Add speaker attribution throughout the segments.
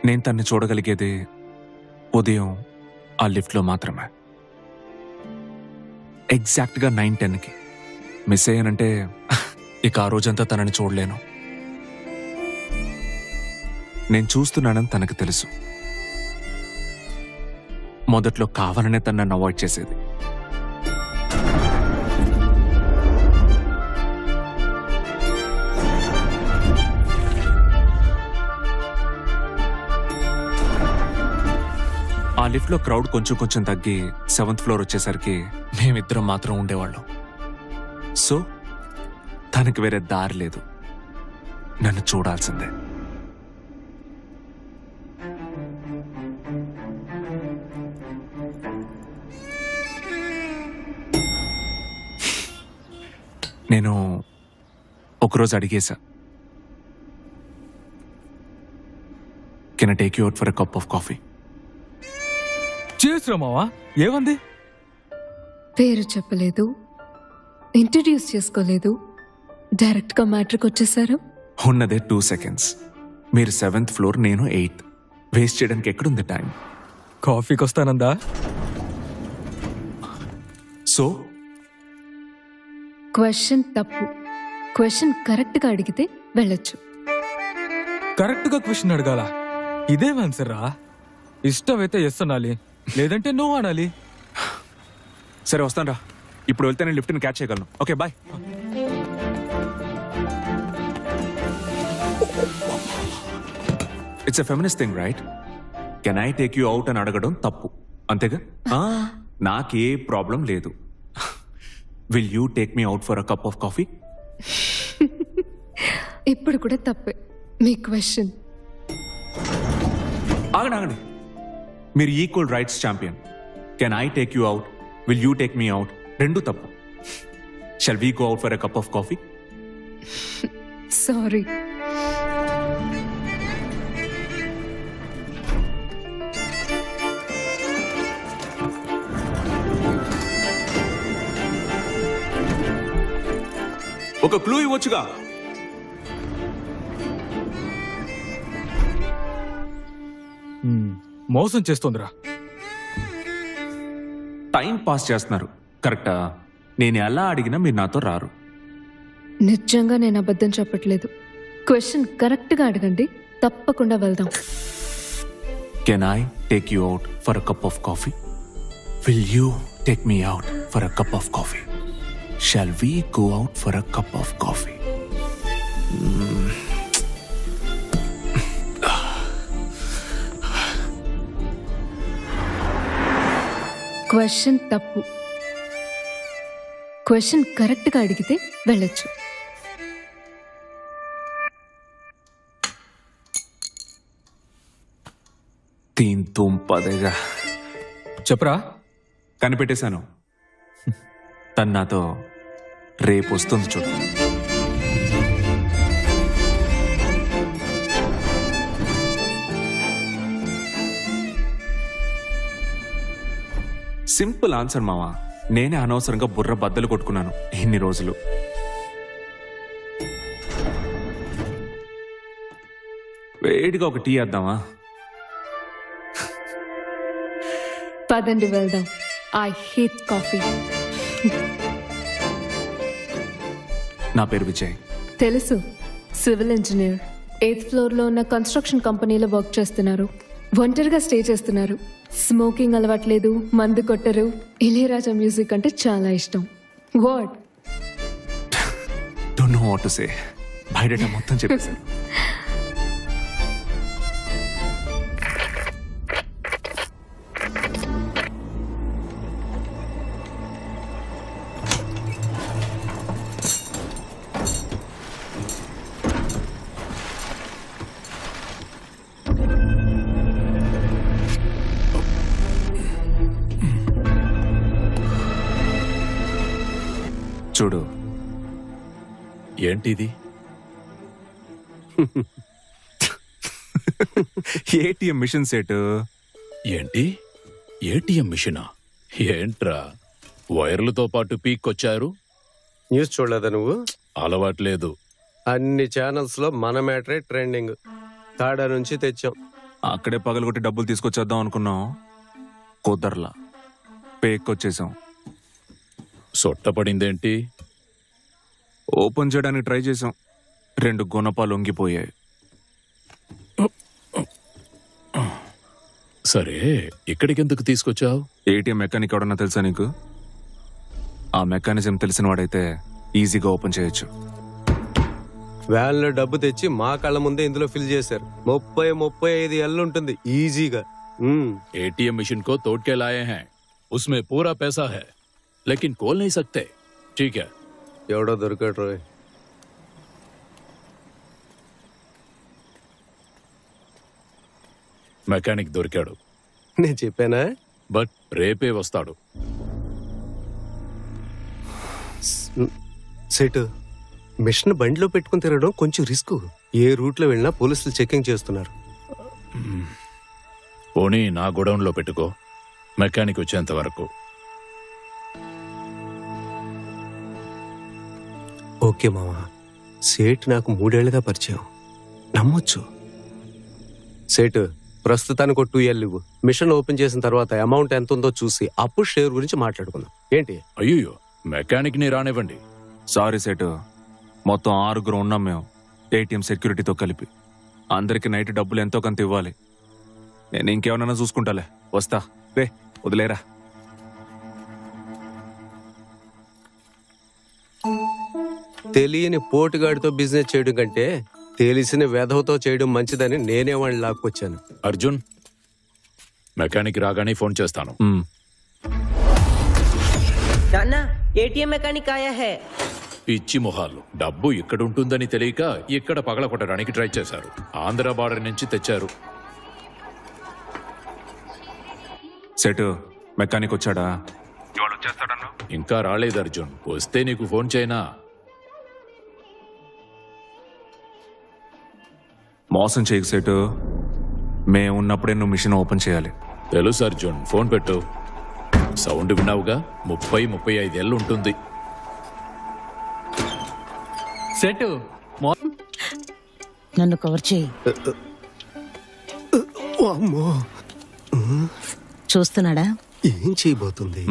Speaker 1: నేను తన్ని చూడగలిగేది ఉదయం ఆ లిఫ్ట్లో మాత్రమే. ఎగ్జాక్ట్గా 9:10కి మిస్ అయ్యానంటే ఇక ఆ రోజంతా తనని చూడలేను. నేను చూస్తున్నానని తనకు తెలుసు. మొదట్లో కావాలనే తను నన్ను అవాయిడ్ చేసేది. ఆ లిఫ్ట్లో క్రౌడ్ కొంచెం తగ్గి 7th ఫ్లోర్ వచ్చేసరికి మేమిద్దరం మాత్రం ఉండేవాళ్ళం. సో తనకి వేరే దారి లేదు, నన్ను చూడాల్సిందే. నేను ఒకరోజు అడిగేశా, can I take you out for a cup of coffee?
Speaker 2: చేసిరామావా? ఏమంది?
Speaker 3: పేరు చెప్పలేదు, ఇంట్రడ్యూస్ చేసుకోలేదు, డైరెక్ట్ గా మ్యాట్రికి వచ్చేసారు.
Speaker 1: ఉన్నదే 2 seconds. మీరు 7th ఫ్లోర్, నేను 8th. వేస్ట్ చేయడానికి ఎక్కడుంది టైం?
Speaker 2: కాఫీకి వస్తానందా?
Speaker 1: సో
Speaker 3: క్వశ్చన్ తప్పు. క్వశ్చన్ కరెక్ట్ గా అడిగితే వెళ్ళొచ్చు.
Speaker 2: కరెక్ట్ గా క్వశ్చన్ అడగాల? ఇదేం ఆన్సర్ రా? ఇష్టమైతే ఎస్ అనాలి, లేదంటే నో అనాలి.
Speaker 1: సరే వస్తాను రా, ఇప్పుడు వెళ్తే నేను లిఫ్ట్ని క్యాచ్ చేయగలను. Okay bye. It's a feminist thing right? Can I take you out అని అడగడం తప్పు, అంతేగా? నాకే ప్రాబ్లం లేదు. Will you take me out for a cup of coffee?
Speaker 3: ఇప్పుడు కూడా తప్పే మీ క్వశ్చన్.
Speaker 1: ఆగండి, మీరు equal rights champion. Can I take you out, will you take me out, రెండు తప్పు. Shall we go out for a cup of coffee?
Speaker 3: Sorry.
Speaker 1: ఒక clue ఇవ్వచ్చుగా.
Speaker 2: మోసం చేస్తోందిరా.
Speaker 1: టైం పాస్ చేస్తున్నారు, కరెక్టా? నేను ఎలా అడిగినా మీరు నాతో రారు.
Speaker 3: నిజంగా నేను అబద్ధం చెప్పట్లేదు. క్వశ్చన్ కరెక్ట్ గా అడగండి, తప్పకుండా వెళ్దాం.
Speaker 1: Can I take you out for a cup of coffee? Will you take me out for a cup of coffee? Shall we go out for a cup of coffee?
Speaker 3: Question తప్పు. Question correct గా అడిగితే వెళ్ళొచ్చు.
Speaker 1: దీంతో పదేగా
Speaker 2: చెప్పరా?
Speaker 1: కనిపెట్టేశాను. తను నాతో రేపు వస్తుంది చూడు. సింపుల్ ఆన్సర్ మావా. నేనే అనవసరంగా బుర్ర బద్దలు కొట్టుకున్నాను ఇన్ని రోజులు. వేడిగా ఒక టీ వేద్దామా?
Speaker 3: పదండి వెళ్దాం. I hate coffee.
Speaker 1: నా పేరు విజయ్.
Speaker 3: తెలుసు, సివిల్ ఇంజనీర్. 8th ఫ్లోర్ లో ఉన్న కన్స్ట్రక్షన్ కంపెనీలో వర్క్ చేస్తున్నారు. ఒంటరిగా స్టే చేస్తున్నారు. స్మోకింగ్ అలవాట్లేదు, మందు కొట్టరు. ఇళయరాజా మ్యూజిక్ అంటే చాలా ఇష్టం. What?
Speaker 1: Don't know what to say. బయట మొత్తం చెప్పేశాను. చూడు.
Speaker 4: ఏంటిది?
Speaker 1: ATM machine set.
Speaker 4: ఏంటి? ఏటీఎం మిషనా? ఏంట్రా వైర్లతో పాటు పీక్కొచ్చారు?
Speaker 5: న్యూస్ చూడలేదా నువ్వు?
Speaker 4: అలవాట్లేదు.
Speaker 5: అన్ని ఛానల్స్ లో మన మ్యాటరే ట్రెండింగ్. తాడా నుంచి తెచ్చాం.
Speaker 1: అక్కడే పగలగొట్టి డబ్బులు తీసుకొచ్చేద్దాం అనుకున్నాం, కుదరలా. పేక్కొచ్చేసాం.
Speaker 4: సొట్టపడిందేంటి?
Speaker 1: ఓపెన్ చేయడానికి ట్రై చేసాం, 2 గుణపాలు వంగిపోయాయి.
Speaker 4: సరే, ఇక్కడికెందుకు తీసుకొచ్చావు?
Speaker 1: ఏటీఎం మెకానిక్ ఎవడన్నా తెలుసా నీకు? ఆ మెకానిజం తెలిసిన వాడైతే ఈజీగా ఓపెన్ చేయొచ్చు.
Speaker 5: వ్యాన్లో డబ్బు తెచ్చి మా కళ్ళ ముందే ఇందులో ఫిల్ చేశారు. 35 ఏళ్ళు ఉంటుంది ఈజీగా.
Speaker 4: एटीएम मशीन को तोड़ के लाए हैं, उसमें पूरा पैसा है, लेकिन खोल नहीं सकते. ठीक है.
Speaker 5: ఎవడో దొరికాడు రోయ్.
Speaker 4: మెకానిక్ దొరికాడు,
Speaker 5: నేను చెప్పానా?
Speaker 4: బట్ రేపే వస్తాడు.
Speaker 5: సెట్ మిషన్ బండిలో పెట్టుకుని తిరగడం కొంచెం రిస్క్. ఏ రూట్ లో వెళ్ళినా పోలీసులు చెకింగ్ చేస్తున్నారు.
Speaker 4: పోనీ నా గొడౌన్లో పెట్టుకో, మెకానిక్ వచ్చేంత వరకు.
Speaker 5: ఓకే మావా, సేట్ నాకు 3 ఏళ్లుగా పరిచయం, నమ్మొచ్చు. సేట్ ప్రస్తుతానికి 2 ఏళ్ళు ఇవ్వు. మిషన్ ఓపెన్ చేసిన తర్వాత అమౌంట్ ఎంత ఉందో చూసి అప్పుడు షేర్ గురించి మాట్లాడుకుందాం. ఏంటి?
Speaker 4: అయ్యో, మెకానిక్ ని రానివ్వండి.
Speaker 1: సారీ సేటు, మొత్తం 6 ఉన్నాం మేము, ఏటీఎం సెక్యూరిటీతో కలిపి. అందరికి నైట్ డబ్బులు ఎంతో కొంత ఇవ్వాలి. నేను ఇంకేమన్నా చూసుకుంటాలే, వస్తా. రే వదిలేరా.
Speaker 5: తెలియని పోటుగాడితో బిజినెస్ చేయడం కంటే తెలిసిన వెధవతో చేయడం మంచిదని నేనే వాడిని లాక్కొచ్చాను.
Speaker 4: అర్జున్, మెకానిక్ రాగానే ఫోన్ చేస్తాను.
Speaker 6: నాన్న ఏటీఎం మెకానిక్ ఆయా హై.
Speaker 4: పిచ్చి మొహాలు, డబ్బు ఇక్కడ ఉంటుందని తెలియక ఇక్కడ పగలకొట్టడానికి ట్రై చేశారు. ఆంధ్ర బార్డర్ నుంచి తెచ్చారు.
Speaker 1: సెటు మెకానిక్ వచ్చాడా?
Speaker 4: ఇంకా రాలేదు అర్జున్, వస్తే నీకు ఫోన్ చేయనా?
Speaker 1: మోసం చేయకు సేటు, మేము ఉన్నప్పుడే నువ్వు మిషన్ ఓపెన్ చేయాలి.
Speaker 4: తెలుసు అర్జున్, ఫోన్ పెట్టు. సౌండ్ విన్నావుగా, 30-35 ఏళ్ళు ఉంటుంది.
Speaker 2: సెట్
Speaker 7: నన్ను కవర్ చేయి.
Speaker 5: అమ్మో,
Speaker 7: చూస్తున్నాడా?
Speaker 5: ఏం చేయబోతుంది?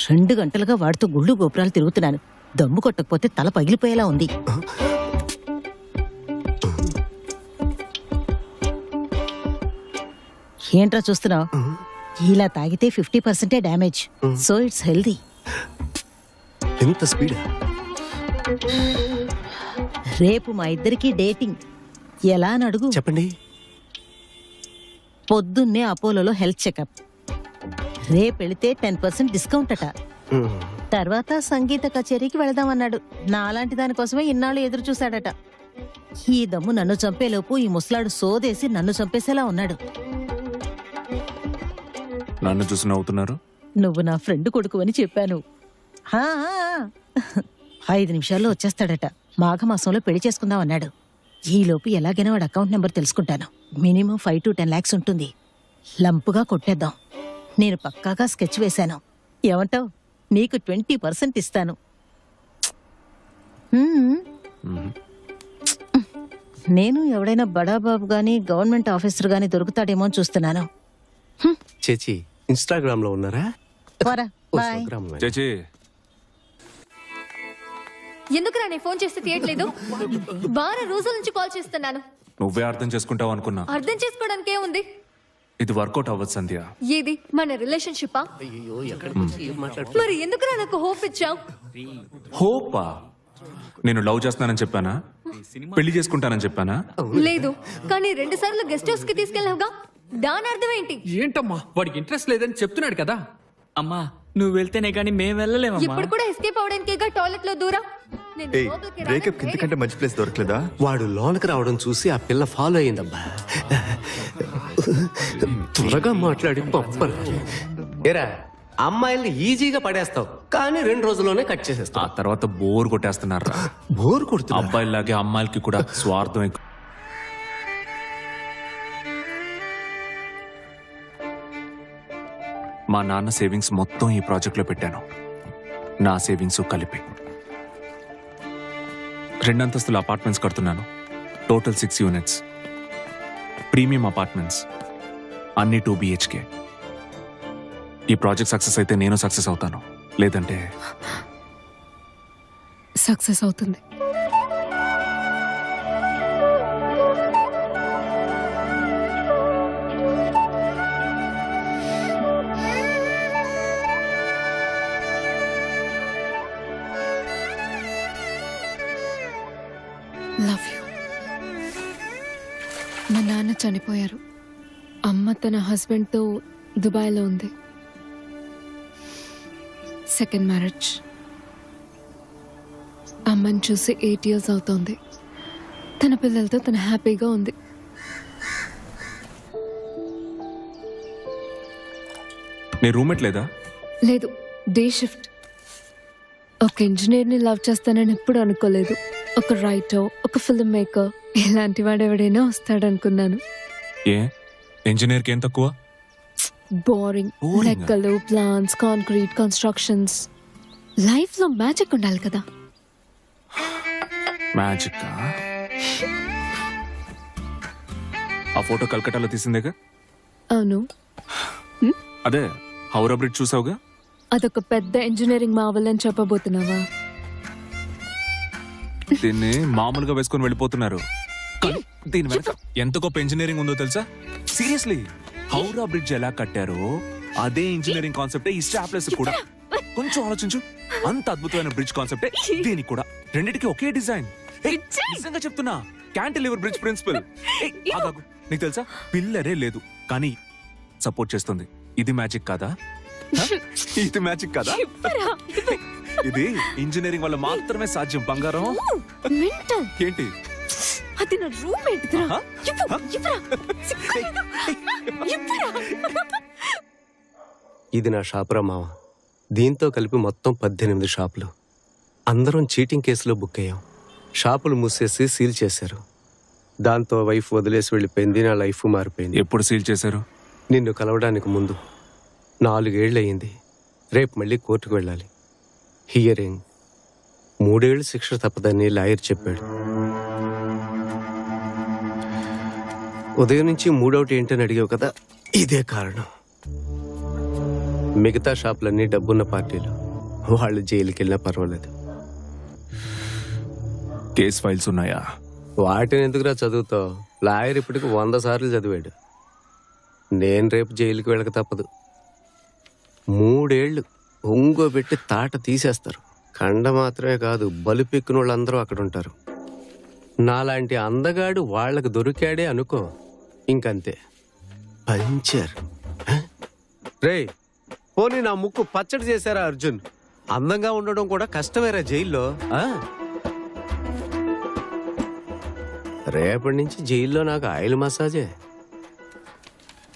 Speaker 7: 2 గంటలుగా వాడితో గుళ్ళు గోపురాలు తిరుగుతున్నాను. దమ్ము కొట్టకపోతే తల పగిలిపోయేలా ఉంది. ఏంట్రా చూస్తున్నావు? ఇలా తాగితే 50% డ్యామేజ్. So it's healthy.
Speaker 5: ఎంత స్పీడ్?
Speaker 7: రేపు మా ఇద్దరికి డేటింగ్. ఎలా అని అడుగు.
Speaker 5: చెప్పండి.
Speaker 7: పొద్దున్నే అపోలోలో హెల్త్ చెకప్. రేపు వెళితే 10% డిస్కౌంట్ అట. తర్వాత సంగీత కచేరీకి వెళదామన్నాడు. నాలాంటి దానికోసమే ఇన్నాళ్ళు ఎదురు చూశాడట. ఈ దమ్ము నన్ను చంపేలోపు ఈ ముసలాడు సోదేసి నన్ను చంపేసేలా ఉన్నాడు.
Speaker 1: నన్ను చూసి నవ్వుతున్నారు.
Speaker 7: నువ్వు నా ఫ్రెండ్ కొడుకు అని చెప్పాను. 5 నిమిషాల్లో వచ్చేస్తాడట. మాఘమాసంలో పెళ్లి చేసుకుందాం అన్నాడు. ఈలోపు ఎలాగైనా వాడు అకౌంట్ నెంబర్ తెలుసుకుంటాను. మినిమం 5 to 10 lakhs ఉంటుంది. లంపుగా కొట్టేద్దాం. నేను పక్కాగా స్కెచ్ వేశాను. ఏమంటావ్? నీకు 20% ఇస్తాను. నేను ఎవడైనా బడాబాబు గాని గవర్నమెంట్ ఆఫీసర్ గాని దొరుకుతాడేమో అని చూస్తున్నాను.
Speaker 5: చేచి ఇన్స్టాగ్రామ్ లో ఉన్నారా?
Speaker 7: పోరా,
Speaker 5: ఓ,
Speaker 7: బాయ్.
Speaker 5: స్వగ్రామం.
Speaker 1: చేచి
Speaker 3: ఎందుకురా నేను ఫోన్ చేస్తే తీయట్లేదు? వారం రోజుల నుంచి కాల్ చేస్తున్నాను.
Speaker 1: నువ్వే అర్థం చేసుకుంటావు అనుకున్నా.
Speaker 3: అర్థం చేసుకోవడానికి ఏముంది?
Speaker 1: ఇది వర్కౌట్ అవ్వదు సంధ్య.
Speaker 3: ఏది మన రిలేషన్షిప్పా? మరి ఎందుకురా నాకు హోప్ ఇచ్చావు?
Speaker 1: హోపా? నేను లవ్ చేస్తున్నానని చెప్పానా? పెళ్లి చేసుకుంటానని చెప్పానా?
Speaker 3: లేదు, కానీ 2 సార్లు గెస్ట్ హౌస్ కి తీసుకెళ్ళావుగా, దాని అర్థం ఏంటి?
Speaker 2: ఏంటమ్మా, వాడికి ఇంట్రెస్ట్ లేదని చెప్తున్నాడు కదా. అమ్మా, నువ్వు వెళ్తేనే కానీ మేము వెళ్ళలేమమ్మా.
Speaker 3: ఇప్పుడు కూడా ఎస్కేప్ అవడానికేగా టాయిలెట్ లో దూరం. నేను లోపలికి రాను.
Speaker 8: బ్రేకప్ ఇంతకంటే మంచి ప్లేస్ దొరకలేదా?
Speaker 5: వాడు లోనకి రావడం చూసి ఆ పిల్ల ఫాలో అయిందబ్బా. త్వరగా మాట్లాడి పంపరు. ఏరా, అమ్మాయిల్ని ఈజీగా పడేస్తావు, కానీ 2 రోజుల్లోనే కట్
Speaker 1: ఆ
Speaker 5: చేసేస్తావు.
Speaker 1: తర్వాత బోర్ కొట్టేస్తున్నారా?
Speaker 5: బోర్ కొడుతున్నా?
Speaker 1: అబ్బాయిలాగే అమ్మాయిలకి కూడా స్వార్థం ఎక్కువ. మా నాన్న సేవింగ్స్ మొత్తం ఈ ప్రాజెక్ట్లో పెట్టాను. నా సేవింగ్స్ కలిపి 2 అంతస్తుల అపార్ట్మెంట్స్ కడుతున్నాను. Total 6 units. ప్రీమియం అపార్ట్మెంట్స్, అన్ని 2 BHK. ఈ ప్రాజెక్ట్ సక్సెస్ అయితే నేను సక్సెస్ అవుతాను, లేదంటే
Speaker 3: సక్సెస్ అవుతుంది. Love you. మా నాన్న చనిపోయారు. అమ్మ తన హస్బెండ్తో దుబాయ్లో ఉంది. Second marriage. అమ్మని చూసి 8 years అవుతోంది. తన పిల్లలతో తను హ్యాపీగా ఉంది.
Speaker 1: నీ రూమ్మేట్ లేదా?
Speaker 3: లేదు, డే షిఫ్ట్. ఒక ఇంజనీర్ని లవ్ చేస్తానని ఎప్పుడు అనుకోలేదు. ఒక రైటర్, ఒక ఫిల్మ్ మేకర్, ఇలాంటి వాడు ఎవడైనా వస్తాడనుకున్నాను.
Speaker 1: ఏ ఇంజనీర్కి ఏం తక్కువ?
Speaker 3: బోరింగ్.
Speaker 1: Boring ఆ?
Speaker 3: లెక్కలు, ప్లాన్స్, కాంక్రీట్, కన్స్ట్రక్షన్స్. లైఫ్ లో మ్యాజిక్ ఉండాలి కదా.
Speaker 1: మ్యాజిక్. ఆ ఫోటో కల్కటాలో తీసిందేగా?
Speaker 3: అవును,
Speaker 1: అదే హౌరా బ్రిడ్జ్ చూసావుగా?
Speaker 3: అదొక పెద్ద ఇంజనీరింగ్ మావల్ అని చెప్పబోతున్నావా?
Speaker 1: దీన్ని మామూలుగా వేసుకొని వెళ్ళిపోతున్నారు. దీని వెనక ఎంత గొప్ప ఇంజనీరింగ్ ఉందో తెలుసా? సీరియస్లీ, హౌరా బ్రిడ్జ్ ఎలా కట్టారో అదే ఇంజనీరింగ్ కాన్సెప్టే ఈ స్టాప్లెస్ కూడా. కొంచెం ఆలోచించు, అంత అద్భుతమైన బ్రిడ్జ్ కాన్సెప్టే దీనికి కూడా. రెండిటికి ఒకే డిజైన్. నిజంగా చెప్తున్నా, క్యాంటిలివర్ బ్రిడ్జ్ ప్రిన్సిపల్. నీకు తెలుసా, పిల్లరే లేదు కానీ సపోర్ట్ చేస్తుంది. ఇది మ్యాజిక్ కాదా? హ? ఇది మ్యాజిక్ కాదా? ఇది ఇంజనీరింగ్ వల్ల మాత్రమే సాధ్యం. బంగారం
Speaker 3: మెంటల్.
Speaker 1: ఏంటి?
Speaker 3: అది నా రూమ్మేట్.
Speaker 1: ఆహా.
Speaker 5: ఇది నా షాపురా మావ. దీంతో కలిపి మొత్తం 18 షాపులు. అందరం చీటింగ్ కేసులో బుక్ అయ్యాం. షాపులు మూసేసి సీల్ చేశారు. దాంతో వైఫ్ వదిలేసి వెళ్ళిపోయింది. నా లైఫ్ మారిపోయింది.
Speaker 1: ఎప్పుడు సీల్ చేశారు?
Speaker 5: నిన్ను కలవడానికి ముందు. 4 ఏళ్ళు అయింది. రేపు మళ్ళీ కోర్టుకు వెళ్ళాలి. హియరింగ్. 3 ఏళ్ళు శిక్ష తప్పదని లాయర్ చెప్పాడు. ఉదయం నుంచి మూడవుట్ ఏంటని అడిగావు కదా, ఇదే కారణం. మిగతా షాపులన్నీ డబ్బున్న పార్టీలు. వాళ్ళు జైలుకి వెళ్ళినా పర్వాలేదు.
Speaker 1: కేస్ ఫైల్స్ ఉన్నాయా?
Speaker 5: వాటిని ఎందుకురా చదువుతావు? లాయర్ ఇప్పటికి 100 సార్లు చదివాడు. నేను రేపు జైలుకి వెళ్ళక తప్పదు. 3 ఏళ్ళు ఒంగోబెట్టి తాట తీసేస్తారు. కండ మాత్రమే కాదు, బలుపెక్కిన వాళ్ళందరూ అక్కడ ఉంటారు. నాలాంటి అందగాడు వాళ్ళకు దొరికాడే అనుకో, ఇంకంతే, పంచర్. రే పోనీ నా ముక్కు పచ్చడి చేశారా అర్జున్? అందంగా ఉండడం కూడా కష్టమేరా జైల్లో. రేపటి నుంచి జైల్లో నాకు ఆయిల్ మసాజే.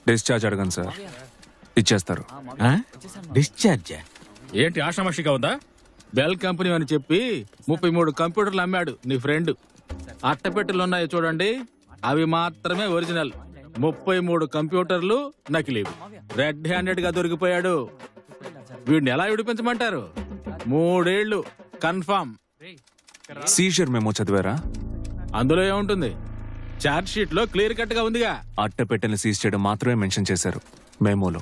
Speaker 1: డిశ్చార్జ్ అడగండి సార్, ఇచ్చేస్తారు.
Speaker 2: డిశ్చార్జ్?
Speaker 4: ఏంటి ఆషామాషిగా ఉందా? బెల్ కంపెనీ అని చెప్పి 33 కంప్యూటర్లు అమ్మాడు నీ ఫ్రెండ్. అట్టపెట్టెలు ఉన్నాయి చూడండి, అవి మాత్రమే ఒరిజినల్. 33 కంప్యూటర్లు నకిలీవి. రెడ్ హ్యాండెడ్ గా దొరికిపోయాడు. వీడిని ఎలా విడిపించమంటారు? 3 ఏళ్ళు కన్ఫర్మ్.
Speaker 1: సీజర్ మెమో చదివారా?
Speaker 4: అందులో ఏముంటుంది? చార్జ్ షీట్ లో క్లియర్ కట్ గా ఉందిగా.
Speaker 1: అట్టపెట్టెల్ని సీజ్ చేయడం మాత్రమే మెన్షన్ చేశారు మెమోలో.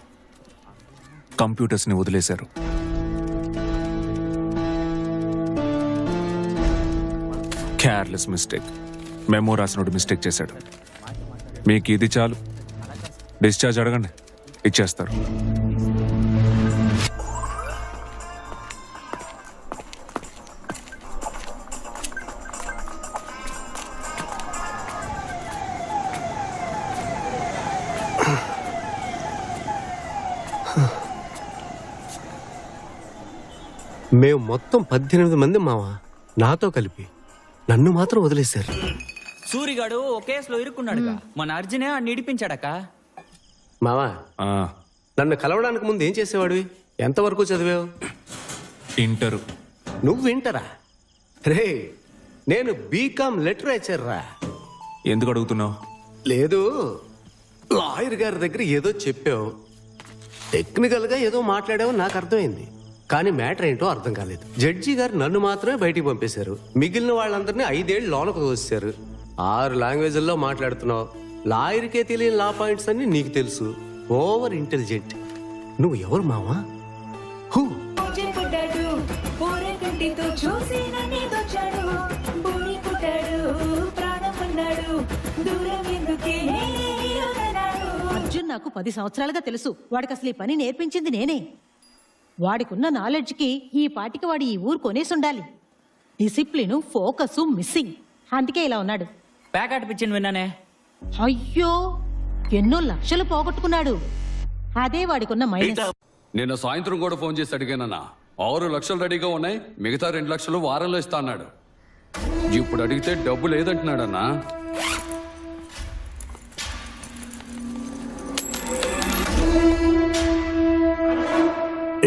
Speaker 1: కంప్యూటర్స్ ని వదిలేశారు. Careless mistake. మెమో రాసినోడు మిస్టేక్ చేశాడు. మీకు ఇది చాలు, డిశ్చార్జ్ అడగండి, ఇచ్చేస్తారు.
Speaker 5: మేము మొత్తం 18 మంది మావా, నాతో కలిపి. నన్ను మాత్రం వదిలేశారు.
Speaker 8: సూరిగాడు ఓ కేసులో ఇరుక్కున్నాడుగా, మన అర్జునే ఆ నిడిపించాడక.
Speaker 5: మావా,
Speaker 1: ఆ,
Speaker 5: నన్ను కలవడానికి ముందు ఏం చేసేవాడివి? ఎంతవరకు చదివావు?
Speaker 1: ఇంటరు.
Speaker 5: నువ్వు వింటరా? రే నేను బీకామ్ లిటరేచర్ రా.
Speaker 1: ఎందుకు అడుగుతున్నావు?
Speaker 5: లేదు, లాయర్ గారి దగ్గర ఏదో చెప్పావు, టెక్నికల్ గా ఏదో మాట్లాడావు, నాకు అర్థమైంది. కానీ మ్యాటర్ ఏంటో అర్థం కాలేదు. జడ్జి గారు నన్ను మాత్రమే బయటికి పంపేశారు. మిగిలిన వాళ్ళందరినీ 5 ఏళ్ళు లోనకు తోసేశారు. 6 లాంగ్వేజ్ల్లో మాట్లాడుతున్నావు. లాయర్కే తెలియని లా పాయింట్స్ అన్ని నీకు తెలుసు. Over intelligent. నువ్వు ఎవరు మావా? హూ?
Speaker 7: అర్జున్ నాకు 10 సంవత్సరాలుగా తెలుసు. వాడికి అసలు ఈ పని నేర్పించింది నేనే. వాడికున్న నాలెడ్జ్కి ఈ పాటికి వాడు ఈ ఊరు కొనేసి ఉండాలి. Discipline, focus missing. అందుకే ఇలా ఉన్నాడు.
Speaker 8: ప్యాకెట్ పిచ్చింది విన్నానే.
Speaker 7: అయ్యో, ఎన్నో లక్షలు పోగొట్టుకున్నాడు. అదే వాడికున్న మైనస్.
Speaker 9: నిన్న సాయంత్రం కూడా ఫోన్ చేసి అడిగానన్నా. 6 లక్షలు రెడీగా ఉన్నాయి, మిగతా 2 లక్షలు వారంలో ఇస్తా అన్నాడు. ఇప్పుడు అడిగితే డబ్బు లేదంటున్నాడన్నా.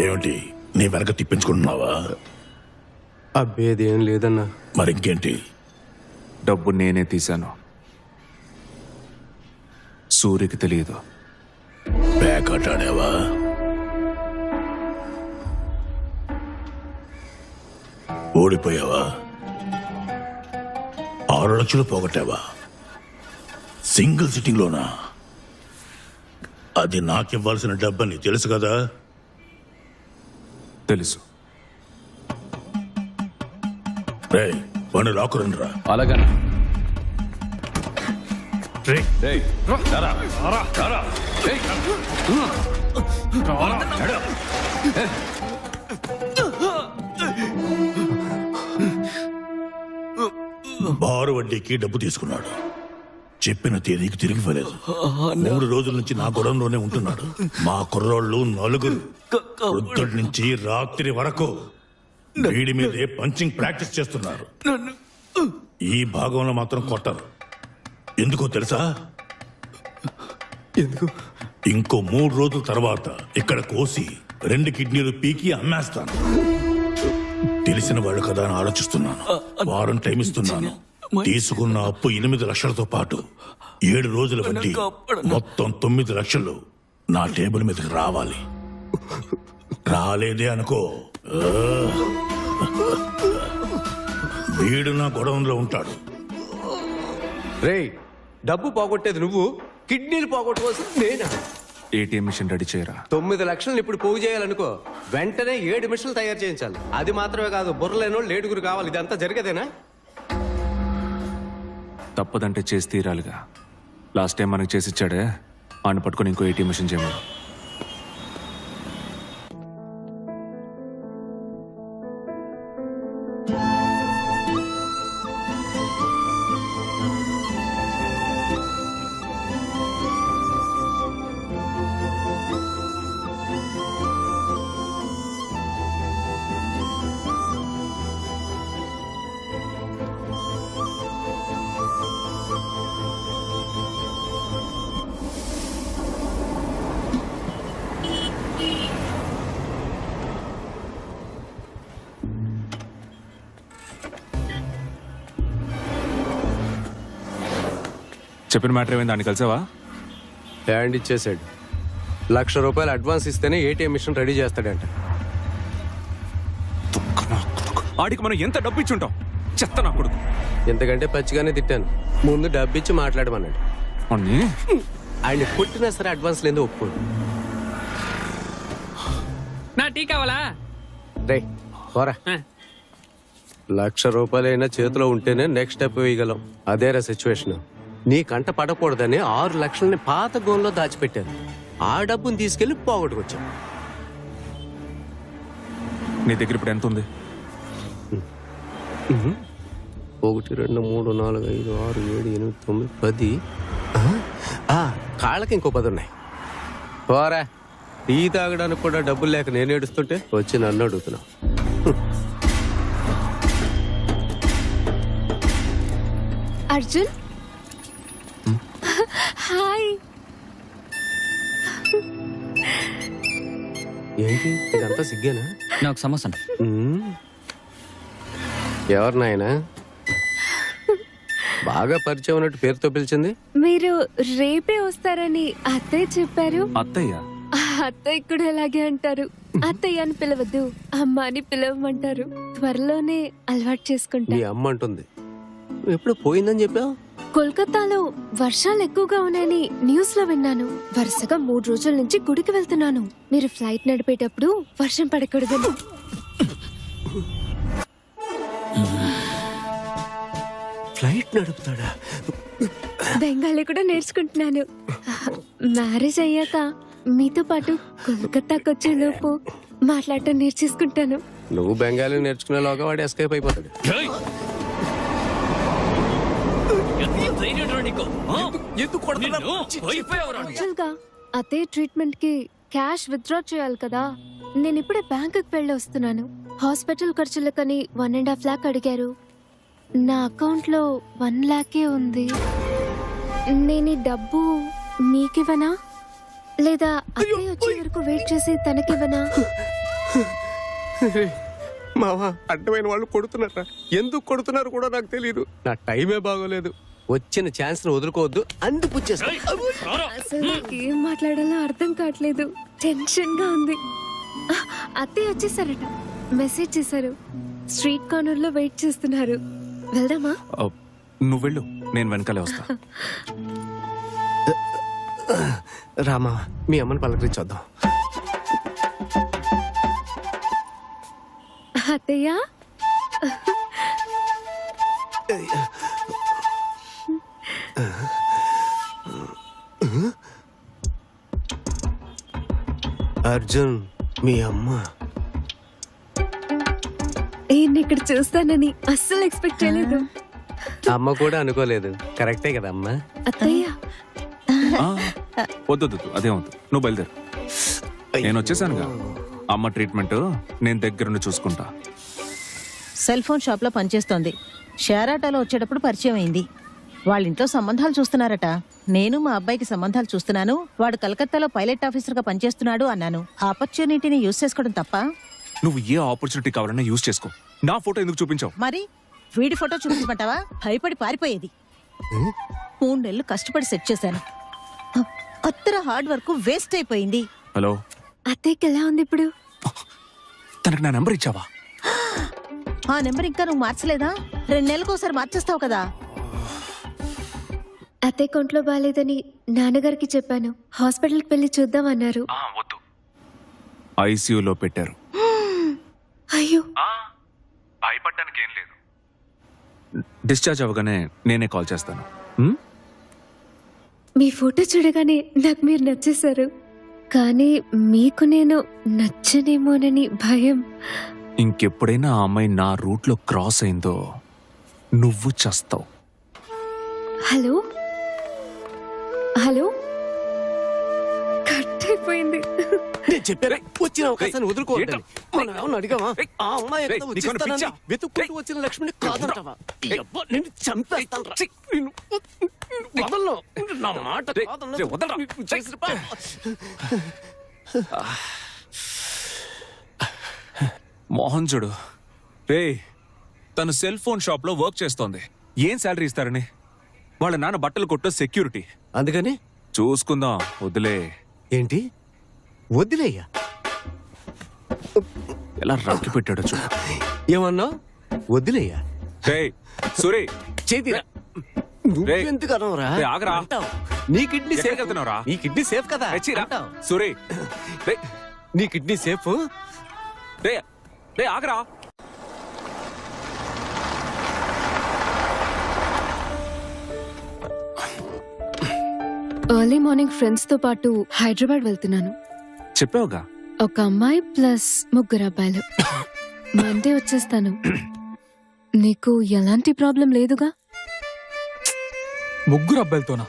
Speaker 10: ఏమిటి నీ వెనక తిప్పించుకుంటున్నావా?
Speaker 5: అబ్బేదేం లేదన్నా.
Speaker 10: మరింకేంటి?
Speaker 1: డబ్బు నేనే తీశాను, సూర్యకి తెలియదు.
Speaker 10: ప్యాకెట్ ఆడావా? ఓడిపోయావా? 6 లక్షలు పోగొట్టావా? సింగిల్ సిట్టింగ్ లోనా? అది నాకివ్వాల్సిన డబ్బని తెలుసు కదా.
Speaker 1: తెలుసు.
Speaker 10: రే వాడిని లాక్కురండిరా.
Speaker 9: అలాగన్నా.
Speaker 10: రేయ్,
Speaker 9: డేయ్, రారా, రారా. డేయ్.
Speaker 10: బారు వడ్డీకి డబ్బు తీసుకున్నాడు. చెప్పిన తేదీకి తిరిగి ఇవ్వలేదు. 3 రోజుల నుంచి నా గొడవలోనే ఉంటున్నాడు. మా కుర్రోళ్ళు 4 పొద్దుటి నుంచి రాత్రి వరకు వీడి మీదే పంచింగ్ ప్రాక్టీస్ చేస్తున్నారు. ఈ భాగంలో మాత్రం కొట్టరు. ఎందుకో తెలుసా? ఇంకో 3 రోజుల తర్వాత ఇక్కడ కోసి 2 కిడ్నీలు పీకి అమ్మేస్తాను. తెలిసిన వాళ్ళు కదా అని ఆలోచిస్తున్నాను. వారం టైం ఇస్తున్నాను. తీసుకున్న అప్పు 8 లక్షలతో పాటు 7 రోజుల వడ్డీ మొత్తం 9 లక్షలు నా టేబుల్ మీదకి రావాలి. రాలేదే అనుకో, వీడు నా గొడవంలో ఉంటాడు.
Speaker 5: రేయ్, డబ్బు పోగొట్టేది నువ్వు, కిడ్నీలు పోగొట్టుకోవాల్సింది నేనా?
Speaker 1: ఏటీఎం మిషన్ రెడీ చేయరా.
Speaker 5: 9 లక్షలను ఇప్పుడు పోగు చేయాలనుకో, వెంటనే 7 మిషన్లు తయారు చేయించాలి. అది మాత్రమే కాదు, బుర్రలేనో 7 కావాలి. ఇదంతా జరిగేదేనా?
Speaker 1: తప్పదంటే చేసి తీరాలిగా. లాస్ట్ టైం మనకి చేసి ఇచ్చాడే, ఆయన పట్టుకొని ఇంకో ఏటీఎం మిషన్ చేయమని. చెప్పిన మ్యాటర్ ఏమైంది? దాన్ని కలిసావా?
Speaker 5: హ్యాండ్ ఇచ్చేసాడు. 1 లక్ష రూపాయలు అడ్వాన్స్ ఇస్తేనే ఏటీఎం మిషన్ రెడీ చేస్తాడంట.
Speaker 1: ఆడికి మనం ఎంత డబ్బు ఇచ్చి ఉంటాం? చెత్త నా కొడుకు.
Speaker 5: ఎంతకంటే పచ్చిగానే తిట్టాను. ముందు డబ్బు ఇచ్చి మాట్లాడమన్నాడు. ఆయన కొట్టినా సరే అడ్వాన్స్ లేదు, ఒప్పుకోడు.
Speaker 8: నా టీ కావాలా?
Speaker 5: రే పోరా. 1 లక్ష రూపాయలైనా చేతిలో ఉంటేనే నెక్స్ట్ స్టెప్ వేయగలం. అదేరా సిచ్యువేషన్. నీ కంట పడకూడదని 6 లక్షలని పాత గోన్లో దాచిపెట్టాను. ఆ డబ్బుని తీసుకెళ్లి పోగొట్టుకొచ్చాను.
Speaker 1: నీ దగ్గర ఇప్పుడు ఎంత ఉంది?
Speaker 5: 1 2 3 4 5 6 7 8 9 10. కాళ్ళకి ఇంకో 10 ఉన్నాయి. పోరా. టీ తాగడానికి కూడా డబ్బులు లేక నేను ఏడుస్తుంటే వచ్చి నన్ను అడుగుతున్నావు.
Speaker 3: అర్జున్, హాయ్.
Speaker 5: ఏంటి ఇదంతా సిగ్గేనా?
Speaker 8: నాకు సమస్య.
Speaker 5: ఎవరు నాయనా? బాగా పరిచయం ఉన్నట్టు పేరుతో పిలిచింది.
Speaker 3: మీరు రేపే వస్తారని అత్తయ్య చెప్పారు.
Speaker 1: అత్తయ్య?
Speaker 3: అత్తయ్య కూడా అలాగే అంటారు. అత్తయ్య అని పిలవద్దు, అమ్మ అని పిలవమంటారు. త్వరలోనే అలవాటు చేసుకుంటా.
Speaker 5: మీ అమ్మ అంటుంది ఎప్పుడు పోయిందని చెప్పావు?
Speaker 3: కోల్కతాలో వర్షాలు ఎక్కువగా ఉన్నాయని న్యూస్ లో విన్నాను. వరుసగా 3 రోజుల నుంచి గుడికి వెళ్తున్నాను. మీరు ఫ్లైట్ నడిపేటప్పుడు వర్షం పడకూడదని.
Speaker 5: ఫ్లైట్ నడుపుతాడా?
Speaker 3: బెంగాలీ కూడా నేర్చుకుంటున్నాను. మ్యారేజ్ అయ్యాక మీతో పాటు కోల్కతాకి వచ్చే లోపు మాట్లాడటం నేర్చేసుకుంటాను.
Speaker 5: నువ్వు బెంగాలీ నేర్చుకునేలోగా వాడు ఎస్కేప్ అయిపోతాడు.
Speaker 3: యాక్చువల్గా అదే ట్రీట్మెంట్ కి క్యాష్ విత్డ్రా చేయాలి కదా. నేను ఇప్పుడే బ్యాంకుకి వెళ్ళి వస్తున్నాను. హాస్పిటల్ ఖర్చులకని 1.5 lakh అడిగారు. నా అకౌంట్ లో 1 lakh ఉంది. నేను ఈ డబ్బు మీకివ్వనా లేదా అత్తయ్య వచ్చే వరకు వెయిట్ చేసి తనకివ్వనా?
Speaker 5: మావా, అడ్డమైన వాళ్ళు కొడుతున్నారా? ఎందుకు కొడుతున్నారు కూడా నాకు తెలియదు. నా టైమే బాగోలేదు. వచ్చిన ఛాన్స్ ను వదులుకోవద్దు. అందుకు
Speaker 3: అసలు నాకు ఏం మాట్లాడాలో అర్థం కావట్లేదు. టెన్షన్ గా ఉంది. అత్తయ్య వచ్చేసారట. మెసేజ్ చేశారు. స్ట్రీట్ కార్నర్ లో వెయిట్ చేస్తున్నారు. వెళ్దామా?
Speaker 1: నువ్వు వెళ్ళు, నేను వెనకాలే వస్తా.
Speaker 5: రామా, మీ అమ్మని పలకరించొద్దాం.
Speaker 3: అత్తయ్య,
Speaker 5: అర్జున్, మీ అమ్మ
Speaker 3: ఈయన్ని ఇక్కడ చూస్తానని అస్సలు ఎక్స్పెక్ట్ చేయలేదు.
Speaker 5: అమ్మ కూడా అనుకోలేదు. కరెక్టే కదా అమ్మ?
Speaker 3: అత్తయ్య,
Speaker 1: వద్దు, అదే వద్దు, నువ్వు బయలుదేరు. నేను వచ్చేసానుగా. అమ్మ ట్రీట్మెంట్ నేను దగ్గరుండి చూసుకుంటా.
Speaker 7: సెల్ ఫోన్ షాప్ లో పనిచేస్తోంది. షేర్ ఆటోలో వచ్చేటప్పుడు పరిచయం అయింది. వాళ్ళ ఇంట్లో సంబంధాలు చూస్తున్నారట. నేను మా అబ్బాయికి సంబంధాలు చూస్తున్నాను. వాడు కలకత్తాలో పైలట్ ఆఫీసర్ గా పనిచేస్తున్నాడు అన్నాను. ఆపర్చునిటీని యూజ్ చేసుకోవడం తప్ప?
Speaker 1: నువ్వు ఏ ఆపర్చునిటీ కావాలన్నా యూజ్ చేసుకో. నా ఫోటో ఎందుకు చూపించావు?
Speaker 7: మరి వీడి ఫోటో చూపించమంటావా? భయపడి పారిపోయేది. 3 నెలలు కష్టపడి సెట్ చేశాను. అత్తర హార్డ్ వర్క్ వేస్ట్ అయిపోయింది.
Speaker 1: హలో,
Speaker 3: అత్తయ్యకి ఎలా ఉంది ఇప్పుడు?
Speaker 1: తనకు నా నెంబర్ ఇచ్చావా?
Speaker 7: ఆ నెంబర్ ఇంకా నువ్వు మార్చలేదా? 2 నెలలకు ఒకసారి మార్చేస్తావు కదా.
Speaker 3: అత్తయ్య కొంట్లో బాగాలేదని నాన్నగారికి చెప్పాను. హాస్పిటల్కి వెళ్ళి చూద్దామన్నారు.
Speaker 1: వద్దు, ఐసీయూలో పెట్టారు.
Speaker 3: అయ్యో,
Speaker 1: భయపడ్డానికి ఏం లేదు. డిశ్చార్జ్ అవ్వగానే నేనే కాల్ చేస్తాను.
Speaker 3: మీ ఫోటో చూడగానే నాకు మీరు నచ్చేశారు. కానీ మీకు నేను నచ్చనేమోనని భయం.
Speaker 1: ఇంకెప్పుడైనా ఆ అమ్మాయి నా రూట్ లో క్రాస్ అయిందో నువ్వు చస్తావు.
Speaker 3: హలో హలో, కట్ అయిపోయింది.
Speaker 5: నేను చెప్పారా, వచ్చిన అవకాశాన్ని వదులుకోవద్దని. మనం ఏమన్నా అడిగావా? ఆ అమ్మాయి ఎక్కడ వచ్చేస్తానని వెతుక్కుంటూ వచ్చిన లక్ష్మిని కాదంటావా? ఈ అబ్బా, నిన్ను చంపేస్తాను రా. నిన్ను వదలను. నా మాట కాదన్నా. నువ్వు చేసిన పని.
Speaker 1: మోహన్ చూడు రే, తను సెల్ ఫోన్ షాప్ లో వర్క్ చేస్తోంది. ఏం శాలరీ ఇస్తారని? వాళ్ళ నాన్న బట్టలు కొట్ట సెక్యూరిటీ.
Speaker 5: అందుకని
Speaker 1: చూసుకుందాం, వదిలే.
Speaker 5: ఏంటి వదిలేయ్యా?
Speaker 1: ఎలా రక్కి పెట్టాడో చూడు.
Speaker 5: ఏమన్నా వదిలేయ్యా?
Speaker 1: రే సూరి,
Speaker 5: చేతిరా. నువ్వెందుకు అనవరా?
Speaker 1: రే, ఆగరా.
Speaker 5: నీ కిడ్నీ సేఫ్.
Speaker 1: వెళ్తున్నావురా?
Speaker 5: నీ కిడ్నీ సేఫ్ కదా?
Speaker 1: అంటావు సూరి. రే,
Speaker 5: నీ కిడ్నీ సేఫ్.
Speaker 1: రే రే, ఆగరా.
Speaker 3: ఎర్లీ మార్నింగ్ ఫ్రెండ్స్ తో పాటు హైదరాబాద్ వెళ్తున్నాను.
Speaker 1: చెప్పావుగా.
Speaker 3: ఒక అమ్మాయి ప్లస్ 3 అబ్బాయిలు. మండే వచ్చేస్తాను. నీకు ఎలాంటి ప్రాబ్లం లేదుగా?
Speaker 2: 3 అబ్బాయిలతోనా?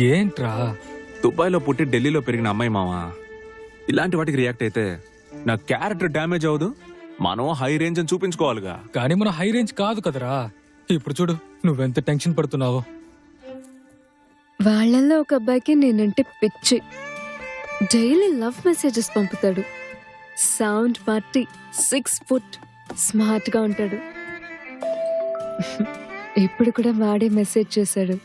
Speaker 2: ఏంట్రా?
Speaker 1: దుబాయ్లో పుట్టి ఢిల్లీలో పెరిగిన అమ్మాయి మావా. ఇలాంటి వాటికి రియాక్ట్ అయితే నా క్యారెక్టర్ డ్యామేజ్ అవదు. మనం హై రేంజ్ అని చూపించుకోవాలిగా.
Speaker 2: కానీ మన హై రేంజ్ కాదు కదరా. ఇప్పుడు చూడు నువ్వెంత టెన్షన్ పడుతున్నావో.
Speaker 3: వాళ్ళల్లో ఒక అబ్బాయికి నేనంటే పిచ్చి. డైలీ లవ్ మెసేజెస్ పంపుతాడు. సౌండ్ పార్టీ, 6 foot, స్మార్ట్ గా ఉంటాడు. ఇప్పుడు కూడా వాడే మెసేజ్ చేశాడు.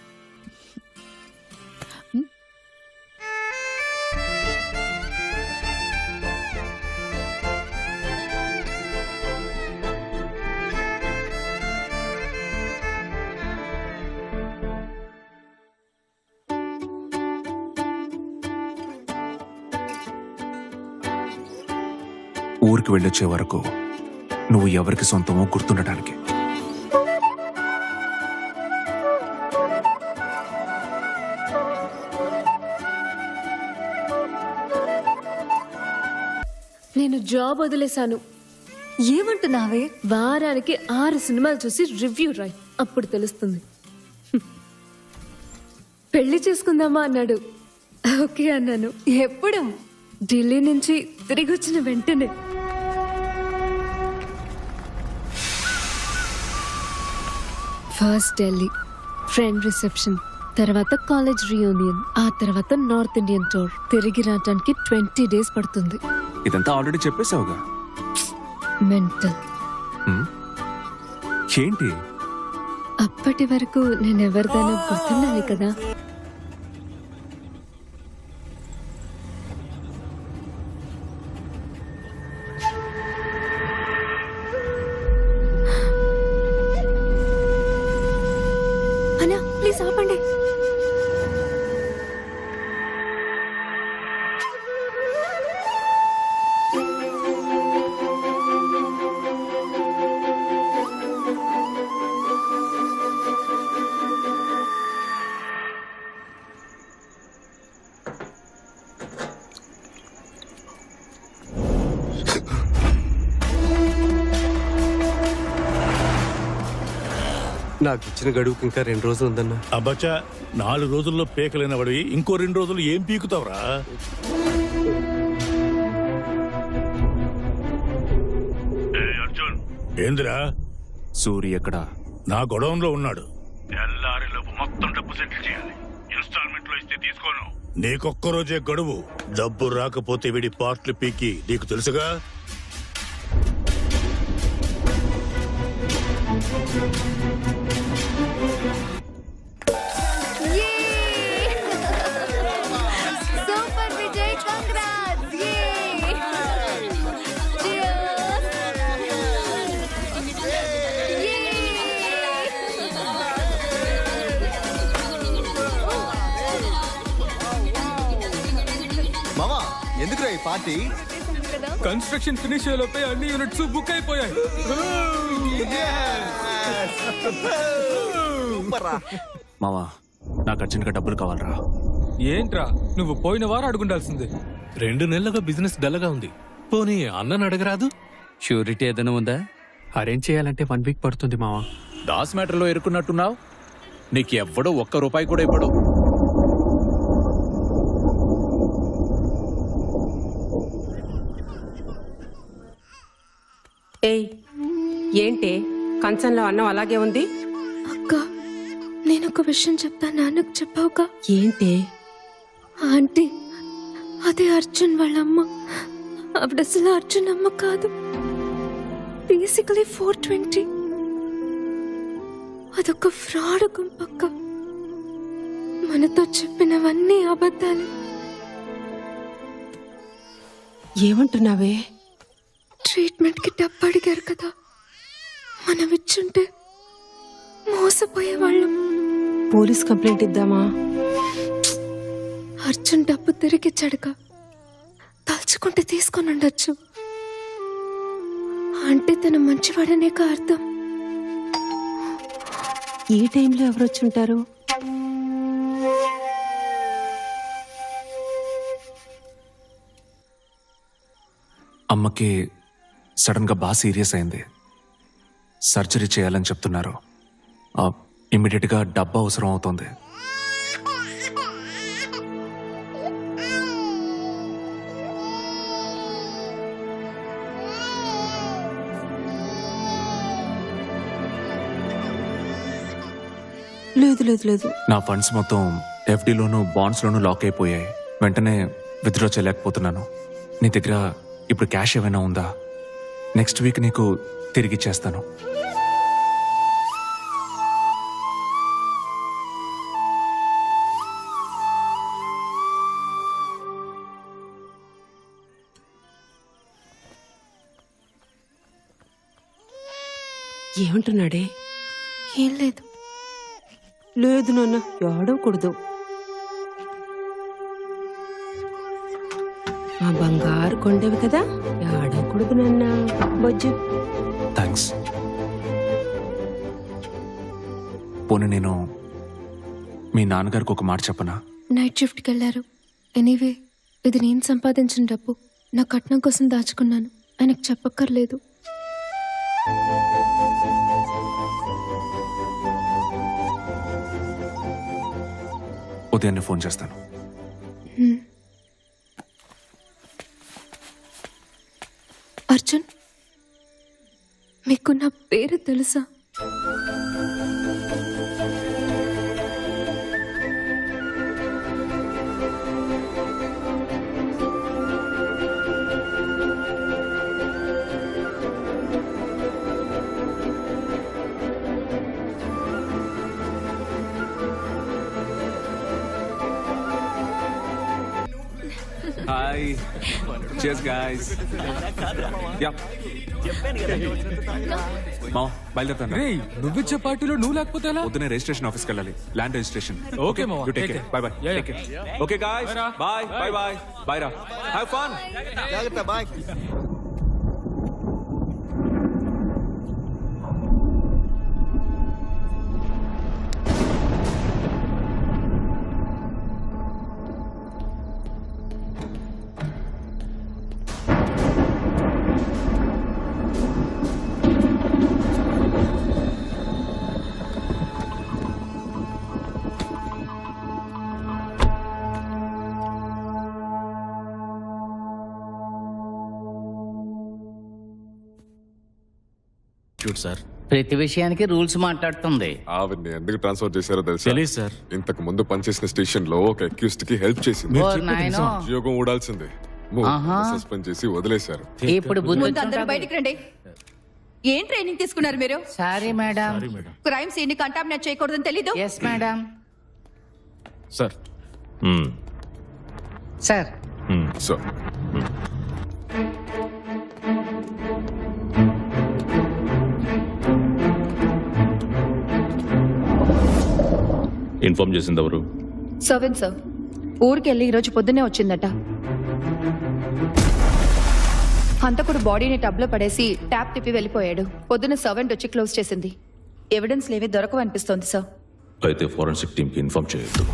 Speaker 1: ఊరికి వెళ్ళొచ్చే వరకు నువ్వు ఎవరికి సొంతమో గుర్తుండటానికి.
Speaker 3: నేను జాబ్ వదిలేశాను.
Speaker 11: ఏమంటున్నావే?
Speaker 3: వారానికి 6 సినిమాలు చూసి రివ్యూ రాయ్, అప్పుడు తెలుస్తుంది. పెళ్లి చేసుకుందామా అన్నాడు. ఓకే అన్నాను.
Speaker 11: ఎప్పుడు?
Speaker 3: ఢిల్లీ నుంచి తిరిగి వచ్చిన వెంటనే. ఫస్ట్ ఢిల్లీ ఫ్రెండ్ రిసెప్షన్, తర్వాత కాలేజ్ రీయూనియన్, ఆ తర్వాత నార్త్ ఇండియన్ టూర్. తిరిగి రావడానికి 20 days పడుతుంది.
Speaker 1: ఇదంతా ఆల్రెడీ చెప్పేశావుగా.
Speaker 3: మెంటల్.
Speaker 1: ఏంటి?
Speaker 3: అప్పటి వరకు నేను ఎవరిదైనా గుర్తుండాలి కదా. అన్నా ప్లీజ్ ఆపండి.
Speaker 5: నాకు ఇచ్చిన గడువుకి ఇంకా 2 రోజులు ఉందన్నా.
Speaker 10: అబ్బచ్చా, 4 రోజుల్లో పేకలైన వాడివి ఇంకో 2 రోజులు ఏం పీకుతావురా? అర్జున్, ఏందిరా?
Speaker 1: సూరి ఎక్కడ?
Speaker 10: నా గొడవంలో ఉన్నాడు. తెల్లారిలోపు మొత్తం డబ్బు సెటిల్ చేయాలి. ఇన్స్టాల్మెంట్ లో ఇస్తే తీసుకోను. నీకొక్క రోజే గడువు. డబ్బు రాకపోతే వీడి పార్ట్లు పీకి నీకు తెలుసుగా.
Speaker 11: Super Vijay, congrats.
Speaker 12: మామా, ఎందుకు ఈ పార్టీ?
Speaker 2: కన్స్ట్రక్షన్ ఫినిష్ అయ్యేలోపే అన్ని యూనిట్స్ బుక్ అయిపోయాయి.
Speaker 1: మావా, నాకు అర్జెంట్గా డబ్బులు కావాలరా.
Speaker 2: ఏంట్రా నువ్వు పోయిన వారం అడుగుండాల్సింది.
Speaker 13: 2 నెలలుగా బిజినెస్ డల్గా ఉంది. పోనీ అన్నను అడగరాదు?
Speaker 8: షూరిటీ ఏదైనా ఉందా?
Speaker 13: అరేంజ్ చేయాలంటే 1 వీక్ పడుతుంది మావా.
Speaker 4: దాస్ మ్యాటర్లో ఇరుక్కున్నట్టున్నావు. నీకు ఎవ్వడో 1 రూపాయి కూడా ఇవ్వడు.
Speaker 14: ఏయ్, ఏంటి కంచంలో అన్నం అలాగే ఉంది?
Speaker 3: అక్క, నేను ఒక విషయం చెప్తా, నాన్నకు చెప్పావుగా.
Speaker 14: ఏంటి?
Speaker 3: ఆంటీ, అదే అర్జున్ వాళ్ళ అమ్మ. ఆవిడ అసలు అర్జున్ అమ్మ కాదు. బేసికలీ 420. అదొక ఫ్రాడ్ గుంపక్క. మనతో చెప్పినవన్నీ అబద్ధాలు.
Speaker 14: ఏమంటున్నావే?
Speaker 3: ట్రీట్మెంట్ కి డబ్బు అడిగారు కదా, మనం ఇచ్చుంటే మోసపోయేవాళ్ళం.
Speaker 14: పోలీస్ కంప్లైంట్ ఇద్దామా?
Speaker 3: అర్జున్ డబ్బు తిరిగిచ్చాడుగా, తలుచుకుంటే తీసుకొని ఉండొచ్చు. అంటే తన మంచివాడనే అర్థం.
Speaker 14: ఈ టైంలో ఎవరొచ్చుంటారు?
Speaker 1: అమ్మకి సడన్ గా బాగా సీరియస్ అయింది. సర్జరీ చేయాలని చెప్తున్నారు. ఇమ్మీడియట్ గా డబ్బు అవసరం అవుతుంది.
Speaker 14: లేదు లేదు లేదు.
Speaker 1: నా ఫండ్స్ మొత్తం ఎఫ్డీలోను బాండ్స్లోను లాక్ అయిపోయాయి. వెంటనే విత్డ్రా చేయలేకపోతున్నాను. నీ దగ్గర ఇప్పుడు క్యాష్ ఏమైనా ఉందా? నెక్స్ట్ వీక్ నీకు తిరిగి ఇచ్చేస్తాను.
Speaker 14: ఏమంటున్నాడే?
Speaker 3: ఏం లేదు.
Speaker 14: లేదు నాన్న, ఏడవకూడదు. బంగారు కొండవి కదా ఆడకూడదు నాన్న బొజ్జు.
Speaker 1: థ్యాంక్స్. పోనీ నేను మీ నాన్నగారికి ఒక మాట చెప్పనా?
Speaker 3: నైట్ షిఫ్ట్కి వెళ్ళారు. ఎనీవే ఇది నేను సంపాదించిన డబ్బు. నా కట్నం కోసం దాచుకున్నాను. ఆయనకు చెప్పక్కర్లేదు.
Speaker 1: ఉదయాన్నే ఫోన్ చేస్తాను.
Speaker 3: అర్జున్, మీకు నా పేరు తెలుసా?
Speaker 1: హాయ్. Cheers guys. Yeah. మామ బయలుదేరుతాను.
Speaker 2: రేయ్, నువ్విచ్చే పార్టీలో నువ్వు లేకపోతే ఎలా?
Speaker 1: పొద్దునే రిజిస్ట్రేషన్ ఆఫీస్కి వెళ్ళాలి. Land registration.
Speaker 2: Okay, మామ.
Speaker 1: You take
Speaker 2: Take
Speaker 1: care.
Speaker 2: care.
Speaker 1: Bye bye.
Speaker 2: Yeah,
Speaker 1: Take
Speaker 2: yeah.
Speaker 1: care. Okay guys. Bye. Bye bye. Bye రా. Have fun.
Speaker 12: జాగ్రత్త, బాయ్.
Speaker 8: సార్, ప్రతి విషయానికి రూల్స్ మాట్లాడుతుంది.
Speaker 15: ఆవిడ్ని ఎందుకు ట్రాన్స్ఫర్ చేశారో తెలుసా?
Speaker 8: తెలీదు సార్.
Speaker 15: ఇంతకు ముందు పనిచేసిన స్టేషన్ లో ఒక అక్యూస్డ్ కి హెల్ప్ చేసింది.
Speaker 8: ఓ నాయనో.
Speaker 15: ఉద్యోగం ఊడాల్సిందే. సస్పెండ్ చేసి వదిలేశారు.
Speaker 8: ఇప్పుడు బుద్ధి
Speaker 11: ముందు అందరూ బయటికి రండి. ఏం ట్రైనింగ్ తీసుకున్నారు మీరు?
Speaker 8: Sorry madam.
Speaker 11: క్రైమ్ సీన్ ని కంటామినేట్ చేయకూడదని తెలీదు?
Speaker 8: Yes madam.
Speaker 13: Sir
Speaker 8: sir
Speaker 15: so
Speaker 13: inform చేసింది ఎవరు?
Speaker 11: Servant sir. ఊరికెళ్ళి ఈరోజు పొద్దున్నే వచ్చిందట. హంతకుడు బాడీని టబ్లో పడేసి ట్యాప్ తిప్పి వెళ్ళిపోయాడు. పొద్దున్న సర్వెంట్ వచ్చి క్లోజ్ చేసింది. ఎవిడెన్స్ లేవి దొరకవనిపిస్తోంది సార్.
Speaker 13: అయితే ఫోరెన్సిక్ టీమ్ కి ఇన్ఫార్మ్ చేయొద్దు.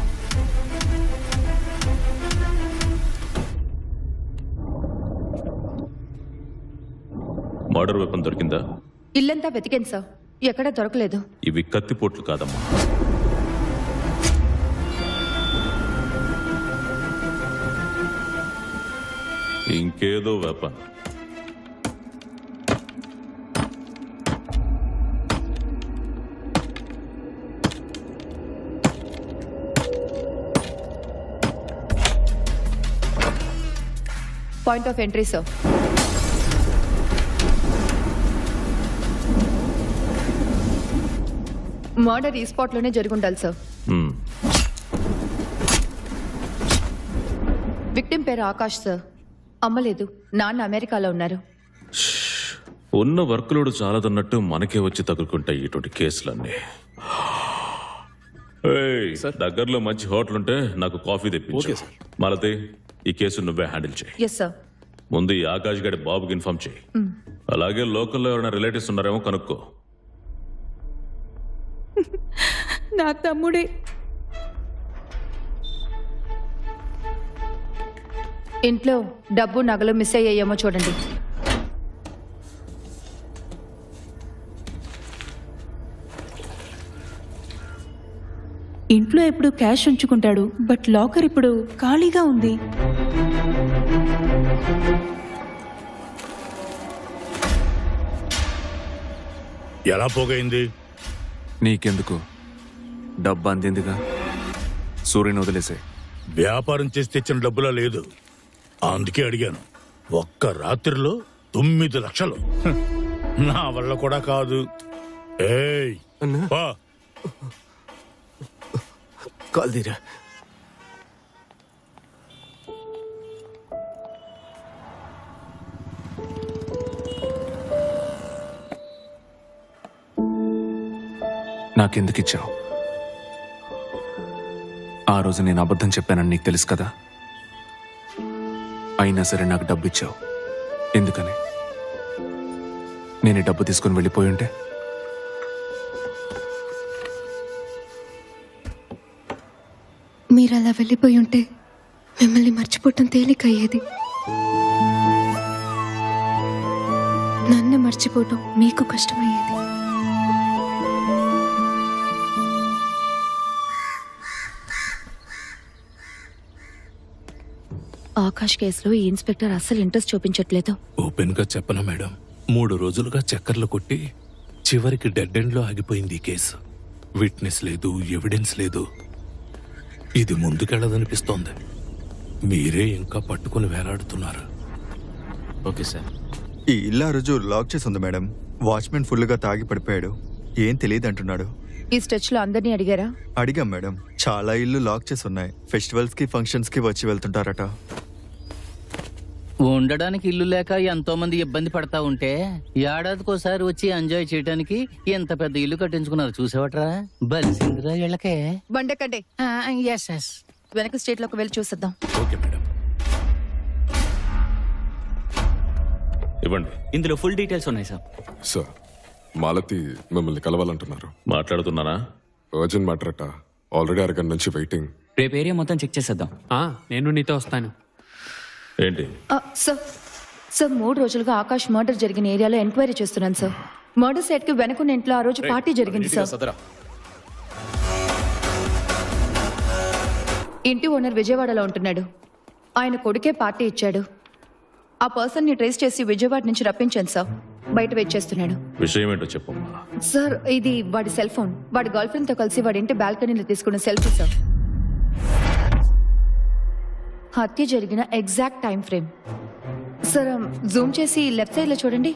Speaker 13: మర్డర్ వెపన్ దొరికిందా?
Speaker 11: ఇల్లంతా వెతికాను సార్, ఎక్కడా దొరకలేదు.
Speaker 13: ఇవి కత్తిపోట్లు కాదమ్మా. ఇంకేదో weapon.
Speaker 11: Point of entry sir. Murder ఈ స్పాట్ లోనే జరుగుండాలి సార్. విక్టిమ్ పేరు ఆకాష్ సార్. అమ్మలేదు, నాన్న అమెరికాలో ఉన్నారు.
Speaker 13: ఉన్న వర్క్ లోడ్ చాలదన్నట్టు మనకే వచ్చి తగులుకుంటాయి ఇటువంటి కేసులన్నీ. దగ్గరలో మంచి హోటల్ ఉంటే నాకు కాఫీ తెప్పించు. మాలతి, ఈ కేసు నువ్వే హ్యాండిల్ చేయి.
Speaker 11: Yes sir.
Speaker 13: ముందు ఈ ఆకాష్ గడి బాబుకి ఇన్ఫార్మ్ చేయి. అలాగే లోకల్లో ఎవరైనా రిలేటివ్స్ ఉన్నారేమో కనుక్కో.
Speaker 11: నా తమ్ముడే. ఇంట్లో డబ్బు నగలు మిస్ అయ్యాయేమో చూడండి.
Speaker 16: ఇంట్లో ఎప్పుడు క్యాష్ ఉంచుకుంటాడు, బట్ లాకర్ ఇప్పుడు ఖాళీగా ఉంది.
Speaker 10: ఎలా పోగైంది?
Speaker 1: నీకెందుకు? డబ్బు అందిందిగా, సూర్యుని వదిలేసే.
Speaker 10: వ్యాపారం చేసి తెచ్చిన డబ్బులా లేదు, అందుకే అడిగాను. ఒక్క రాత్రిలో 9 లక్షలు నా వల్ల కూడా కాదు. ఏయ్ పా.
Speaker 5: కాల్దీరా.
Speaker 1: నాకెందుకు ఇచ్చావు? ఆ రోజు నేను అబద్ధం చెప్పానని నీకు తెలుసు కదా. అయినా సరే నాకు డబ్బు ఇచ్చావు. ఎందుకని? నేను ఈ డబ్బు తీసుకుని వెళ్ళిపోయి ఉంటే
Speaker 3: మీరు అలా వెళ్ళిపోయి ఉంటే మిమ్మల్ని మర్చిపోవటం తేలికయ్యేది. నన్ను మర్చిపోవటం మీకు కష్టమయ్యేది.
Speaker 11: ఆకాష్ కేసులో ఈ ఇన్స్పెక్టర్ అస్సలు ఇంట్రెస్ట్ చూపించట్లేదు.
Speaker 12: ఓపెన్ గా చెప్పను మేడం, 3 రోజులుగా చక్కర్లు కొట్టి చివరికి డెడ్ ఎండ్ లో ఆగిపోయింది ఈ కేసు. విట్నెస్ లేదు, ఎవిడెన్స్ లేదు. ఇది ముందుకెళ్ళదనిపిస్తోంది. మీరే ఇంకా పట్టుకుని వేలాడుతున్నారు.
Speaker 4: Okay sir.
Speaker 17: ఈ ఇల్లు ఆ రోజు లాక్ చేసి ఉంది మేడం. వాచ్మెన్ ఫుల్ గా తాగి పడిపోయాడు. ఏం తెలియదు అంటున్నాడు.
Speaker 11: ఈ స్ట్రెచ్ లో అందరినీ అడిగారా?
Speaker 17: అడిగాం మేడం. చాలా ఇల్లు లాక్ చేసి ఉన్నాయి. ఫెస్టివల్స్ కి ఫంక్షన్స్ కి వచ్చి వెళ్తుంటారట.
Speaker 18: ఉండడానికి ఇల్లు లేక ఎంతో మంది ఇబ్బంది పడతా ఉంటే ఏడాదికోసారి వచ్చి ఎంజాయ్ చేయడానికి ఎంత పెద్ద ఇల్లు కట్టించుకున్నారు చూసేవట్రా. బలిసిందిరా వీళ్ళకే.
Speaker 11: బండకండి. వెనక స్టేట్ లోకి వెళ్ళి చూసేద్దాం.
Speaker 13: ఇవ్వండి.
Speaker 8: ఇందులో ఫుల్ డీటెయిల్స్ ఉన్నాయి సార్.
Speaker 15: సార్, మాలతి మిమ్మల్ని కలవాలంటున్నారు.
Speaker 13: మాట్లాడుతున్నానా?
Speaker 15: అర్జెంట్ మ్యాటర్ అట. ఆల్రెడీ అరగంట నుంచి వెయిటింగ్.
Speaker 8: రేపు ఏరియా మొత్తం చెక్ చేసేద్దాం.
Speaker 19: నేను నీతో వస్తాను.
Speaker 13: ఏంటి?
Speaker 11: సార్ 3 రోజులుగా ఆకాష్ మర్డర్ జరిగిన ఏరియాలో ఎంక్వైరీ చేస్తున్నాను సార్. మర్డర్ సైట్ కి వెనకున్న ఇంట్లో ఆ రోజు పార్టీ జరిగింది సార్. ఇంటి ఓనర్ విజయవాడలో ఉంటున్నాడు. ఆయన కొడుకే పార్టీ ఇచ్చాడు. ఆ పర్సన్ ని ట్రేస్ చేసి విజయవాడ నుంచి రప్పించాను సార్. బయట వెయిట్ చేస్తున్నాడు.
Speaker 13: విషయం ఏంటో చెప్పమ్మా.
Speaker 11: సార్, ఇది వాడి సెల్ ఫోన్. వాడి గర్ల్ ఫ్రెండ్ తో కలిసి వాడి ఇంటి బాల్కనీలో తీసుకున్న సెల్ఫీ సార్. హత్య జరిగిన exact time frame sir. Zoom చేసి లెఫ్ట్ సైడ్ లో చూడండి.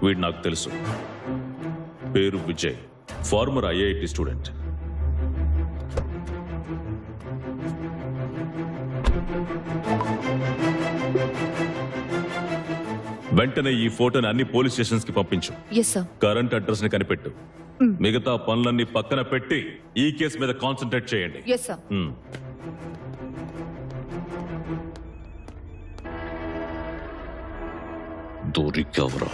Speaker 13: వీడు నాకు తెలుసు. పేరు విజయ్, ఫార్మర్ ఐఐటి స్టూడెంట్. వెంటనే ఈ ఫోటోని అన్ని పోలీస్ స్టేషన్స్ కి పంపించు.
Speaker 11: Yes sir.
Speaker 13: కరెంట్ అడ్రస్ ని కనిపెట్టు. మిగతా పనులన్నీ పక్కన పెట్టి ఈ కేసు మీద కాన్సన్ట్రేట్ చేయండి.
Speaker 11: Yes sir.
Speaker 13: దొరికవరా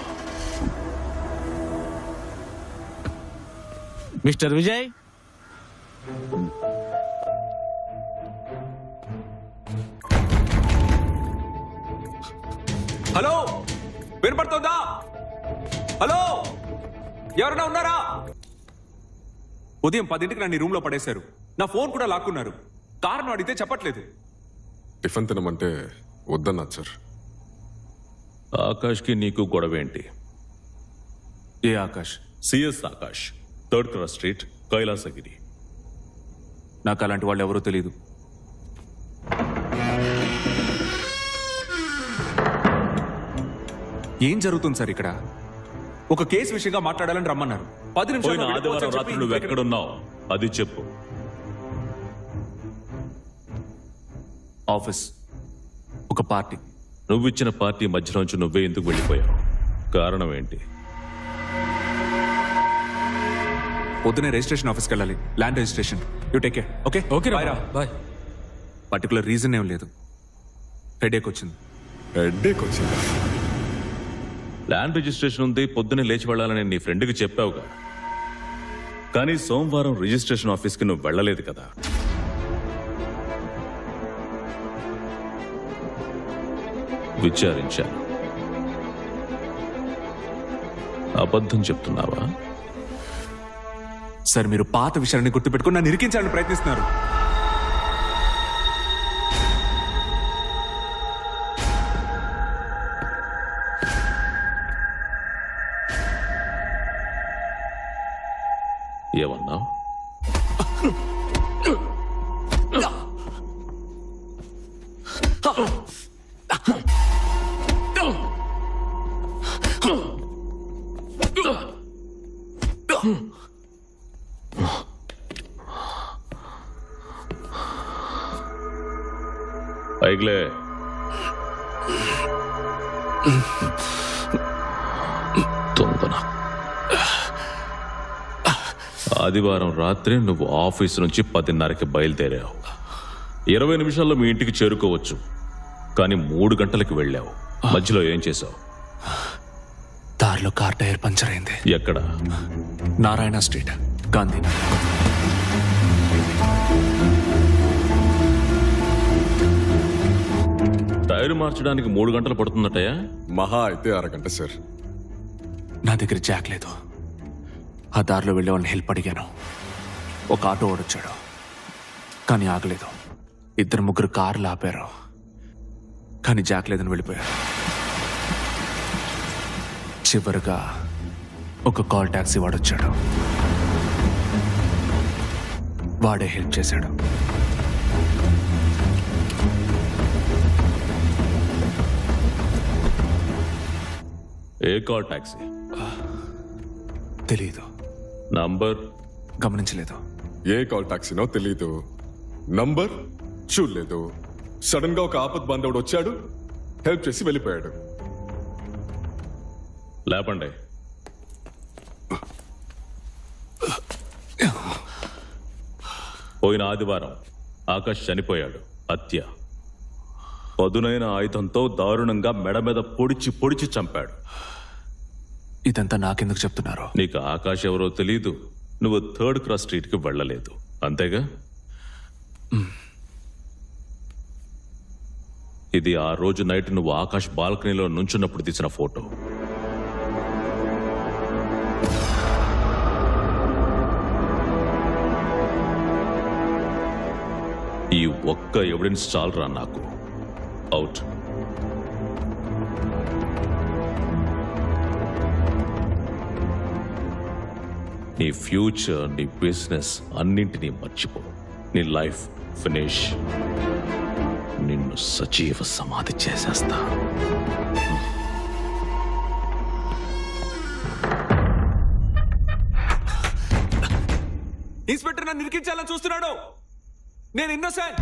Speaker 4: మిస్టర్ విజయ్.
Speaker 1: హలో, వినపడుతుందా? హలో, ఎవరైనా ఉన్నారా? ఉదయం 10ంటికి నన్ను రూమ్ లో పడేశారు. నా ఫోన్ కూడా లాక్కున్నారు. కారణం అడిగితే చెప్పట్లేదు.
Speaker 15: టిఫిన్ తినమంటే వద్దన్నారు సార్.
Speaker 13: ఆకాష్కి నీకు గొడవ ఏంటి?
Speaker 1: ఏ Akash?
Speaker 13: CS Akash, 3rd cross street, Kailasagiri.
Speaker 1: నాకు అలాంటి వాళ్ళు ఎవరో తెలియదు. ఏం జరుగుతుంది సార్ ఇక్కడ? ఒక కేసు విషయంగా మాట్లాడాలని రమ్మన్నారు. 10 నిమిషాలు
Speaker 13: ఆదివారం రాత్రి నువ్వు ఎక్కడున్నావు అది చెప్పు.
Speaker 1: ఆఫీస్, ఒక పార్టీ.
Speaker 13: నువ్వు ఇచ్చిన పార్టీ మధ్యలోంచి నువ్వే ఎందుకు వెళ్ళిపోయావు? కారణం ఏంటి?
Speaker 1: పొద్దునే రిజిస్ట్రేషన్ ఆఫీస్కి వెళ్ళాలి. Land registration. You take care. Okay
Speaker 2: okay bye.
Speaker 1: Particular reason ఏం లేదు. హెడేక్ వచ్చింది.
Speaker 15: హెడేక్ వచ్చిందా?
Speaker 13: ల్యాండ్ రిజిస్ట్రేషన్ ఉంది, పొద్దునే లేచి వెళ్ళాలని నీ ఫ్రెండ్కి చెప్పావుగా. కానీ సోమవారం రిజిస్ట్రేషన్ ఆఫీస్కి నువ్వు వెళ్ళలేదు కదా. విచారించాను. అబద్ధం చెప్తున్నావా?
Speaker 1: సార్, మీరు పాత విషయాన్ని గుర్తుపెట్టుకుని నన్ను ఇరికించాలని ప్రయత్నిస్తున్నారు.
Speaker 13: ఏమన్నావు? ऐकले తొందర ఆదివారం రాత్రి నువ్వు ఆఫీస్ నుంచి 10:30కి బయలుదేరావు. 20 నిమిషాల్లో మీ ఇంటికి చేరుకోవచ్చు. కానీ 3 గంటలకు వెళ్ళావు. మధ్యలో ఏం చేశావు?
Speaker 1: దారిలో కార్ టైర్ పంచర్ అయింది.
Speaker 13: ఎక్కడ?
Speaker 1: నారాయణ స్ట్రీట్, గాంధీ.
Speaker 13: టైర్ మార్చడానికి 3 గంటలు పడుతుందటయా?
Speaker 15: మహా అయితే 1 గంట సార్.
Speaker 1: నా దగ్గర జాక్ లేదు. ఆ దారిలో వెళ్ళే వాళ్ళని హెల్ప్ అడిగాను. ఒక ఆటో ఓడొచ్చాడు, కానీ ఆగలేదు. 2-3 కార్లు ఆపారు, కానీ జాక్ లేదని వెళ్ళిపోయారు. చివరిగా ఒక కాల్ టాక్సీ వాడొచ్చాడు. వాడే హెల్ప్ చేశాడు.
Speaker 13: ఏ కాల్ టాక్సీ?
Speaker 1: తెలీదు.
Speaker 13: నంబర్
Speaker 1: గమనించలేదు.
Speaker 15: ఏ కాల్ టాక్సీనో తెలీదు, నంబర్ చూడలేదు. సడన్ గా ఒక ఆపద్ బాంధవుడు వచ్చాడు, హెల్ప్ చేసి వెళ్ళిపోయాడు.
Speaker 13: లేపండి. పోయిన ఆదివారం ఆకాష్ చనిపోయాడు. హత్య. పదునైన ఆయుధంతో దారుణంగా మెడ మీద పొడిచి చంపాడు.
Speaker 1: ఇదంతా నాకెందుకు చెప్తున్నారు?
Speaker 13: నీకు ఆకాష్ ఎవరో తెలీదు. నువ్వు 3rd క్రాస్ స్ట్రీట్కి వెళ్ళలేదు, అంతేగా? ఇది ఆ రోజు నైట్ నువ్వు ఆకాష్ బాల్కనీలో నుంచున్నప్పుడు తీసిన ఫోటో. ఈ ఒక్క ఎవిడెన్స్ చాలరా నాకు. అవుట్. నీ ఫ్యూచర్, నీ బిజినెస్ అన్నింటినీ మర్చిపో. నీ లైఫ్ ఫినిష్. నిన్ను సజీవ సమాధి చేసేస్తా.
Speaker 1: ఇన్స్పెక్టర్ నన్ను నిరికించాలని చూస్తున్నాడు. నేను ఇన్నోసెంట్.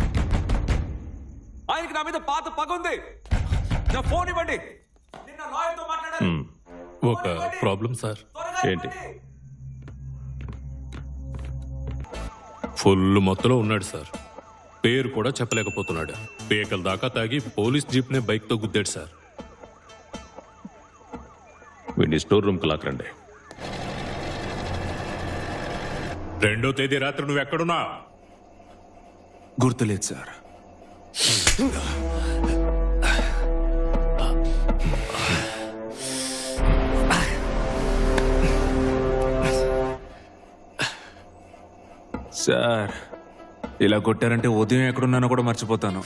Speaker 1: ఆయనకి నా మీద పాత పగ ఉంది. నా ఫోన్ ఇవ్వండి. నిన్న లాయర్తో మాట్లాడాలి.
Speaker 12: ఒక ప్రాబ్లం సార్.
Speaker 13: ఏంటి?
Speaker 12: ఫుల్ మొత్తంలో ఉన్నాడు సార్. పేరు కూడా చెప్పలేకపోతున్నాడు. పేకల దాకా తాగి పోలీస్ జీప్ నే బైక్ తో గుద్దాడు సార్.
Speaker 13: వీడిని స్టోర్ రూమ్ కి లాక్రండి.
Speaker 12: 2వ తేదీ రాత్రి నువ్వు ఎక్కడున్నా?
Speaker 1: గుర్తులేదు సార్. సార్, ఇలా కొట్టారంటే ఉదయం ఎక్కడున్నానో కూడా మర్చిపోతాను.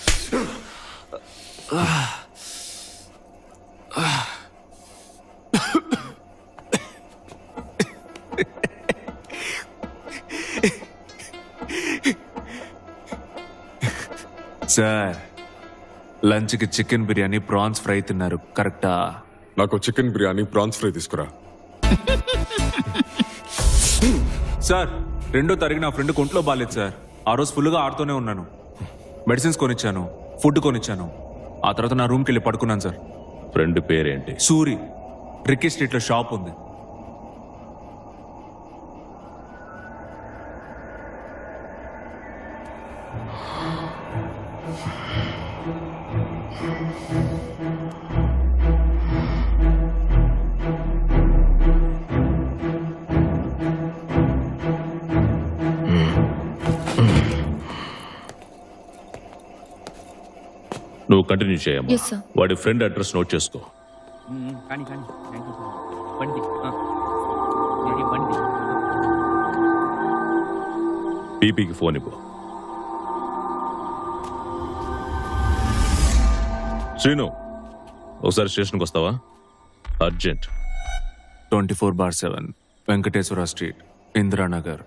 Speaker 1: సార్, లంచ్కి చికెన్ బిర్యానీ, ప్రాన్స్ ఫ్రై తిన్నారు, కరెక్టా?
Speaker 15: నాకు చికెన్ బిర్యానీ, ప్రాన్స్ ఫ్రై తీసుకురా.
Speaker 1: సార్, 2వ తారీఖు నా ఫ్రెండ్ ఒంట్లో బాగాలేదు సార్. ఆ రోజు ఫుల్గా ఆడుతూనే ఉన్నాను. మెడిసిన్స్ కొనిచ్చాను, ఫుడ్ కొనిచ్చాను. ఆ తర్వాత నా రూమ్కి వెళ్ళి పడుకున్నాను సార్.
Speaker 13: ఫ్రెండ్ పేరేంటి?
Speaker 1: సూరి. రిక్కీ స్ట్రీట్లో షాప్ ఉంది.
Speaker 13: నువ్వు కంటిన్యూ చేయమ్మా.
Speaker 11: Yes, sir.
Speaker 13: వాడి ఫ్రెండ్ అడ్రస్ నోట్ చేసుకో.
Speaker 8: కానీ బండి బండి
Speaker 13: పీపీకి ఫోన్ ఇవ్వు. శ్రీను, ఒకసారి స్టేషన్కి వస్తావా? అర్జెంట్.
Speaker 1: 24/7 వెంకటేశ్వర స్ట్రీట్, ఇందిరానగర్,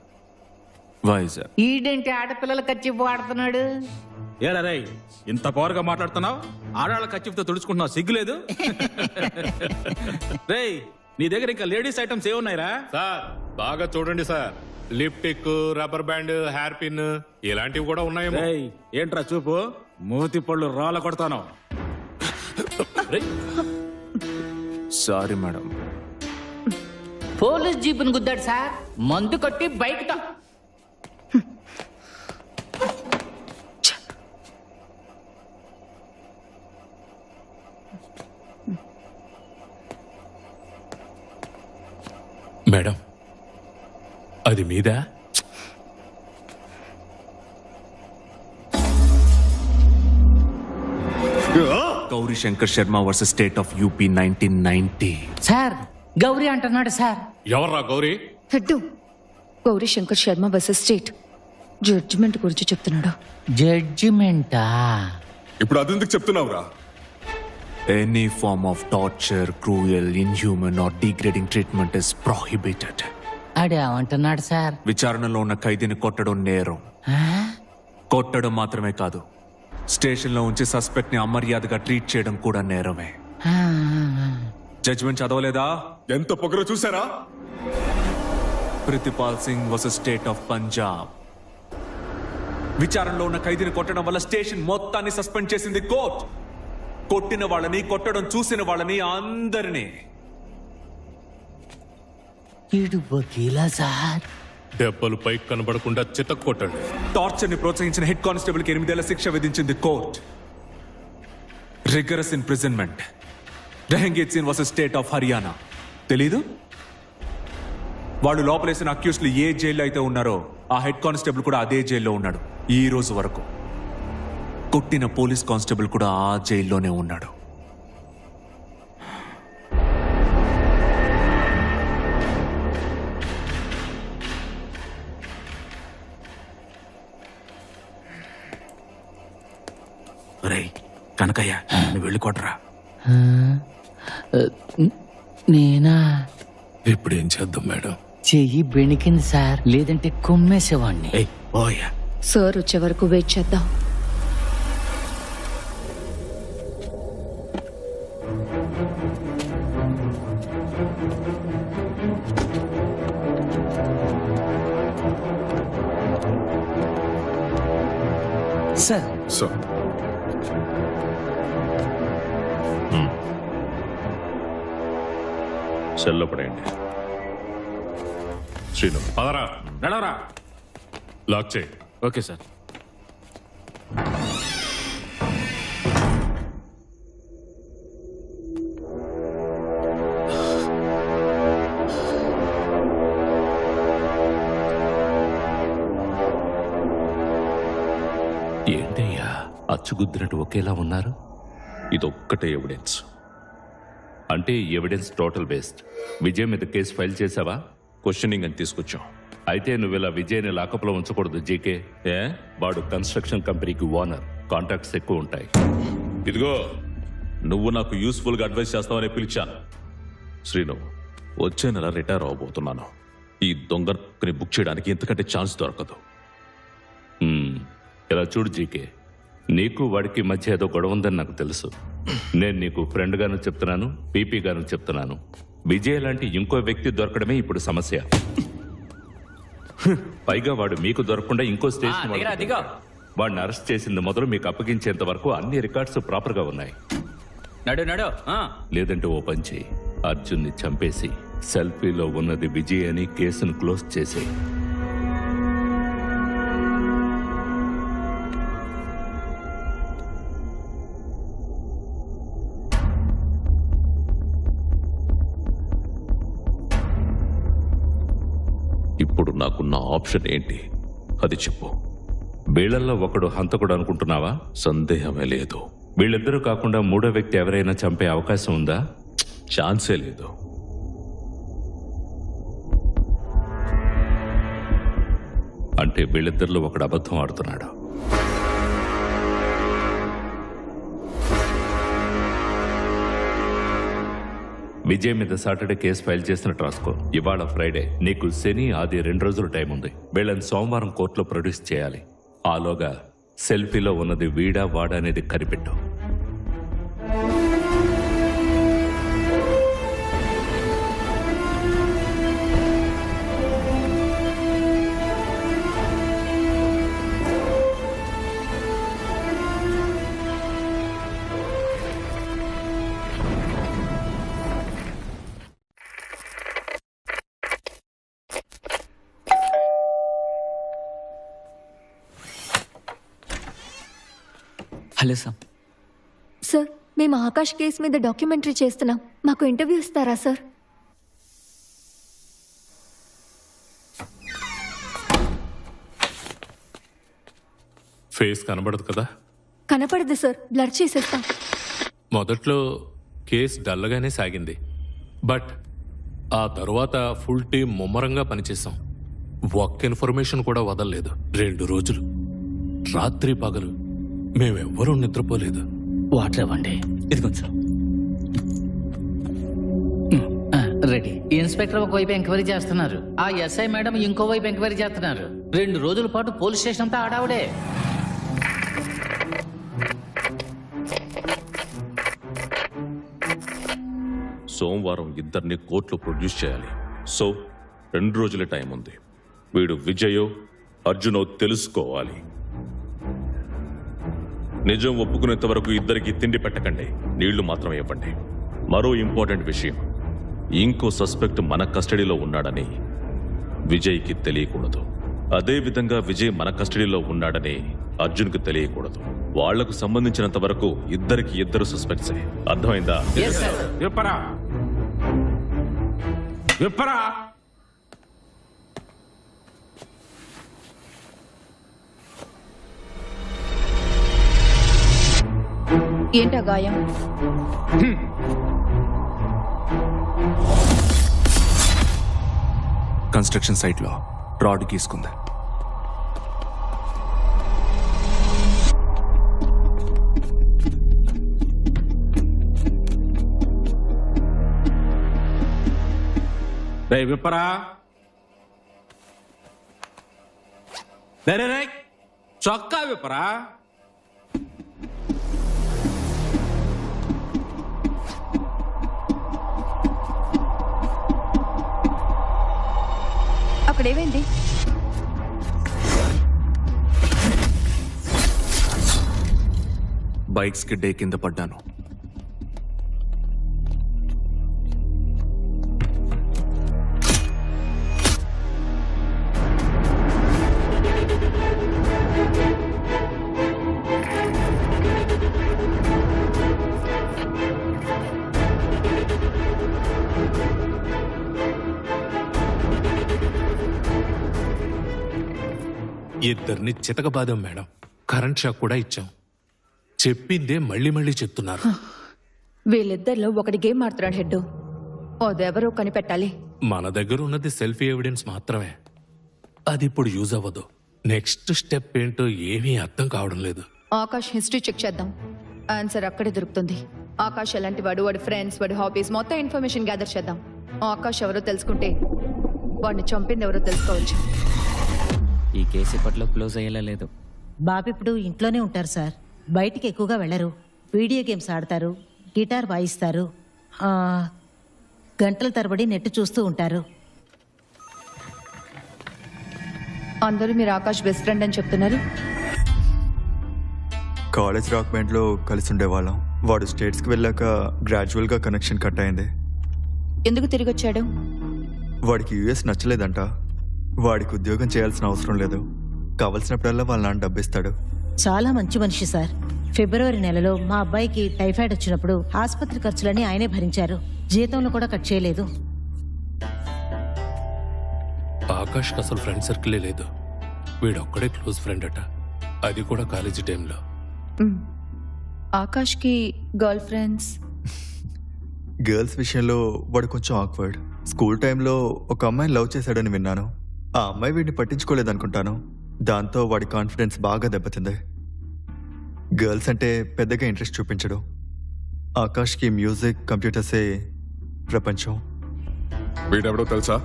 Speaker 1: వైజాగ్.
Speaker 18: ఈడేంటి ఆడపిల్లల కచ్చి వాడుతున్నాడు?
Speaker 4: ఏరా రేయ్, ఇంత పవర్గా మాట్లాడుతున్నావు? ఆడాళ్ళ కచ్చిఫ్తో తుడుచుకుంటున్నావు, సిగ్గులేదు? రేయ్, నీ దగ్గర ఇంకా లేడీస్ ఐటమ్స్ ఏమున్నాయిరా?
Speaker 12: సార్ బాగా చూడండి sir. లిప్టిక్, rubber band, hair pin ఇలాంటివి కూడా ఉన్నాయేమో.
Speaker 4: రేయ్, ఏంట్రా చూపు? మూతి పళ్ళు రాళ్ళ కొడతాను.
Speaker 1: Sorry madam.
Speaker 18: పోలీస్ జీపుని గుద్దాడు సార్, మందు కొట్టి బయటతో.
Speaker 12: మేడం, అది మీదా?
Speaker 1: Gauri Shankar Sharma versus state of UP 1990.
Speaker 18: Sir Gauri అంటున్నాడు సార్.
Speaker 12: ఎవర్రా Gauri?
Speaker 11: Head Gauri Shankar Sharma versus state judgement గురించి చెప్తున్నాడు.
Speaker 18: జడ్జిమెంటా?
Speaker 15: ఇప్పుడు అదెందుకు చెప్తున్నావురా?
Speaker 1: Any form of torture, cruel, inhuman or degrading treatment is prohibited.
Speaker 18: అదేమంటున్నాడు సార్?
Speaker 1: విచారణలో ఉన్న ఖైదీని కొట్టడం నేరం. కొట్టడం మాత్రమే కాదు, స్టేషన్లో ఉంచి సస్పెక్ట్ ని అమర్యాదగా ట్రీట్ చేయడం కూడా నేరమే. జడ్జిమెంట్ చదవలేదా?
Speaker 15: ఎంత పొగరో చూసారా?
Speaker 1: Pritipal Singh versus state of Punjab. విచారణలో ఉన్న ఖైదీని కొట్టడం వల్ల స్టేషన్ మొత్తాన్ని సస్పెండ్ చేసింది కోర్ట్. కొట్టిన వాళ్ళని, కొట్టడం చూసిన వాళ్ళని అందరినీ.
Speaker 18: వీడు వకీలా సార్?
Speaker 12: దెబ్బలు పైకి కనబడకుండా చితక్ కొట్టండి.
Speaker 1: టార్చర్ ని ప్రోత్సహించిన హెడ్ కానిస్టేబుల్ కి 8 ఏళ్ల శిక్ష విధించింది court. Rigorous imprisonment. Jahangir Singh versus state of Haryana. తెలీదు? వాళ్ళు లోపలేసిన అక్యూస్లు ఏ జైల్లో అయితే ఉన్నారో ఆ హెడ్ కానిస్టేబుల్ కూడా అదే జైల్లో ఉన్నాడు ఈ రోజు వరకు. కొట్టిన పోలీస్ కానిస్టేబుల్ కూడా ఆ జైల్లోనే ఉన్నాడు.
Speaker 4: రేయ్ కనకయ్య, నువ్వు వెళ్ళి కొట్టరా.
Speaker 18: నేనా?
Speaker 12: ఇప్పుడు ఏం చేద్దాం మేడం?
Speaker 18: చెయ్యి బెణికింది సార్, లేదంటే కొమ్మేసేవాడిని.
Speaker 11: సార్ వచ్చే వరకు వెయిట్ చేద్దాం.
Speaker 18: సార్
Speaker 13: సెల్లో పడేయండి. శ్రీను
Speaker 12: పదరా,
Speaker 4: నడవరా.
Speaker 12: లాక్ చేయి.
Speaker 4: Okay sir.
Speaker 13: ఏంటయ్యా అచ్చుగుద్దినట్టు ఒకేలా ఉన్నారు? ఇదొక్కటే ఎవిడెన్స్.
Speaker 12: అంటే ఎవిడెన్స్ టోటల్ బేస్డ్. విజయ్ మీద కేసు ఫైల్ చేసావా?
Speaker 13: క్వశ్చనింగ్ అని తీసుకొచ్చాం.
Speaker 12: అయితే నువ్వు ఇలా విజయ్ని లాకప్లో ఉంచకూడదు జీకే. వాడు కన్స్ట్రక్షన్ కంపెనీకి ఓనర్, కాంట్రాక్ట్స్ ఎక్కువ ఉంటాయి.
Speaker 13: ఇదిగో, నువ్వు నాకు యూస్ఫుల్గా అడ్వైస్ చేస్తావని పిలిచాను. శ్రీను, వచ్చే నెల రిటైర్ అవబోతున్నాను. ఈ దొంగని బుక్ చేయడానికి ఇంతకంటే ఛాన్స్ దొరకదు.
Speaker 12: ఇలా చూడు జీకే, నీకు వాడికి మధ్య ఏదో గొడవ ఉందని నాకు తెలుసు. నేను నీకు ఫ్రెండ్ గాను చెప్తున్నాను, పీపీ గాను చెప్తున్నాను. విజయ్ లాంటి ఇంకో వ్యక్తి దొరకడమే ఇప్పుడు సమస్య. పైగా వాడు మీకు దొరకకుండా ఇంకో స్టేషన్ వాడిని అరెస్ట్ చేసింది మొదలు మీకు అప్పగించేంత వరకు అన్ని రికార్డ్స్ ప్రాపర్ గా ఉన్నాయి. లేదంటే ఓ పని చేయి, అర్జున్ని చంపేసి సెల్ఫీలో ఉన్నది విజయ్ అని కేసును క్లోజ్ చేసేయి.
Speaker 13: ఇప్పుడు నాకున్న ఆప్షన్ ఏంటి? అది చెప్పు.
Speaker 12: వీళ్ళల్లో ఒకడు హంతకుడు అనుకుంటున్నావా?
Speaker 13: సందేహమే లేదు.
Speaker 12: వీళ్ళిద్దరూ కాకుండా మూడో వ్యక్తి ఎవరైనా చంపే అవకాశం ఉందా?
Speaker 13: ఛాన్సే లేదు.
Speaker 12: అంటే వీళ్ళిద్దరిలో ఒకడు అబద్ధం ఆడుతున్నాడు. విజయ్ మీద సాటర్డే కేసు ఫైల్ చేసినట్టు రాసుకో. ఇవాళ ఫ్రైడే, నీకు శని ఆది 2 రోజులు టైం ఉంది. వీళ్ళని సోమవారం కోర్టులో ప్రొడ్యూస్ చేయాలి. ఆలోగా సెల్ఫీలో ఉన్నది వీడా వాడా అనేది కనిపెట్టు.
Speaker 8: Hello sir.
Speaker 19: సార్ మేము ఆకాష్ కేసు మీద డాక్యుమెంటరీ చేస్తున్నాం, మాకు ఇంటర్వ్యూ ఇస్తారా సార్?
Speaker 12: ఫేస్ కనబడదు కదా.
Speaker 19: కనపడదు సార్, బ్లర్ చేసేస్తాం.
Speaker 12: మొదట్లో కేసు డల్గానే సాగింది, బట్ ఆ తరువాత ఫుల్ టీం ముమ్మరంగా పనిచేశాం. ఒక్క ఇన్ఫర్మేషన్ కూడా వదలలేదు. 2 రోజులు రాత్రి పగలు మేమెవ్వరూ నిద్రపోలేదు.
Speaker 18: వాటర్ ఇవ్వండి. ఇదిగోండి సార్. రెడీ. ఇన్స్పెక్టర్ ఒకవైపు ఎంక్వైరీ చేస్తున్నారు, ఆ ఎస్ఐ మేడం ఇంకోవైపు ఎంక్వైరీ చేస్తున్నారు. 2 రోజుల పాటు పోలీస్ స్టేషన్ అంతా ఆడావుడే.
Speaker 13: సోమవారం ఇద్దరిని కోర్టులో ప్రొడ్యూస్ చేయాలి. సో 2 రోజుల టైం ఉంది. వీడు విజయో అర్జునో తెలుసుకోవాలి. నిజం ఒప్పుకునేంత వరకు ఇద్దరికి తిండి పెట్టకండి, నీళ్లు మాత్రం ఇవ్వండి. మరో ఇంపార్టెంట్ విషయం, ఇంకో సస్పెక్ట్ మన కస్టడీలో ఉన్నాడని విజయ్కి తెలియకూడదు. అదే విధంగా విజయ్ మన కస్టడీలో ఉన్నాడని అర్జున్కి తెలియకూడదు. వాళ్లకు సంబంధించినంత వరకు ఇద్దరికి ఇద్దరు సస్పెక్ట్సే. అర్థమైందా?
Speaker 11: ఏంటా గాయం?
Speaker 1: కన్స్ట్రక్షన్ సైట్ లో రాడ్ గీసుకుంది.
Speaker 4: రే విప్పరా, రే చొక్కా విప్పరా.
Speaker 11: అక్కడేమైంది?
Speaker 1: బైక్స్ కి డే కింద పడ్డాను.
Speaker 12: ఇద్దరిని చితకబాదాం మేడం. కరెంట్ షాక్ కూడా ఇచ్చాం. చెప్పిందే మళ్ళీ మళ్ళీ చెప్తున్నారు.
Speaker 11: వీళ్ళిద్దరిలో ఒకటి గేమ్ ఆడుతున్నాడు హెడ్, అదెవరో కనిపెట్టాలి.
Speaker 12: మన దగ్గర ఉన్నది సెల్ఫీ ఎవిడెన్స్ మాత్రమే, అది ఇప్పుడు యూజ్ అవ్వదు. నెక్స్ట్ స్టెప్ ఏంటో ఏమీ అర్థం కావడం లేదు.
Speaker 11: ఆకాష్ హిస్టరీ చెక్ చేద్దాం, ఆన్సర్ అక్కడే దొరుకుతుంది. ఆకాష్ ఎలాంటి వాడు, వాడి ఫ్రెండ్స్, వాడి హాబీస్ మొత్తం ఇన్ఫర్మేషన్ గ్యాదర్ చేద్దాం. ఆకాష్ ఎవరో తెలుసుకుంటే వాడిని చంపింది ఎవరో తెలుసుకోవచ్చు.
Speaker 8: ఈ కేసు ఇప్పట్లో క్లోజ్ అయ్యేలా లేదు.
Speaker 7: బాబు ఇప్పుడు ఇంట్లోనే ఉంటారు సార్, బయటికి ఎక్కువగా వెళ్ళరు. వీడియో గేమ్స్ ఆడతారు, గిటార్ వాయిస్తారు, గంటల తరబడి నెట్ చూస్తూ ఉంటారు.
Speaker 11: అందరూ మీరు ఆకాష్ బెస్ట్ ఫ్రెండ్ అని చెప్తున్నారు.
Speaker 17: కాలేజ్ రాక్ బ్యాండ్లో కలిసి ఉండేవాళ్ళం. వాడు స్టేట్స్కి వెళ్ళాక గ్రాడ్యువల్గా కనెక్షన్ కట్ అయింది.
Speaker 11: ఎందుకు తిరిగి వచ్చాడు?
Speaker 17: వాడికి యూఎస్ నచ్చలేదంట. వాడికి ఉద్యోగం చేయాల్సిన అవసరం లేదు, కావలసినప్పుడల్లా వాళ్ళ నాన్న డబ్బిస్తాడు.
Speaker 7: చాలా మంచి మనిషి సార్. ఫిబ్రవరి నెలలో మా అబ్బాయికి టైఫాయిడ్ వచ్చినప్పుడు ఆసుపత్రి ఖర్చులని ఆయనే భరించారు. జీతంలో కూడా కట్ చేయలేదు.
Speaker 12: ఆకాష్కి అసలు ఫ్రెండ్ సర్కిలే లేదు. వీడొక్కడే క్లోజ్ ఫ్రెండ్ అట, అది కూడా కాలేజీ టైంలో.
Speaker 11: ఆకాష్కి గర్ల్ ఫ్రెండ్స్?
Speaker 17: గర్ల్స్ విషయంలో వాడు కొంచెం ఆక్వర్డ్. స్కూల్ టైంలో ఒక అమ్మాయిని లవ్ చేశాడని విన్నాను. ఆ అమ్మాయి వీడిని పట్టించుకోలేదనుకుంటాను. దాంతో వాడి కాన్ఫిడెన్స్ బాగా దెబ్బతింది. గర్ల్స్ అంటే పెద్దగా ఇంట్రెస్ట్ చూపించడు. ఆకాష్కి మ్యూజిక్, కంప్యూటర్సే ప్రపంచం.
Speaker 15: వీడెవడో తెలుసా?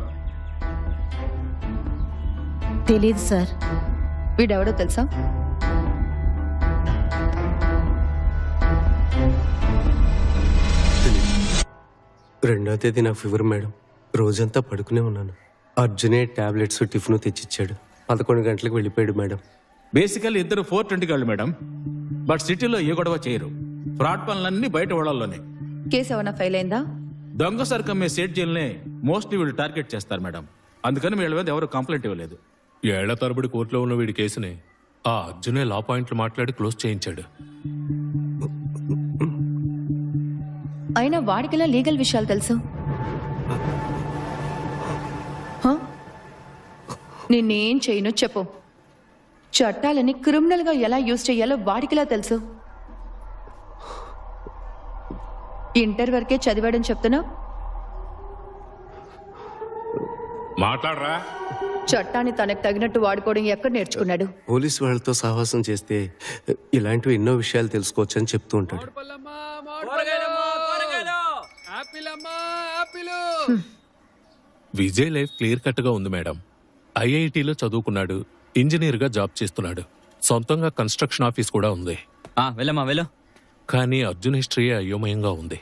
Speaker 7: తెలీదు సార్.
Speaker 11: వీడెవడో తెలుసా?
Speaker 5: రెండో తేదీ నాకు ఫీవర్ మేడం. రోజంతా పడుకునే ఉన్నాను. అర్జునే టాబ్లెట్స్, టిఫిన్ తెచ్చిచ్చాడు. 11 గంటలకు వెళ్ళిపోయాడు మేడం.
Speaker 4: బేసికల్ ఇద్దరు 420 వాళ్ళు మేడం, బట్ సిటీలో ఏ గొడవ చేయరు. ఫ్రాడ్ పనులన్నీ బయట వాళ్ళలోనే.
Speaker 11: కేసు ఏమైనా ఫెయిల్ అయిందా?
Speaker 4: దొంగ సరుకు అమ్మే సేట్ జైల్నే మోస్ట్లీ వీళ్ళు టార్గెట్ చేస్తారు మేడం. అందుకని వీళ్ళ మీద ఎవరు కంప్లైంట్ ఇవ్వలేదు.
Speaker 12: ఏళ్ల తరబడి కోర్టులో ఉన్న వీడి కేసుని ఆ అర్జునే లా పాయింట్లు మాట్లాడి క్లోజ్ చేయించాడు.
Speaker 11: అయినా వాడికిలా లీగల్ విషయాలు తెలుసు? హ? నిన్నేం చేయను చెప్పు. చట్టాలని క్రిమినల్గా ఎలా యూజ్ చేయాలో వాడికిలా తెలుసు. ఇంటర్ వరకే చదివాడని చెప్తున్నావు.
Speaker 12: మాట్లాడరా.
Speaker 11: చట్టాన్ని తనకు తగినట్టు వాడుకోవడం ఎక్కడ నేర్చుకున్నాడు?
Speaker 5: పోలీసు వాళ్ళతో సహవాసం చేస్తే ఇలాంటివి ఎన్నో విషయాలు తెలుసుకోవచ్చు అని చెప్తూ ఉంటాడు.
Speaker 12: విజయ్ లైఫ్ క్లియర్ కట్ గా ఉంది మేడం. ఐఐటిలో చదువుకున్నాడు, ఇంజనీర్ గా జాబ్ చేస్తున్నాడు, సొంతంగా కన్స్ట్రక్షన్ ఆఫీస్ కూడా ఉంది.
Speaker 8: వెళ్ళమ్మా వెళ్ళు.
Speaker 12: కానీ అర్జున్ హిస్టరీ అయోమయంగా ఉంది.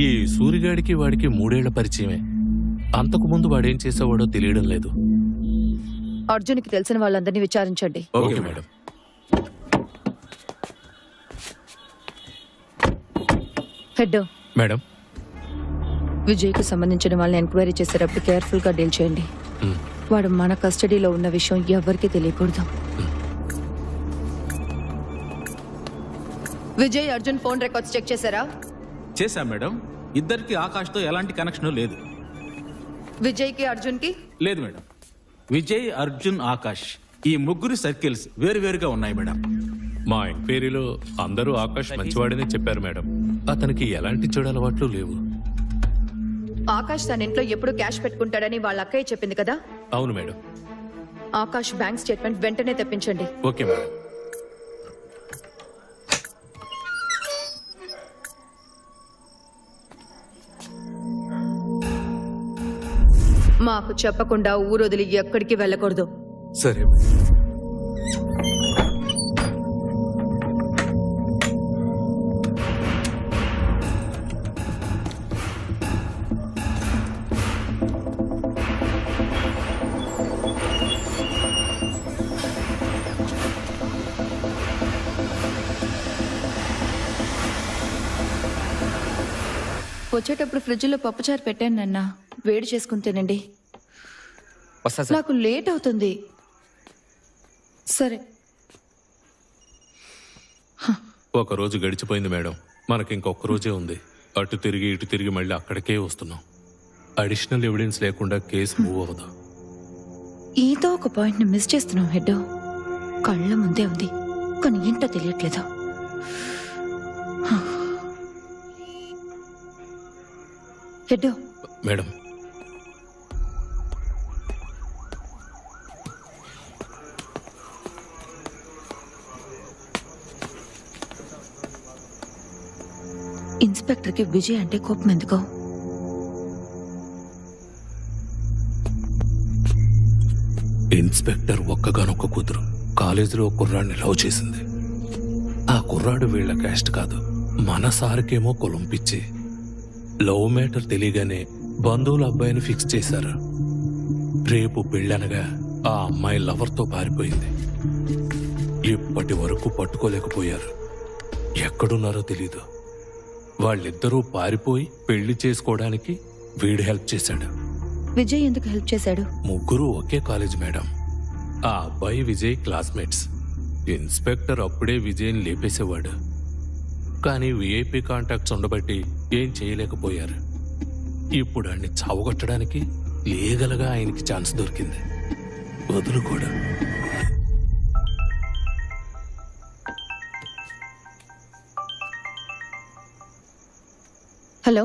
Speaker 12: ఈ సూరిగాడికి వాడికి 3 ఏళ్ల పరిచయమే. అంతకు ముందు వాడేం చేసేవాడో తెలియడం లేదు.
Speaker 11: అర్జున్కి తెలిసిన వాళ్ళందరినీ విచారించండి.
Speaker 12: Okay madam.
Speaker 11: Head
Speaker 12: madam.
Speaker 11: విజయ్కి సంబంధించిన వాళ్ళని ఎంక్వైరీ చేసేటప్పుడు కేర్ఫుల్ గా డీల్ చేయండి. వాడు మన కస్టడీలో ఉన్న విషయం ఎవరికీ తెలియకూడదు. Vijay Arjun phone records check చేశారా?
Speaker 4: చేశాం మేడం. ఇద్దరికి ఆకాష్తో ఎలాంటి కనెక్షన్ లేదు.
Speaker 11: విజయ్కి అర్జున్కి
Speaker 4: లేదు మేడం. విజయ్, అర్జున్, ఆకాష్ ఈ ముగ్గురు సర్కిల్స్ వేరువేరుగా ఉన్నాయి మేడం.
Speaker 12: మా ఎంక్వైరీలో అందరూ ఆకాష్ మంచివాడని చెప్పారు మేడం. అతనికి ఎలాంటి చెడు అలవాట్లు లేవు.
Speaker 11: ఆకాష్ తన ఇంట్లో ఎప్పుడు క్యాష్ పెట్టుకుంటాడని వాళ్ళ అక్కయ్య చెప్పింది కదా?
Speaker 12: అవును మేడం.
Speaker 11: ఆకాష్ బ్యాంక్ స్టేట్మెంట్ వెంటనే తెప్పించండి.
Speaker 12: Okay madam.
Speaker 11: మాకు చెప్పకుండా ఊరొదిలి ఎక్కడికి వెళ్ళకూడదు.
Speaker 5: సరే.
Speaker 11: వచ్చేటప్పుడు ఫ్రిడ్జ్లో పప్పుచారు పెట్టాను నాన్న, వేడి చేసుకుని తినండి. నాకు లేట్ అవుతుంది. సరే.
Speaker 12: ఒక రోజు గడిచిపోయింది మేడం. మనకి ఇంకొక రోజే ఉంది. అటు తిరిగి ఇటు తిరిగి మళ్ళీ అక్కడికే వస్తున్నాం. అడిషనల్ ఎవిడెన్స్ లేకుండా కేసు మూవ్ అవ్వదు.
Speaker 11: ఏదో ఒక పాయింట్ ని మిస్ చేస్తున్నాం హెడ్. కళ్ళ ముందే ఉంది కానీ ఏంటో తెలియట్లేదు. Head
Speaker 12: madam.
Speaker 11: ఇన్స్పెక్టర్కి విజయ్ అంటే కోపం ఎందుకో?
Speaker 12: ఇన్స్పెక్టర్ ఒక్కగానొక్క కూతురు కాలేజీలో ఒక కుర్రాడిని లవ్ చేసింది. ఆ కుర్రాడు వీళ్ళ క్యాస్ట్ కాదు, మన సార్కేమో కులం పిచ్చి. లవ్ మ్యాటర్ తెలియగానే బంధువుల అబ్బాయిని ఫిక్స్ చేశారు. రేపు పెళ్ళనగా ఆ అమ్మాయి లవర్తో పారిపోయింది. ఇప్పటి వరకు పట్టుకోలేకపోయారు. ఎక్కడున్నారో తెలీదు. వాళ్ళిద్దరూ పారిపోయి పెళ్లి చేసుకోవడానికి వీడు హెల్ప్ చేశాడు.
Speaker 11: విజయ్ ఎందుకు హెల్ప్ చేశాడు?
Speaker 12: ముగ్గురు ఒకే కాలేజ్ మేడం. ఆ అబ్బాయి విజయ్ క్లాస్మేట్స్. ఇన్స్పెక్టర్ అప్పుడే విజయ్ని లేపేసేవాడు. కానీ విఐపి కాంటాక్ట్స్ ఉండబట్టి ఏం చేయలేకపోయారు. ఇప్పుడు ఆయన్ని చావగొట్టడానికి లీగల్గా ఆయనకి ఛాన్స్ దొరికింది. వదులుకోడు.
Speaker 11: హలో,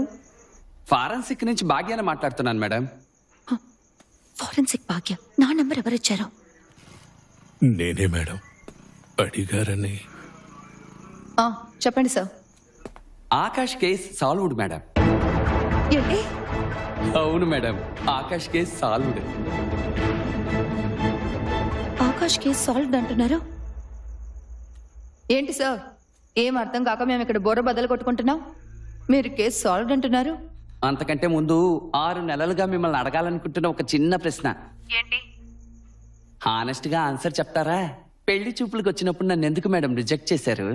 Speaker 20: ఫారెన్సిక్ నుంచి భాగ్యాన్ని మాట్లాడుతున్నాను మేడం.
Speaker 11: ఫారెన్సిక్ భాగ్య? నా నంబర్ ఎవరిచ్చారు?
Speaker 12: నేనే మేడం. అడిగారని.
Speaker 11: చెప్పండి sir.
Speaker 20: Akash case solved madam.
Speaker 11: ఏంటి?
Speaker 20: అవును madam, Akash case solved.
Speaker 11: Akash case solved అంటున్నారు ఏంటి సార్? ఏం అర్థం కాక మేము ఇక్కడ బోర బద్దలు కొట్టుకుంటున్నాం. మీరు కేసు సాల్వ్డ్ అంటున్నారు.
Speaker 20: అంతకంటే ముందు 6 నెలలుగా మిమ్మల్ని అడగాలనుకుంటున్న ఒక చిన్న ప్రశ్న.
Speaker 11: ఏంటి?
Speaker 20: హానెస్ట్ గా ఆన్సర్ చెప్తారా? పెళ్లి చూపులకు వచ్చినప్పుడు నన్ను ఎందుకు మేడం రిజెక్ట్ చేశారు?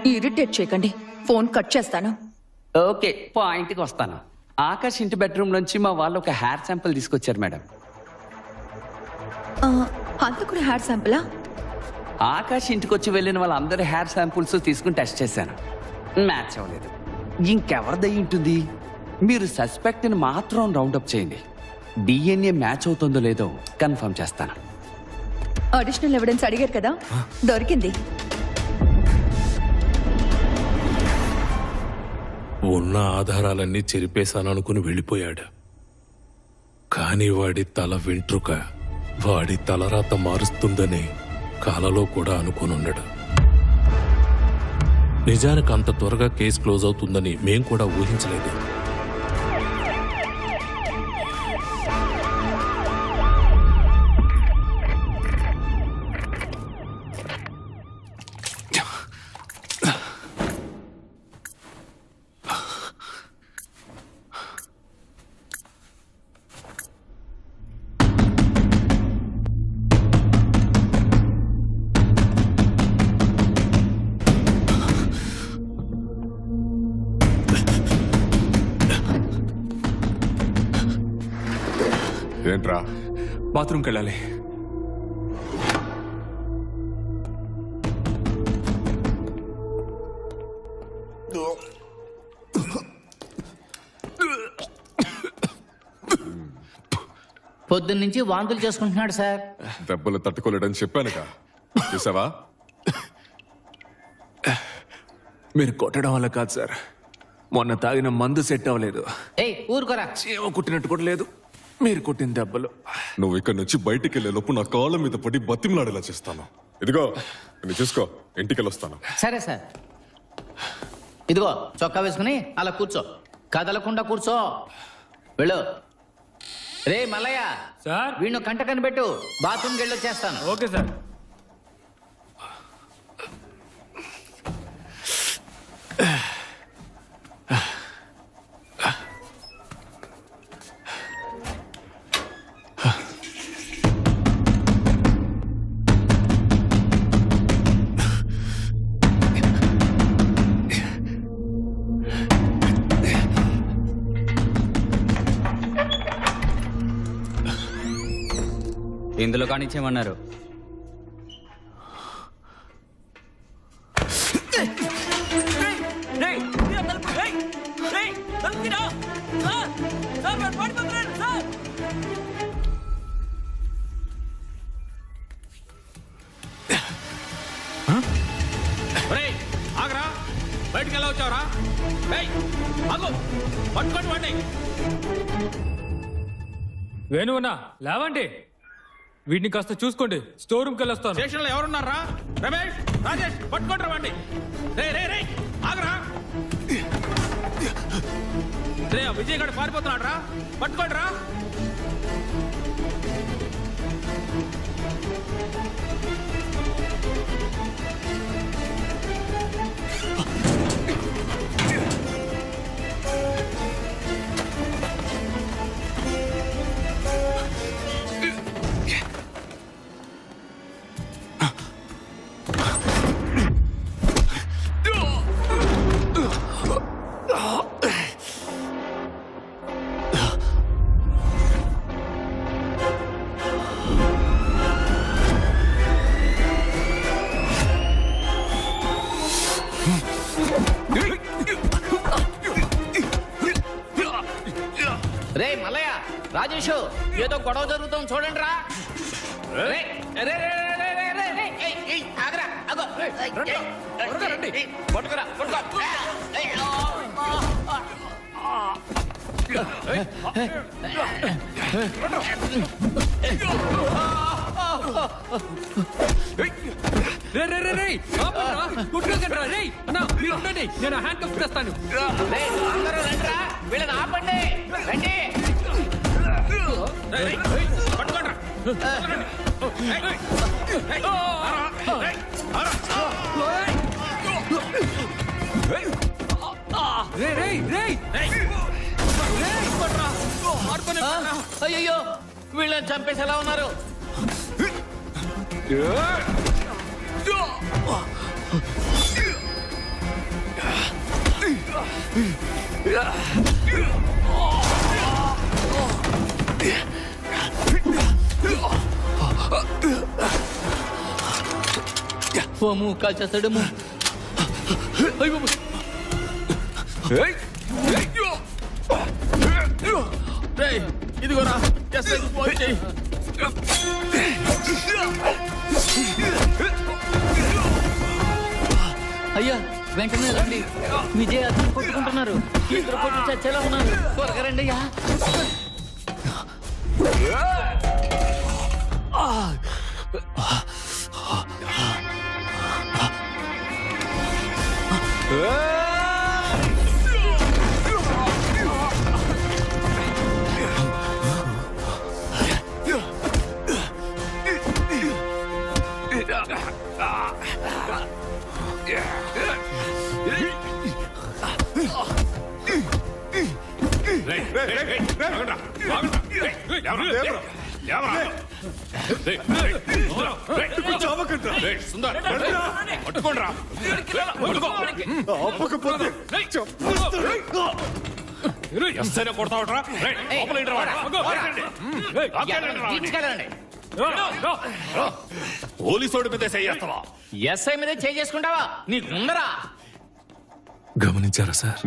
Speaker 11: ఇరిటేట్ చేయకండి, ఫోన్ కట్ చేస్తాను.
Speaker 20: ఓకే, పాయింట్కి వస్తాను. ఆకాష్ ఇంటి బెడ్రూమ్ నుంచి మా వాళ్ళు ఒక హెయిర్ శాంపుల్ తీసుకొచ్చారు మేడం.
Speaker 11: హంతకుడి హెయిర్ శాంపులా?
Speaker 20: ఆకాష్ ఇంటికి వచ్చి వెళ్ళిన వాళ్ళందరి హెయిర్ శాంపుల్స్ తీసుకుని టెస్ట్ చేశాను. మ్యాచ్ అవ్వలేదు. ఇంకెవరిదై ఉంటుంది? మీరు సస్పెక్ట్ని మాత్రం రౌండప్ చేయండి. డిఎన్ఏ మ్యాచ్ అవుతుందో లేదో కన్ఫర్మ్ చేస్తాను.
Speaker 11: అడిషనల్ ఎవిడెన్స్ అడిగారు కదా, దొరికింది.
Speaker 12: ఉన్న ఆధారాలన్నీ చెరిపేశాననుకుని వెళ్ళిపోయాడు. కానీ వాడి తల వెంట్రుక వాడి తలరాత మారుస్తుందని కలలో కూడా అనుకునున్నాడు. నిజానికి అంత త్వరగా కేసు క్లోజ్ అవుతుందని మేం కూడా ఊహించలేదు.
Speaker 15: ఏంట్రా?
Speaker 1: బాత్రూమ్కి వెళ్ళాలి.
Speaker 18: పొద్దున్నుంచి వాంతులు చేసుకుంటున్నాడు సార్.
Speaker 15: దెబ్బలు తట్టుకోలేడని చెప్పానుగా, చూసావా?
Speaker 1: మీరు కొట్టడం వల్ల కాదు సార్, మొన్న తాగిన మందు సెట్ అవ్వలేదు.
Speaker 18: ఏయ్ ఊరుకోరా.
Speaker 1: చీమ కుట్టినట్టు కూడా లేదు మీరు కొట్టిన దెబ్బలు.
Speaker 15: నువ్వు ఇక్కడి నుంచి బయటికి వెళ్ళే లోపు నా కాళ్ళ మీద పడి బతిమలాడేలా చేస్తాను. ఇదిగో నువ్వు చూసుకో, ఇంటికి వెళ్ళొస్తాను.
Speaker 18: సరే సార్. ఇదిగో చొక్కా వేసుకుని అలా కూర్చో, కదలకుండా కూర్చో. వెళ్ళు. రే మల్లయ్య సార్, వీణు కంట కనిపెట్టు, బాత్రూమ్కి వెళ్ళి వచ్చేస్తాను.
Speaker 2: Okay sir.
Speaker 8: ఇందులో కానిచ్చేయమన్నారు.
Speaker 4: ఆగరా, బయటికి ఎలా వచ్చావరా? పట్టుకోండి వాడిని.
Speaker 2: వేణువన్నా లేవండి, వీటిని కాస్త చూసుకోండి. స్టోర్ రూమ్కి వెళ్ళొస్తాను.
Speaker 4: స్టేషన్ లో ఎవరున్నారా? రమేష్, రాజేష్, పట్టుకోండి వాడిని. రే ఆగరా. రే విజయ్ గారు పారిపోతున్నాడు రా, పట్టుకోండి రా.
Speaker 18: రే మల్లయ్య, రాజేష్, ఏదో గొడవ జరుగుతుంది చూడండి రా. ఆగరా, అగో పట్టుకురా, పట్టుకో.
Speaker 2: నేను హ్యాండ్ కప్ చేస్తాను.
Speaker 18: అందరూ రండిరా, వీళ్ళని ఆపండి. రండి. అయ్యో, వీళ్ళని చంపేసి ఎలా ఉన్నారు? కాల్చేస్తాడేమో.
Speaker 4: రేయ్, ఇదిగోరా ఎస్ఐకి ఫోన్ చెయ్యి.
Speaker 18: అయ్యా వెంటనే రండి, విజయ్ అతను కొట్టుకుంటున్నారు, ఇద్దరు కొట్టు చచ్చేలా ఉన్నారు, త్వరగా రండి అయ్యా.
Speaker 12: పోలీసోడి మీద చేస్తావా?
Speaker 18: ఎస్ఐ మీద చేసుకుంటావా? నీకు ముందరా
Speaker 12: గమనించారా సార్?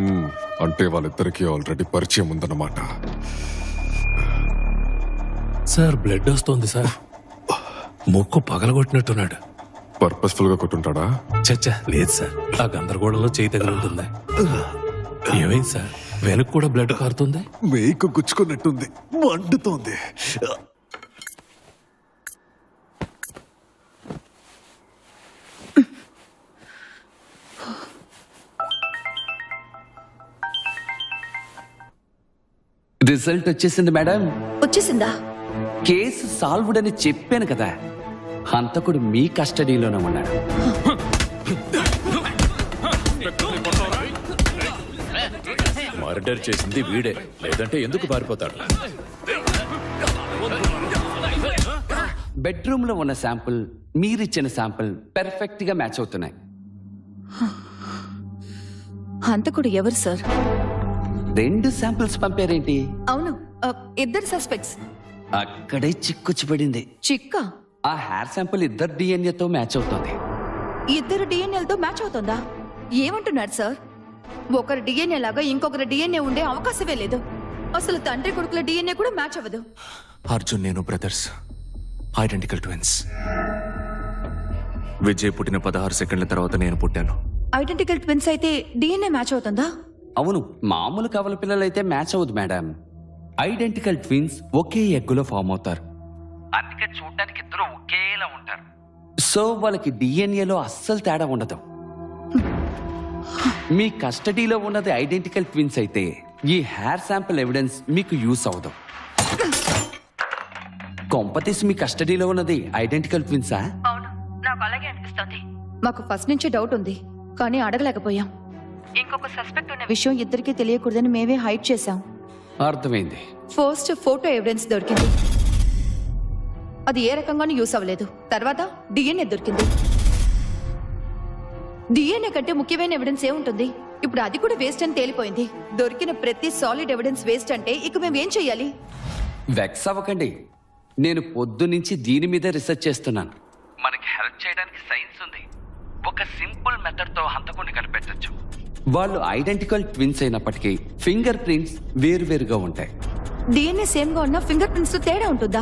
Speaker 15: అంటే వాళ్ళిద్దరికీ ఆల్రెడీ పరిచయం ఉందన్నమాట.
Speaker 12: సార్ బ్లడ్ వస్తుంది సార్. ముక్కు పగలగొట్టినట్టున్నాడు.
Speaker 15: పర్పస్ఫుల్ గా కొట్టుంటాడా?
Speaker 12: చచ్చా లేదు సార్, ఆ గందరగోళంలో చేయి తగులుతుంది. ఏమైంది సార్? వెనక కూడా బ్లడ్ కారుతుంది.
Speaker 15: మేకు గుచ్చుకున్నట్టుంది, మండుతోంది.
Speaker 20: రిజల్ట్ వచ్చేసింది మేడం.
Speaker 11: వచ్చేసిందా?
Speaker 20: కేసు సాల్వ్డ్ అని చెప్పాను కదా. హంతకుడు మీ కస్టడీలోనే ఉన్నాడు.
Speaker 12: మర్డర్ చేసింది వీడే, లేదంటే ఎందుకు పారిపోతాడు?
Speaker 20: బెడ్రూమ్ లో ఉన్న శాంపుల్, మీరిచ్చిన శాంపుల్ పెర్ఫెక్ట్ గా మ్యాచ్ అవుతున్నాయి.
Speaker 11: హంతకుడు ఎవరు సార్?
Speaker 20: 2 శాంపిల్స్ పంపారేంటి?
Speaker 11: అవును, ఇద్దరు సస్పెక్ట్స్.
Speaker 20: అక్కడే చిక్కుచ్చిపడింది.
Speaker 11: చిక్క?
Speaker 20: ఆ హెయిర్ శాంపుల్ ఇద్దరు డిఎన్ఏతో మ్యాచ్ అవుతుంది.
Speaker 11: ఇద్దరు డిఎన్ఏలతో మ్యాచ్ అవుతుందా? ఏమంటున్నారు సార్? ఒకరు డిఎన్ఏ లాగా ఇంకొకరు డిఎన్ఏ ఉండే అవకాశమే లేదు. అసలు తండ్రి కొడుకుల డిఎన్ఏ కూడా మ్యాచ్ అవ్వదు.
Speaker 1: అర్జున్ నేను బ్రదర్స్, ఐడెంటికల్ ట్విన్స్. విజయ్ పుట్టిన 16 సెకండ్ల తర్వాత నేను పుట్టాను.
Speaker 11: ఐడెంటికల్ ట్విన్స్ అయితే డిఎన్ఏ మ్యాచ్ అవుతుందా?
Speaker 20: అవును, మామూలు కవల పిల్లలైతే మ్యాచ్ అవ్వదు మేడం. ఐడెంటికల్ ట్విన్స్ ఒకే ఎగ్గులో ఫామ్ అవుతారు. అందుకే చూడడానికి ఇద్దరు ఒకేలా ఉంటారు. సో వాళ్ళకి డిఎన్ఏలో అస్సలు తేడా ఉండదు. మీ కస్టడీలో ఉన్నది ఐడెంటికల్ ట్విన్స్ అయితే ఈ హెయిర్ శాంపుల్ ఎవిడెన్స్ మీకు యూస్ అవ్వదు. కొంపతీసి మీ కస్టడీలో ఉన్నది ఐడెంటికల్ ట్విన్సా?
Speaker 11: అవును, నాకు అలాగే అనిపిస్తుంది. మాకు ఫస్ట్ నుంచి డౌట్ ఉంది, కానీ అడగలేకపోయాం. ఇంకొక సస్పెక్ట్ ఉన్న విషయం ఇద్దరికీ తెలియకూడదని మేమే హైడ్ చేశాం.
Speaker 20: అర్థమైంది.
Speaker 11: ఫస్ట్ ఫోటో ఎవిడెన్స్ దొరికింది, అది ఏ రకంగానూ యూస్ అవ్వలేదు. తర్వాత డిఎన్ఏ దొరికింది. డిఎన్ఏ కంటే ముఖ్యమైన ఎవిడెన్స్ ఏముంటుంది? ఇప్పుడు అది కూడా వేస్ట్ అని తేలిపోయింది. దొరికిన ప్రతి సాలిడ్ ఎవిడెన్స్ వేస్ట్ అంటే ఇక మేము ఏం చెయ్యాలి?
Speaker 20: వెక్స్ అవ్వకండి, నేను పొద్దు నుంచి దీని మీద రీసెర్చ్ చేస్తున్నాను. మనకి హెల్ప్ చేయడానికి సైన్స్ ఉంది. ఒక సింపుల్ మెథడ్ తో హంతకుడిని కనిపెట్టొచ్చు. వాళ్ళు ఐడెంటికల్ ట్విన్స్ అయినప్పటికీ ఫింగర్ ప్రింట్స్ వేరువేరుగా ఉంటాయి.
Speaker 11: డిఎన్ఏ సేమ్ గా ఉన్న ఫింగర్ ప్రింట్స్ తో తేడా ఉంటుందా?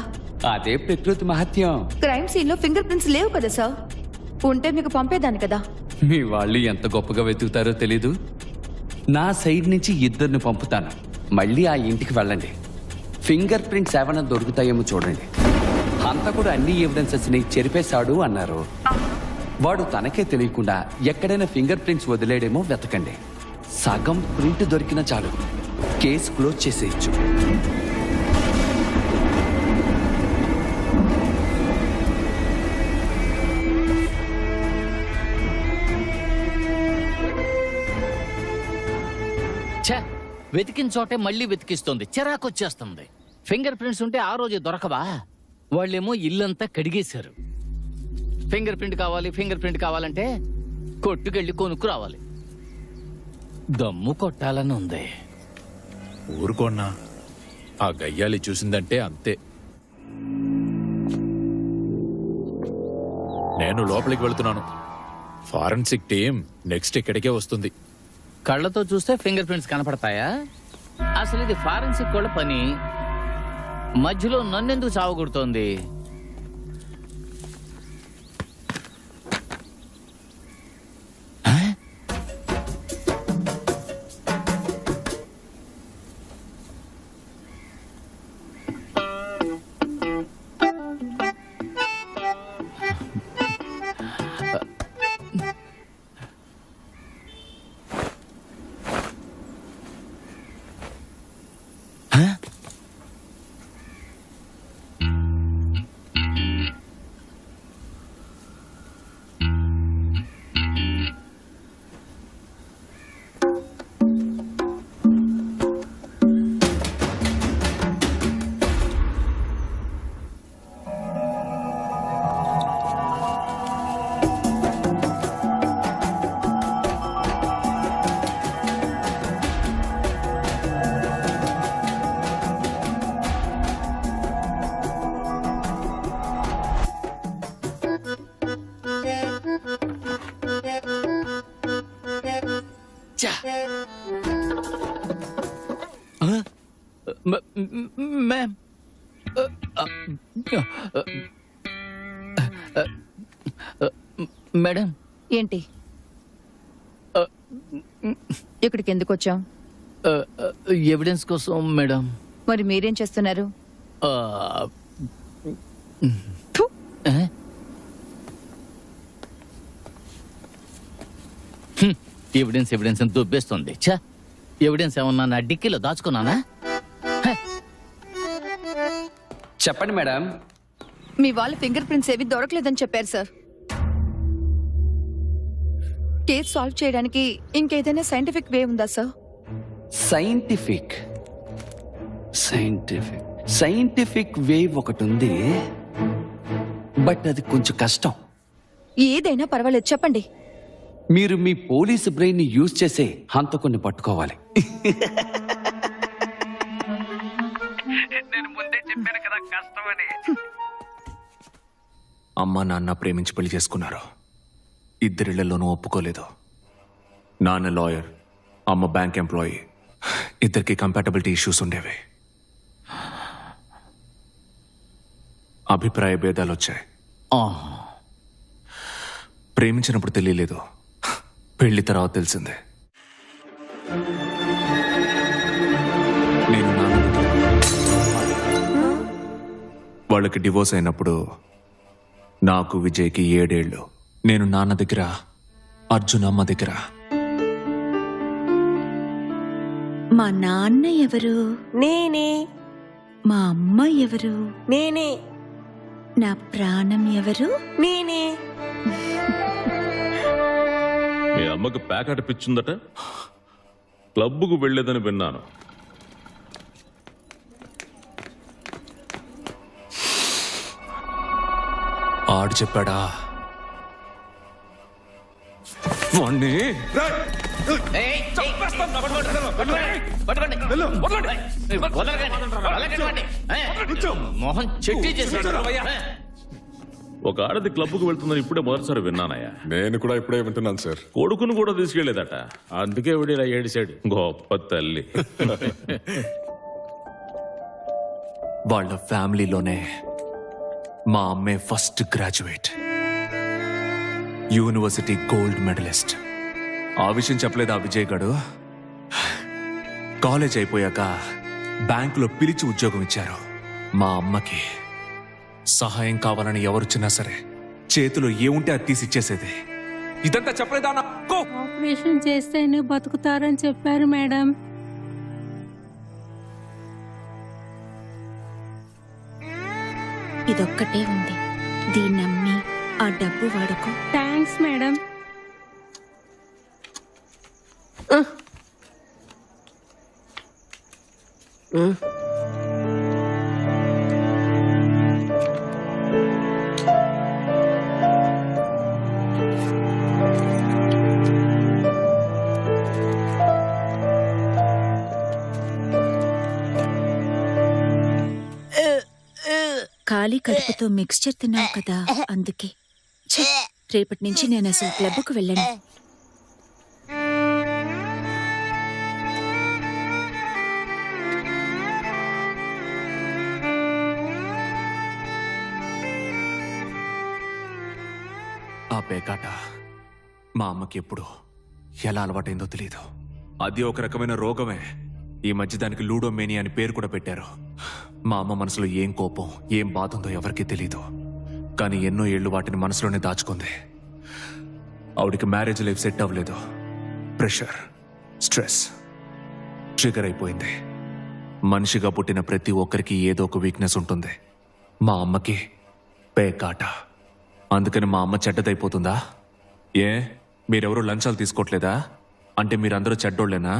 Speaker 20: అదే ప్రకృతి మహత్యం.
Speaker 11: క్రైమ్ సీన్ లో ఫింగర్ ప్రింట్స్ లేవు కదా సార్. ఉంటే మీకు పంపేదాన్ని కదా.
Speaker 20: మీ వాళ్ళు ఎంత గొప్పగా వెతుకుతారో తెలీదు. నా సైడ్ నుంచి ఇద్దరిని పంపుతాను. మళ్ళీ ఆ ఇంటికి వెళ్ళండి. ఫింగర్ ప్రింట్స్ ఏమైనా దొరుకుతాయేమో చూడండి. హంతకుడు అన్ని ఎవిడెన్సెస్ ని చెరిపేశాడు అన్నారు. వాడు తనకే తెలియకుండా ఎక్కడైనా ఫింగర్ ప్రింట్స్ వదిలేడేమో వెతకండి. సగం ప్రింట్ దొరికినా చాలు, కేసు క్లోజ్ చేసేయచ్చు.
Speaker 18: వెతికిన చోటే మళ్ళీ వెతికిస్తుంది, చిరాకొచ్చేస్తుంది. ఫింగర్ ప్రింట్స్ ఉంటే ఆ రోజే దొరకవా? వాళ్ళేమో ఇల్లంతా కడిగేశారు. ఫింగర్ ప్రింట్ కావాలి, ఫింగర్ ప్రింట్ కావాలంటే కొట్టుకెళ్ళి కొనుక్కు రావాలి. దమ్ము కొట్టాలని ఉంది.
Speaker 12: ఊరుకోన్నా, ఆ గయ్యాలి చూసిందంటే అంతే. నేను లోపలికి వెళ్తున్నాను. ఫారెన్సిక్ టీం నెక్స్ట్ ఇక్కడికే వస్తుంది.
Speaker 18: కళ్ళతో చూస్తే ఫింగర్ ప్రింట్స్ కనపడతాయా? అసలు ఇది ఫారెన్సిక్ వాళ్ళ పని. మధ్యలో నన్నెందుకు చావగొడుతోంది? Ma'am, madam.
Speaker 11: ఏంటి ఇక్కడికి ఎందుకు వచ్చాం?
Speaker 18: ఎవిడెన్స్ కోసం మేడం.
Speaker 11: మరి మీరేం చేస్తున్నారు?
Speaker 18: ఎవిడెన్స్ ఎవిడెన్స్ అని దుబ్బేస్తుంది. ఛా, ఎవిడెన్స్ ఏమన్నా నా డిక్కీలో దాచుకున్నానా?
Speaker 20: చెప్పండి మేడం.
Speaker 11: మీ వాళ్ళ ఫింగర్ ప్రింట్స్ ఏవి దొరకలేదని చెప్పారు సార్. కేసు సాల్వ్ చేయడానికి ఇంకేదైనా సైంటిఫిక్ వే ఉందా సార్?
Speaker 20: సైంటిఫిక్ సైంటిఫిక్ వే ఒకటి ఉంది, బట్ అది కొంచెం కష్టం.
Speaker 11: ఏదైనా పర్వాలేదు, చెప్పండి.
Speaker 20: మీరు మీ పోలీసు బ్రెయిన్ ని యూజ్ చేసే హంతకుని పట్టుకోవాలి.
Speaker 1: నేను ముందే చెప్పాను కదా కష్టమని. అమ్మ నాన్న ప్రేమించి పెళ్లి చేసుకున్నారు. ఇద్దరిళ్లలోనూ ఒప్పుకోలేదు. నాన్న లాయర్, అమ్మ బ్యాంక్ ఎంప్లాయీ. ఇద్దరికి కంపాటబిలిటీ ఇష్యూస్ ఉండేవి. అభిప్రాయ భేదాలు వచ్చాయి. ప్రేమించినప్పుడు తెలియలేదు, పెళ్లి తర్వాత తెలిసిందే. నేను వాళ్ళకి డివోర్స్ అయినప్పుడు నాకు విజయ్కి 7 ఏళ్ళు. నేను నాన్న దగ్గర, అర్జున్ అమ్మ దగ్గర.
Speaker 16: మా నాన్న ఎవరు?
Speaker 6: నేనే.
Speaker 16: మా అమ్మ ఎవరు?
Speaker 6: నేనే.
Speaker 16: నా ప్రాణం ఎవరు?
Speaker 6: నేనే.
Speaker 13: మీ అమ్మకు ప్యాకెట్ పిచ్చుందట, క్లబ్కు వెళ్లేదని విన్నాను.
Speaker 1: ఆడు చెప్పాడా? వాణ్ణి
Speaker 18: మోహన్ చెట్టి చేశాడు.
Speaker 13: ఒక ఆడది క్లబ్కు వెళ్తుందని ఇప్పుడే మొదటిసారి విన్నానయ్యా.
Speaker 15: నేను కూడా ఇప్పుడే వింటున్నాను సార్.
Speaker 13: కొడుకును కూడా తీసుకెళ్లేదట.
Speaker 4: అందుకే వీడిలా ఏడిశాడు.
Speaker 13: గొప్ప తల్లి.
Speaker 1: వాళ్ళ ఫ్యామిలీలోనే మా అమ్మే first graduate, university gold medalist. ఆ విషయం చెప్పలేదు ఆ విజయ్ గాడు. కాలేజ్ అయిపోయాక బ్యాంకులో పిలిచి ఉద్యోగం ఇచ్చారు. మా అమ్మకి సహాయం కావాలని ఎవరొచ్చినా సరే చేతిలో ఏముంటే అది తీసిచ్చేసేది. ఇదంతా చెప్పలేదా?
Speaker 21: ఆపరేషన్ చేస్తేనే బతుకుతారని చెప్పారు మేడం.
Speaker 16: ఇదొక్కటే ఉంది, దీన్ని నమ్మి ఆ డబ్బు వాడుకో.
Speaker 21: Thanks madam.
Speaker 16: ఖాళీ కడుపుతో మిక్స్చర్ తిన్నావు కదా, అందుకే. రేపటి నుంచి నేను అసలు క్లబ్కు వెళ్ళను.
Speaker 1: పేకాట మా అమ్మకి ఎప్పుడు ఎలా అలవాటైందో తెలియదు. అది ఒక రకమైన రోగమే. ఈ మధ్య దానికి లూడోమేని అని పేరు కూడా పెట్టారు. మా అమ్మ మనసులో ఏం కోపం, ఏం బాధ ఉందో ఎవరికీ తెలీదు. కానీ ఎన్నో ఏళ్ళు వాటిని మనసులోనే దాచుకుంది. ఆవిడికి మ్యారేజ్ లైఫ్ సెట్ అవ్వలేదు. ప్రెషర్, స్ట్రెస్ ట్రిగర్ అయిపోయింది. మనిషిగా పుట్టిన ప్రతి ఒక్కరికి ఏదో ఒక వీక్నెస్ ఉంటుంది. మా అమ్మకి పేకాట. అందుకని మా అమ్మ చెడ్డదైపోతుందా? ఏ మీరెవరూ లంచాలు తీసుకోవట్లేదా? అంటే మీరందరూ చెడ్డోళ్ళేనా?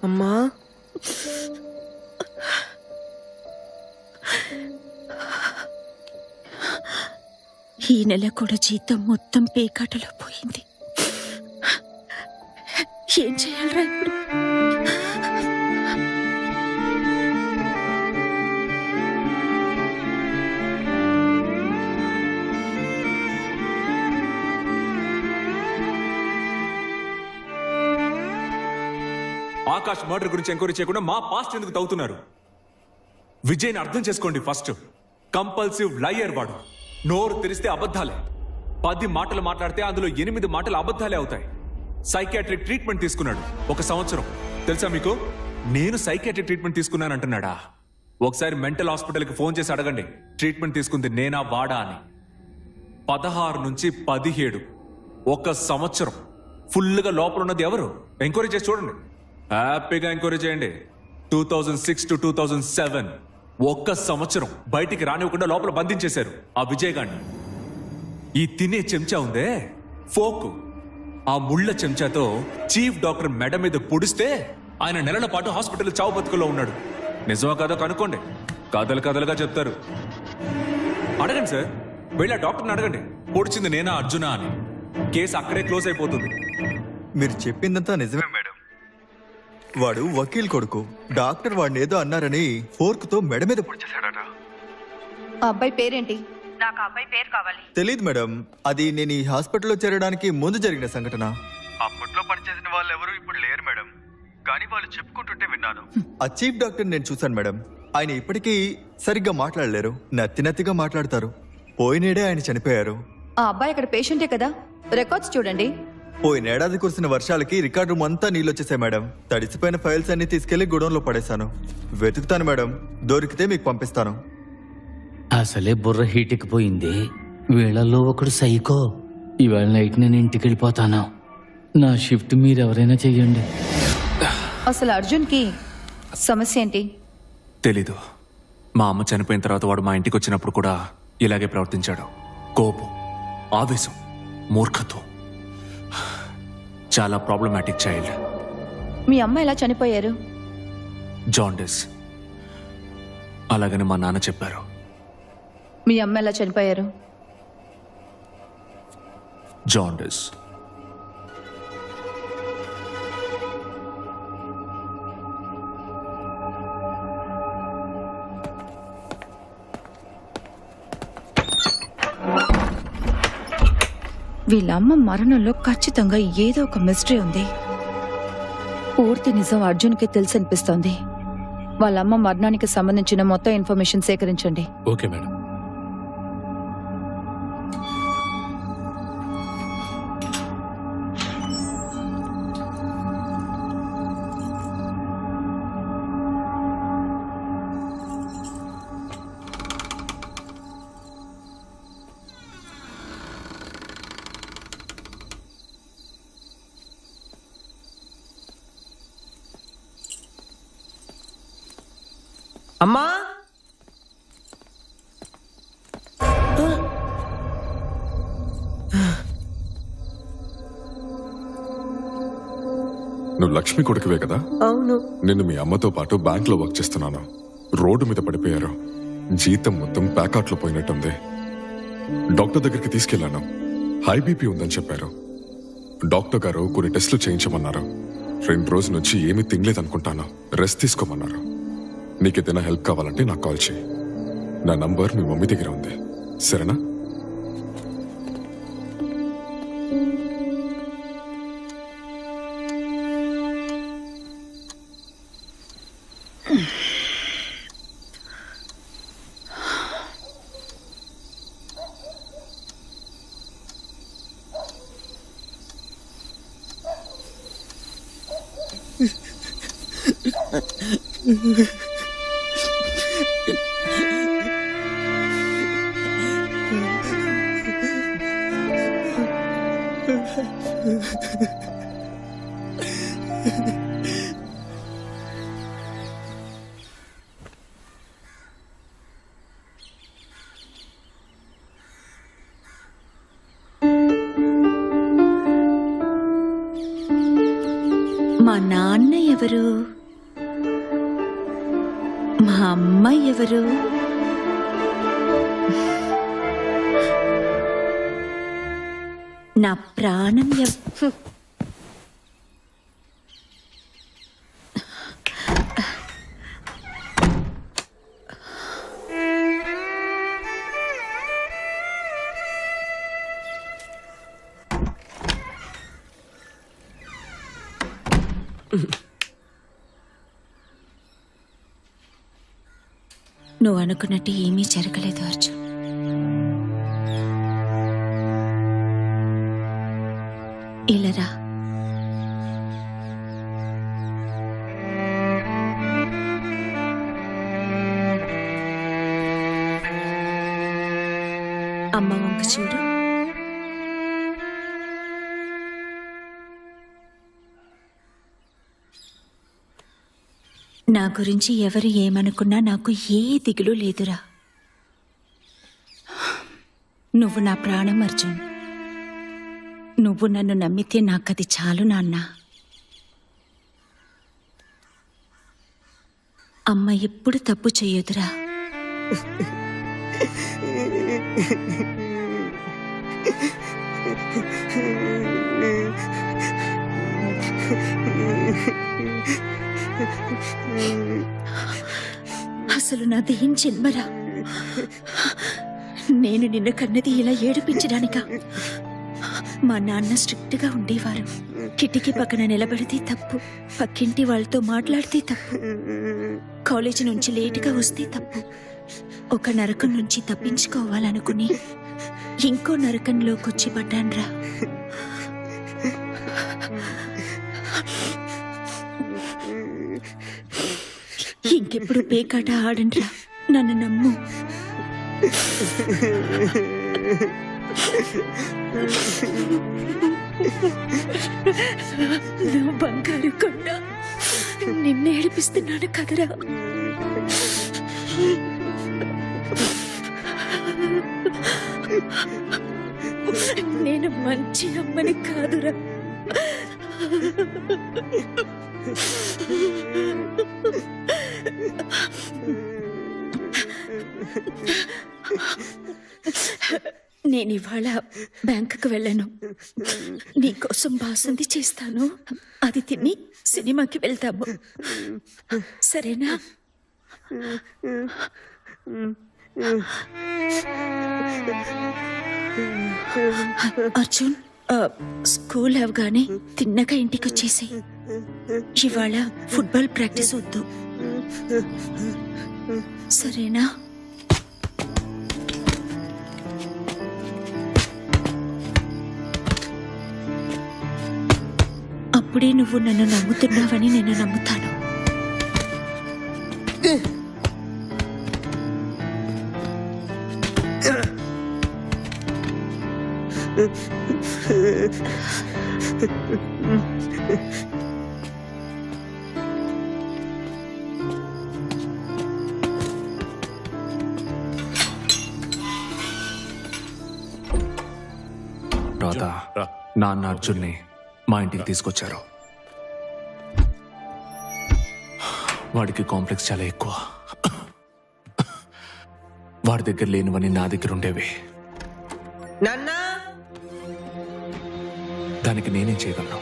Speaker 6: అమ్మా,
Speaker 16: ఈ నెల కూడా జీతం మొత్తం పేకాటలో పోయింది. ఏం చేయాలరా ఇప్పుడు?
Speaker 1: ఆకాష్ మర్డర్ గురించి ఎంక్వైరీ చేయకుండా మా పాస్ట్ ఎందుకు తవ్వుతున్నారు? విజయ్ని అర్థం చేసుకోండి ఫస్ట్. కంపల్సివ్ లయర్ వాడు. నోరు తెరిస్తే అబద్ధాలే. 10 మాటలు మాట్లాడితే అందులో 8 మాటలు అబద్ధాలే అవుతాయి. సైకాట్రిక్ ట్రీట్మెంట్ తీసుకున్నాడు 1 సంవత్సరం. తెలుసా మీకు? నేను సైకాట్రిక్ ట్రీట్మెంట్ తీసుకున్నాను అంటున్నాడా? ఒకసారి మెంటల్ హాస్పిటల్కి ఫోన్ చేసి అడగండి, ట్రీట్మెంట్ తీసుకుంది నేనా వాడా అని. 16 నుంచి 17 1 సంవత్సరం ఫుల్గా లోపల ఉన్నది ఎవరు? ఎంక్వైరీ చేసి చూడండి. హ్యాపీగా ఎంక్వైరీ చేయండి. 2006 to 2007 1 సంవత్సరం బయటికి రానివ్వకుండా లోపల బంధించేశారు ఆ విజయ్ గారిని. ఈ తినే చెంచా ఉందే ఫోక్, ఆ ముళ్ళ చెంచాతో చీఫ్ డాక్టర్ మెడ మీద పొడిస్తే ఆయన నెలల పాటు హాస్పిటల్ చావు బతుకుల్లో ఉన్నాడు. నిజమా కాదో కనుక్కోండి. కథలు కథలుగా చెప్తారు. అడగండి సార్, వెళ్ళి ఆ డాక్టర్ని అడగండి, పొడిచింది నేనా అర్జునా అని. కేసు అక్కడే క్లోజ్ అయిపోతుంది.
Speaker 17: మీరు చెప్పిందంతా నిజమే మేడం. వాడు వకీల్ కొడుకు. డాక్టర్ వాడిని ఏదో అన్నారని ఫోర్క్తో మెడ మీద పొడిచేశాడట.
Speaker 11: ఆ అబ్బాయి పేరేంటి?
Speaker 9: నాకు అబ్బాయి పేరు కావాలి.
Speaker 17: తెలీదు మేడం. అది నేను ఈ హాస్పిటల్లో చేరడానికి ముందు జరిగిన సంఘటన. అప్పట్లో పనిచేసిన వాళ్ళు ఎవరు ఇప్పుడు లేరు మేడం. కానీ వాళ్ళు చెప్పుకుంటుంటే విన్నాను. ఆ చీఫ్ డాక్టర్ నేను చూశాను మేడం. ఆయన ఇప్పటికీ సరిగ్గా మాట్లాడలేరు. నత్తిగా మాట్లాడతారు. పోయినేడే ఆయన చనిపోయారు.
Speaker 11: ఆ అబ్బాయి అక్కడ పేషెంటే కదా, రికార్డ్స్ చూడండి.
Speaker 17: పోయినేడాది కురిసిన వర్షాలకి రికార్డు రూమ్ అంతా నీళ్ళొచ్చేసాయి మేడం. తడిసిపోయిన ఫైల్స్ అన్ని తీసుకెళ్లి గుడౌన్లో పడేశాను. వెతుకుతాను మేడం, దొరికితే మీకు పంపిస్తాను.
Speaker 18: అసలే బుర్ర హీటెక్కిపోయింది. వీళ్ళల్లో ఒకడు సైకో. ఇవాళ నైట్ నేను ఇంటికి వెళ్ళిపోతాను. నా షిఫ్ట్ మీరెవరైనా చెయ్యండి.
Speaker 11: అసలు అర్జున్కి సమస్య ఏంటి?
Speaker 1: తెలీదు. మా అమ్మ చనిపోయిన తర్వాత వాడు మా ఇంటికి వచ్చినప్పుడు కూడా ఇలాగే ప్రవర్తించాడు. కోపం, ఆవేశం, మూర్ఖత్వం. చాలా ప్రాబ్లమాటిక్ చైల్డ్.
Speaker 11: మీ అమ్మ ఎలా చనిపోయారు?
Speaker 1: జాండిస్. అలాగని మా నాన్న చెప్పారు.
Speaker 11: మీ అమ్మ ఎలా చనిపోయారు?
Speaker 1: జాండిస్.
Speaker 11: వీళ్ళ అమ్మ మరణంలో ఖచ్చితంగా ఏదో ఒక మిస్టరీ ఉంది. పూర్తి నిజం అర్జున్కి తెలిసి అనిపిస్తోంది. వాళ్ళ అమ్మ మరణానికి సంబంధించిన మొత్తం ఇన్ఫర్మేషన్ సేకరించండి.
Speaker 12: Okay madam.
Speaker 6: అమ్మా,
Speaker 15: నువ్వు లక్ష్మి కొడుకువే కదా?
Speaker 6: అవును.
Speaker 15: నేను మీ అమ్మతో పాటు బ్యాంక్ లో వర్క్ చేస్తున్నాను. రోడ్డు మీద పడిపోయారు. జీతం మొత్తం ప్యాకాట్లో పోయినట్టుంది. డాక్టర్ దగ్గరికి తీసుకెళ్లాను. హై బీపీ ఉందని చెప్పారు. డాక్టర్ గారు కొన్ని టెస్టులు చేయించమన్నారు. 2 రోజుల నుంచి ఏమీ తినలేదనుకుంటాను. రెస్ట్ తీసుకోమన్నారు. నీకేదైనా హెల్ప్ కావాలంటే నాకు కాల్ చేయి. నా నంబర్ మీ మమ్మీ దగ్గర ఉంది, సరేనా?
Speaker 16: మా నాన్న ఎవరు? మా అమ్మ ఎవరు? నా ప్రాణం నువ్వు అనుకున్నట్టు ఏమీ జరగలేదు అర్జున్. ఇలారా. అమ్మ వంక చూడు. నా గురించి ఎవరు ఏమనుకున్నా నాకు ఏ దిగులు లేదురా. నువ్వు నా ప్రాణం అర్జున్. నువ్వు నన్ను నమ్మితే నాకది చాలు నాన్న. అమ్మ ఎప్పుడు తప్పు చేయదురా. అసలు నాదేం జన్మరా. నేను నిన్ను కన్నది ఇలా ఏడిపించడానికా? మా నాన్న స్ట్రిక్ట్ గా ఉండేవారు. కిటికీ పక్కన నిలబడితే తప్పు, పక్కింటి వాళ్ళతో మాట్లాడితే తప్పు, కాలేజీ నుంచి లేటుగా వస్తే తప్పు. ఒక నరకం నుంచి తప్పించుకోవాలనుకుని ఇంకో నరకంలోకొచ్చి పడ్డాన్రా. ఇంకెప్పుడు పేకాట ఆడండ్రా. నన్ను నమ్ము. నా బంగారు కొండ, నిన్ను ఏడిపిస్తున్నాను కదరా. నేను మంచి అమ్మని కాదురా. నేను ఇవాళ బ్యాంకుకు వెళ్ళను. నీకోసం బాసంది చేస్తాను. అది తిని సినిమాకి వెళ్తాము, సరేనా? అర్జున్, స్కూల్ అవగానే తిన్నగా ఇంటికి వచ్చేసి. ఇవాళ ఫుట్బాల్ ప్రాక్టీస్ వద్దు, సరేనా? అప్పుడే నువ్వు నన్ను నమ్ముతున్నావని నేను నమ్ముతాను.
Speaker 1: రాధా, నాన్న అర్జున్ని మా ఇంటికి తీసుకొచ్చారు. వాడికి కాంప్లెక్స్ చాలా ఎక్కువ. వాడి దగ్గర లేనివని నా దగ్గర ఉండేవి.
Speaker 6: నాన్నా
Speaker 1: దానికి నేనేం చేయగలను?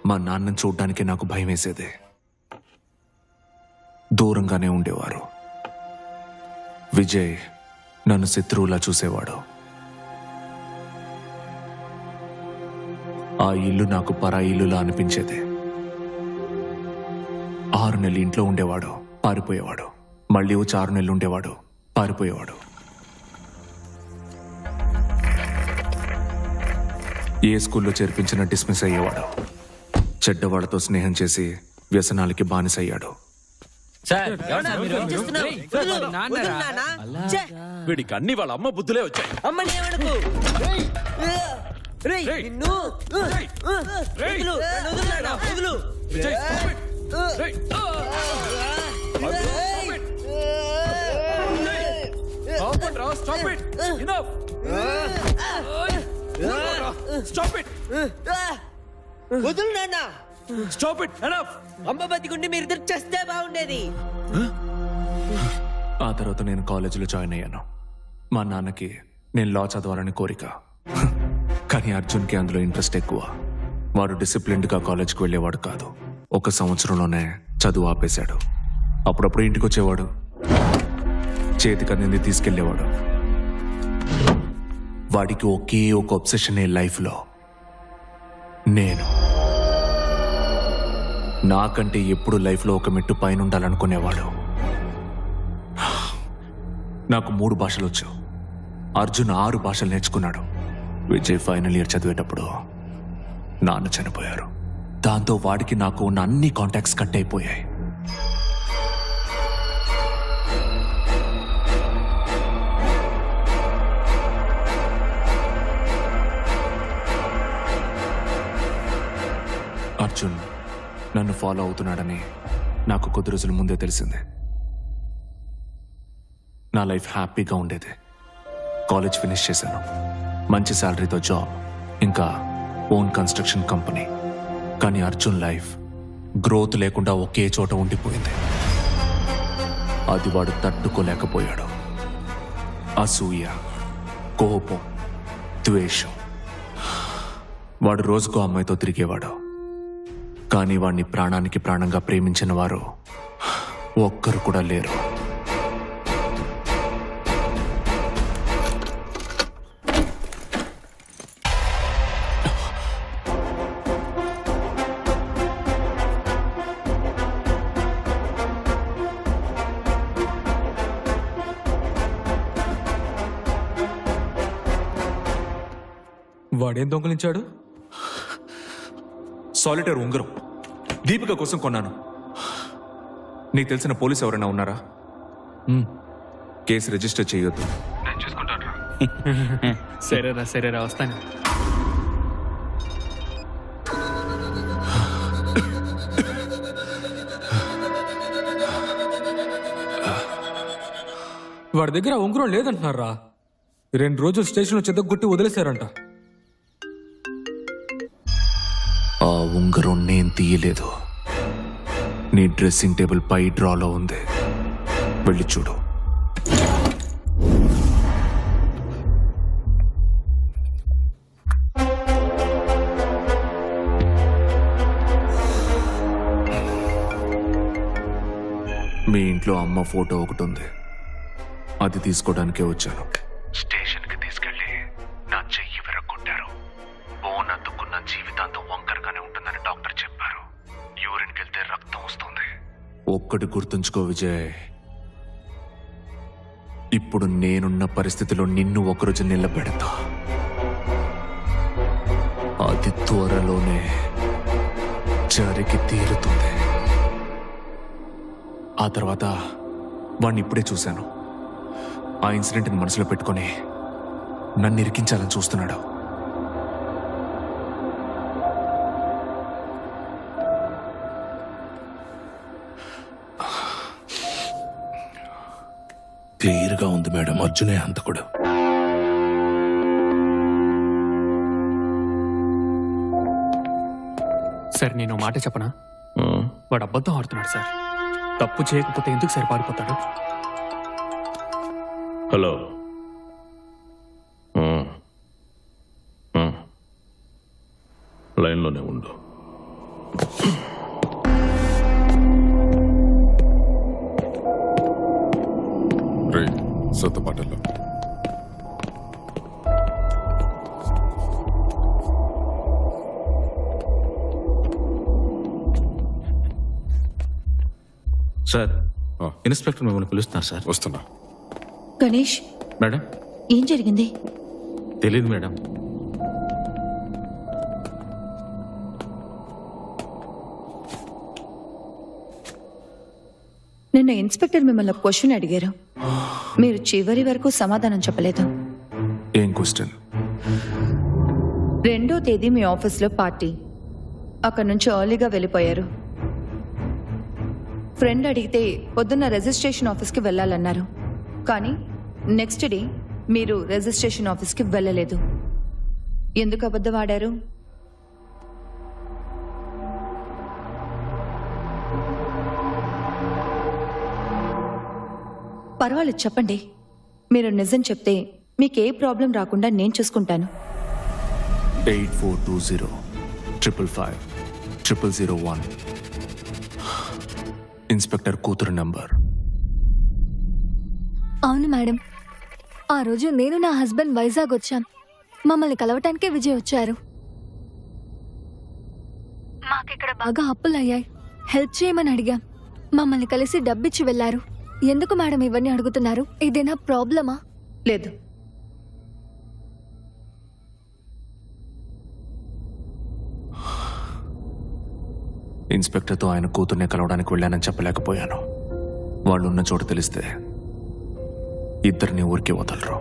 Speaker 1: మా నాన్నని చూడ్డానికి నాకు భయం వేసేదే. దూరంగానే ఉండేవారు. విజయ్ నన్ను శత్రువులా చూసేవాడు. ఆ ఇల్లు నాకు పరాయి ఇల్లులా అనిపించేది. 6 నెలలు ఇంట్లో ఉండేవాడు, పారిపోయేవాడు. మళ్ళీ వచ్చి 6 నెలలు ఉండేవాడు, పారిపోయేవాడు. ఏ స్కూల్లో చేర్పించినా డిస్మిస్ అయ్యేవాడు. చెడ్డవాళ్లతో స్నేహం చేసి వ్యసనాలకి బానిసయ్యాడు.
Speaker 13: వీడికి అన్ని వాళ్ళ అమ్మ బుద్ధులే వచ్చాయి.
Speaker 6: వదులు నాన్న.
Speaker 13: Stop it! Enough!
Speaker 6: అమ్మ బతికుండి మీరు ఇద్దరు చేస్తే బాగుండేది.
Speaker 1: ఆ తర్వాత నేను కాలేజీలో జాయిన్ అయ్యాను. మా నాన్నకి నేను లా చదవాలని కోరిక, కానీ అర్జున్కి అందులో ఇంట్రెస్ట్ ఎక్కువ. వాడు డిసిప్లిన్డ్గా కాలేజ్కి వెళ్ళేవాడు కాదు. 1 సంవత్సరంలోనే చదువు ఆపేశాడు. అప్పుడప్పుడు ఇంటికి వచ్చేవాడు, చేతికి అందింది తీసుకెళ్లేవాడు. వాడికి ఒకే ఒక ఒబ్సెషనే లైఫ్లో, నేను. నాకంటే ఎప్పుడు లైఫ్లో ఒక మెట్టు పైన ఉండాలనుకునేవాడు. నాకు 3 భాషలు వచ్చు. అర్జున్ 6 భాషలు నేర్చుకున్నాడు. విజయ్ ఫైనల్ ఇయర్ చదివేటప్పుడు నాన్న చనిపోయారు. దాంతో వాడికి నాకు ఉన్న అన్ని కాంటాక్ట్స్ కట్ అయిపోయాయి. అర్జున్ నన్ను ఫాలో అవుతున్నాడని నాకు కొద్ది రోజుల ముందే తెలిసింది. నా లైఫ్ హ్యాపీగా ఉండేది. కాలేజ్ ఫినిష్ చేశాను, మంచి శాలరీతో జాబ్, ఇంకా ఓన్ కన్స్ట్రక్షన్ కంపెనీ. కానీ అర్జున్ లైఫ్ గ్రోత్ లేకుండా ఒకే చోట ఉండిపోయింది. అది వాడు తట్టుకోలేకపోయాడు. అసూయ, కోపం, ద్వేషం. వాడు రోజుకో అమ్మాయితో తిరిగేవాడు. కానీ వాడిని ప్రాణానికి ప్రాణంగా ప్రేమించిన వారు ఒక్కరు కూడా లేరు.
Speaker 2: వాడేం దొంగలించాడు?
Speaker 1: సాలిటర్ ఉంగరం దీపిక కోసం కొన్నాను. నీకు తెలిసిన పోలీసు ఎవరైనా ఉన్నారా? కేసు రిజిస్టర్ చేయొద్దు. నేను చూసుకుంటాను.
Speaker 14: సరేరా వస్తాను.
Speaker 2: వాడి దగ్గర ఉంగరం లేదంటున్నారా? 2 రోజులు స్టేషన్లో చెద్దగొట్టి వదిలేశారంట.
Speaker 1: ఆ ఉంగరం నేను తీయలేదు. నీ డ్రెస్సింగ్ టేబుల్ పై డ్రాలో ఉంది, వెళ్ళి చూడు. మీ ఇంట్లో అమ్మ ఫోటో ఒకటి ఉంది, అది తీసుకోవడానికే వచ్చాను. స్టేషన్కి తీసుకెళ్ళి నా చెయ్యి విరగొట్టారు. బోన్ అద్దుకున్న జీవితాంతం వంకరగానే ఉంటుందని డాక్టర్ చెప్పారు. యూరిన్కి వెళ్తే రక్తం వస్తుంది. ఒక్కటి గుర్తుంచుకో విజయ్, ఇప్పుడు నేనున్న పరిస్థితిలో నిన్ను ఒకరోజు నిలబెడతా. అది త్వరలోనే జరిగి తీరుతుంది. ఆ తర్వాత వాడిని ఇప్పుడే చూశాను. ఆ ఇన్సిడెంట్ని మనసులో పెట్టుకొని నన్ను ఇరికించాలని చూస్తున్నాడు.
Speaker 12: క్లియర్గా ఉంది మేడం, అర్జునే హంతకుడు.
Speaker 14: సార్ నేను మాట చెప్పనా? వాడు అబద్ధం ఆడుతున్నాడు సార్. తప్పు చేయకపోతే ఎందుకు సార్ పారిపోతాడు?
Speaker 13: హలో, లైన్లోనే ఉండు.
Speaker 15: రే సొత్తుపాటల్లో
Speaker 4: సార్ ఇన్స్పెక్టర్ మిమ్మల్ని పిలుస్తున్నారు సార్.
Speaker 15: వస్తున్నా.
Speaker 16: గణేష్,
Speaker 4: మేడం,
Speaker 16: ఏం జరిగింది?
Speaker 4: తెలియదు మేడం.
Speaker 11: నిన్న ఇన్స్పెక్టర్ మిమ్మల్ని ఒక క్వశ్చన్ అడిగారు. మీరు చివరి వరకు సమాధానం చెప్పలేదు.
Speaker 1: ఏం క్వశ్చన్?
Speaker 11: 2వ తేదీ మీ ఆఫీస్లో పార్టీ, అక్కడ నుంచి ఎర్లీగా వెళ్ళిపోయారు. ఫ్రెండ్ అడిగితే పొద్దున్న రిజిస్ట్రేషన్ ఆఫీస్కి వెళ్ళాలన్నారు. కానీ నెక్స్ట్ డే మీరు రిజిస్ట్రేషన్ ఆఫీస్కి వెళ్ళలేదు. ఎందుకు అబద్ధం ఆడారు? పర్వాలేదు, చెప్పండి. మీరు నిజం చెప్తే మీకు ఏ ప్రాబ్లం రాకుండా నేను చూసుకుంటాను.
Speaker 1: 8420 555 0001 ఇన్స్పెక్టర్ కూతురు నంబర్.
Speaker 19: అవును మేడం, ఆ రోజు నేను నా హస్బెండ్ వైజాగ్ వచ్చాం. మమ్మల్ని కలవటానికే విజయ్ వచ్చారు. మాకిక్కడ బాగా అప్పులయ్యాయి, హెల్ప్ చేయమని అడిగాం. మమ్మల్ని కలిసి డబ్బిచ్చి వెళ్లారు. ఎందుకు మేడం ఇవన్నీ అడుగుతున్నారు? ఏదైనా ప్రాబ్లమా?
Speaker 11: లేదు.
Speaker 1: ఇన్స్పెక్టర్తో ఆయన కూతుర్ని కలవడానికి వెళ్ళానని చెప్పలేకపోయాను. వాళ్ళు ఉన్న చోటు తెలిస్తే ఇద్దరిని ఊరికి వదలరు.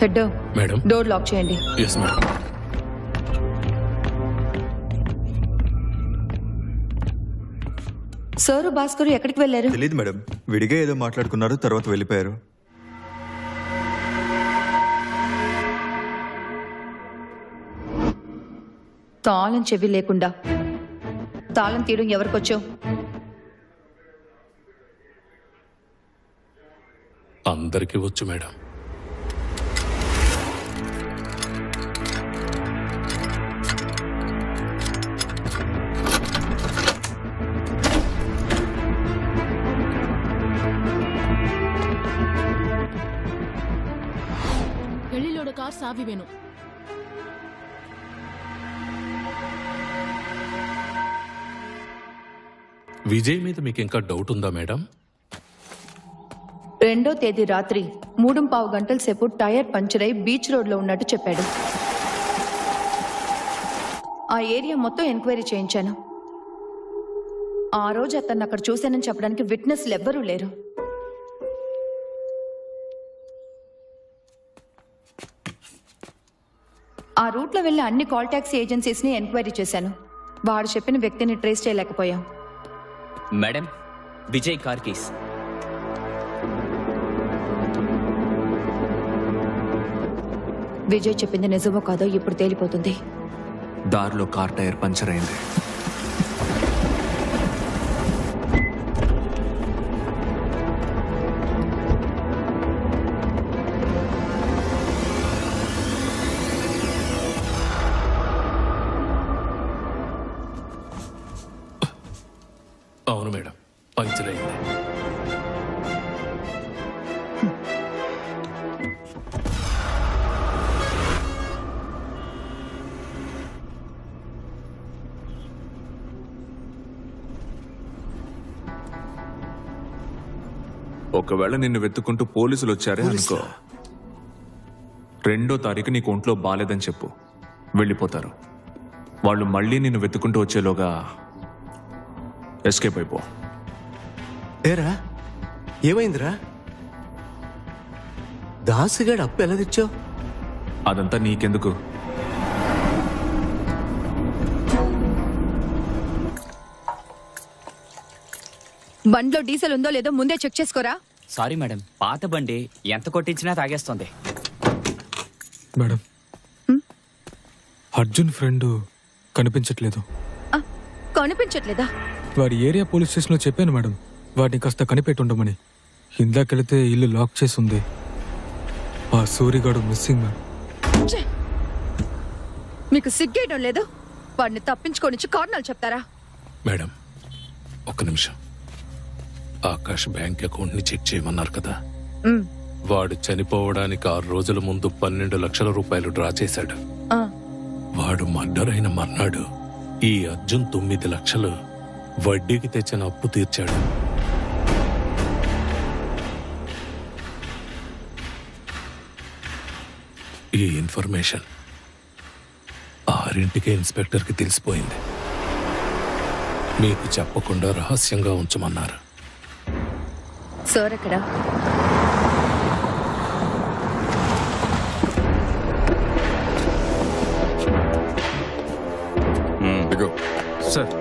Speaker 11: హెడ్,
Speaker 12: మేడం,
Speaker 11: డోర్ లాక్ చేయండి.
Speaker 12: Yes madam.
Speaker 11: సారు భాస్కర్ ఎక్కడికి వెళ్ళారు?
Speaker 17: తెలియదు మేడం, విడిగా ఏదో మాట్లాడుకున్నారు, తర్వాత వెళ్ళిపోయారు.
Speaker 11: తాళం చెవి లేకుండా తాళం తీయడం ఎవరికొచ్చో?
Speaker 12: అందరికీ వచ్చు మేడం.
Speaker 10: வெளியிலோட கார் சாவி வேணும்.
Speaker 12: విజయ్ మీద మీకు ఇంకా డౌట్ ఉందా మేడం?
Speaker 11: 2వ తేదీ రాత్రి 3:15 గంటల సేపు టైర్ పంచర్ అయి బీచ్ రోడ్లో ఉన్నట్టు చెప్పాడు. ఆ ఏరియా మొత్తం ఎంక్వైరీ చేయించాను. ఆ రోజు అతన్ని అక్కడ చూశానని చెప్పడానికి విట్నెస్లు ఎవ్వరూ లేరు. ఆ రూట్లో వెళ్ళి అన్ని కాల్ ట్యాక్సీ ఏజెన్సీస్ని ఎంక్వైరీ చేశాను. వాడు చెప్పిన వ్యక్తిని ట్రేస్ చేయలేకపోయాం.
Speaker 8: Madam, Vijay car case.
Speaker 11: Vijay చెప్పింది నిజమో కాదో ఇప్పుడు తేలిపోతుంది.
Speaker 1: దారిలో కార్ టైర్ పంచర్ అయింది.
Speaker 12: అవును మేడం, పంచర్ అయింది.
Speaker 1: ఒకవేళ నిన్ను వెతుక్కుంటూ పోలీసులు వచ్చారే అనుకో, 2వ తారీఖు నీకు ఒంట్లో బాలేదని చెప్పు, వెళ్ళిపోతారు. వాళ్ళు మళ్ళీ నిన్ను వెతుక్కుంటూ వచ్చేలోగా ఎస్కేప్ అయిపో.
Speaker 5: ఏరా ఏమైందిరా? దాసుగాడు అప్పు ఎలా తెచ్చావు?
Speaker 1: అదంతా నీకెందుకు?
Speaker 11: బండ్లో డీజిల్ ఉందో లేదో ముందే చెక్ చేసుకోరా.
Speaker 8: సారీ మేడం, పాత బండి ఎంత కొట్టించినా తాగేస్తుంది.
Speaker 2: మేడం, అర్జున్ ఫ్రెండ్ కనిపించట్లేదు.
Speaker 11: కనిపించట్లేదా?
Speaker 2: వాడి ఏరియా పోలీస్ స్టేషన్లో చెప్పాను మేడం, వాడిని కాస్త కనిపెట్టుండమని. ఇందాకెళితే ఇల్లు లాక్ చేసి ఉంది. ఆ సూరిగాడు మిస్సింగ్ మేడం.
Speaker 11: మీకు సిగ్గేయడం లేదు? వాడిని తప్పించుకొని కారణాలు చెప్తారా?
Speaker 12: మేడం ఒక్క నిమిషం. ఆకాష్ బ్యాంక్ అకౌంట్ ని చెక్ చేయమన్నారు కదా, వాడు చనిపోవడానికి 6 రోజుల ముందు 12 లక్షల రూపాయలు డ్రా చేశాడు. వాడు మర్డర్ అయిన మర్నాడు ఈ అర్జున్ 9 లక్షలు వడ్డీకి తెచ్చిన అప్పు తీర్చాడు. ఈ ఇన్ఫర్మేషన్ 6ంటికే ఇన్స్పెక్టర్కి తెలిసిపోయింది. మీకు చెప్పకుండా రహస్యంగా ఉంచమన్నారు.
Speaker 11: సార్ ఎక్కడ?
Speaker 1: సార్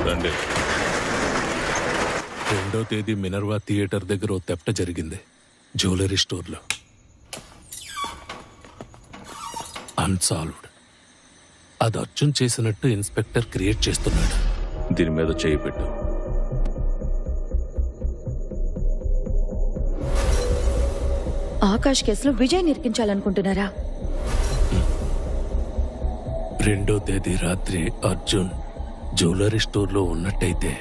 Speaker 13: రండి.
Speaker 12: 2వ తేదీ మినర్వా థియేటర్ దగ్గర ఓ తెప్ట జరిగింది జ్యువెలరీ స్టోర్లో. అన్సాల్వ్డ్. అది అర్జున్ చేసినట్టు ఇన్స్పెక్టర్ క్రియేట్ చేస్తున్నాడు.
Speaker 13: దీని మీద చేయి పెట్టు.
Speaker 11: ఆకాష్ కేసులో విజయ్ నిరికించాలనుకుంటున్నారా?
Speaker 12: 2వ తేదీ రాత్రి అర్జున్ జ్యువెలరీ స్టోర్లో ఉన్నట్టయితే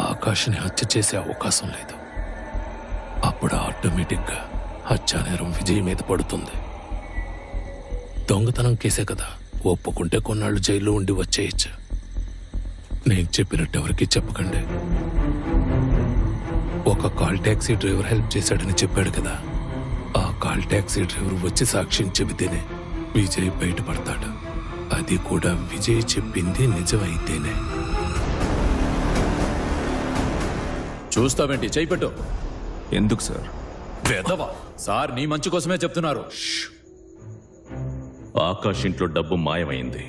Speaker 12: ఆకాష్ని హత్య చేసే అవకాశం లేదు. అప్పుడు ఆటోమేటిక్గా హత్యానేరం విజయ్ మీద పడుతుంది. దొంగతనం కేసే కదా, ఒప్పుకుంటే కొన్నాళ్ళు జైల్లో ఉండి వచ్చేయచ్చు. నేను చెప్పినట్టు ఎవరికి చెప్పకండి. ఒక కాల్ ట్యాక్సీ డ్రైవర్ హెల్ప్ చేశాడని చెప్పాడు కదా, ఆ కాల్ ట్యాక్సీ డ్రైవర్ వచ్చి సాక్ష్యం చెబితేనే విజయ్ బయటపడతాడు. అది కూడా విజయ్ చెప్పింది నిజమైతేనే.
Speaker 3: చూస్తావేంటి? చేయి పెట్టు.
Speaker 1: ఎందుకు సార్?
Speaker 3: వేదవా సార్, నీ మంచి కోసమే చెప్తున్నారు.
Speaker 13: ఆకాష్ ఇంట్లో డబ్బు మాయమైంది.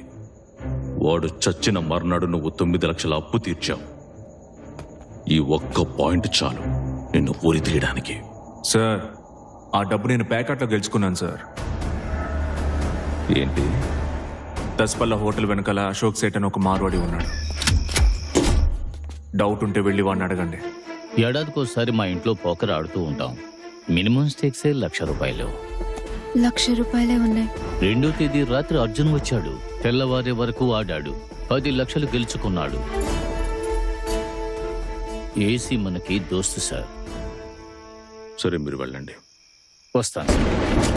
Speaker 13: వాడు చచ్చిన మర్నాడు నువ్వు 9 లక్షల అప్పు తీర్చావు. ఈ ఒక్క పాయింట్ చాలు నిన్ను ఊరి తీయడానికి.
Speaker 1: సార్, ఆ డబ్బు నేను ప్యాకెట్లో గెలుచుకున్నాను సార్.
Speaker 13: ఏంటి?
Speaker 1: దస్పల్లా హోటల్ వెనకాల అశోక్ సేట్ అని ఒక మార్వాడి ఉన్నాడు. డౌట్ ఉంటే వెళ్ళి వాడిని అడగండి.
Speaker 18: ఏడాదికోసారి మా ఇంట్లో పోకర్ ఆడుతూ ఉంటాం. మినిమం స్టేక్సే 1,00,000 రూపాయలు.
Speaker 16: 1,00,000 రూపాయలే ఉన్నాయి.
Speaker 18: 2వ తేదీ రాత్రి అర్జున్ వచ్చాడు. తెల్లవారే వరకు ఆడాడు. 10 లక్షలు గెలుచుకున్నాడు. ఏసీ మనకి దోస్తు సార్.
Speaker 13: సరే, మీరు వెళ్ళండి.
Speaker 18: వస్తాను సార్.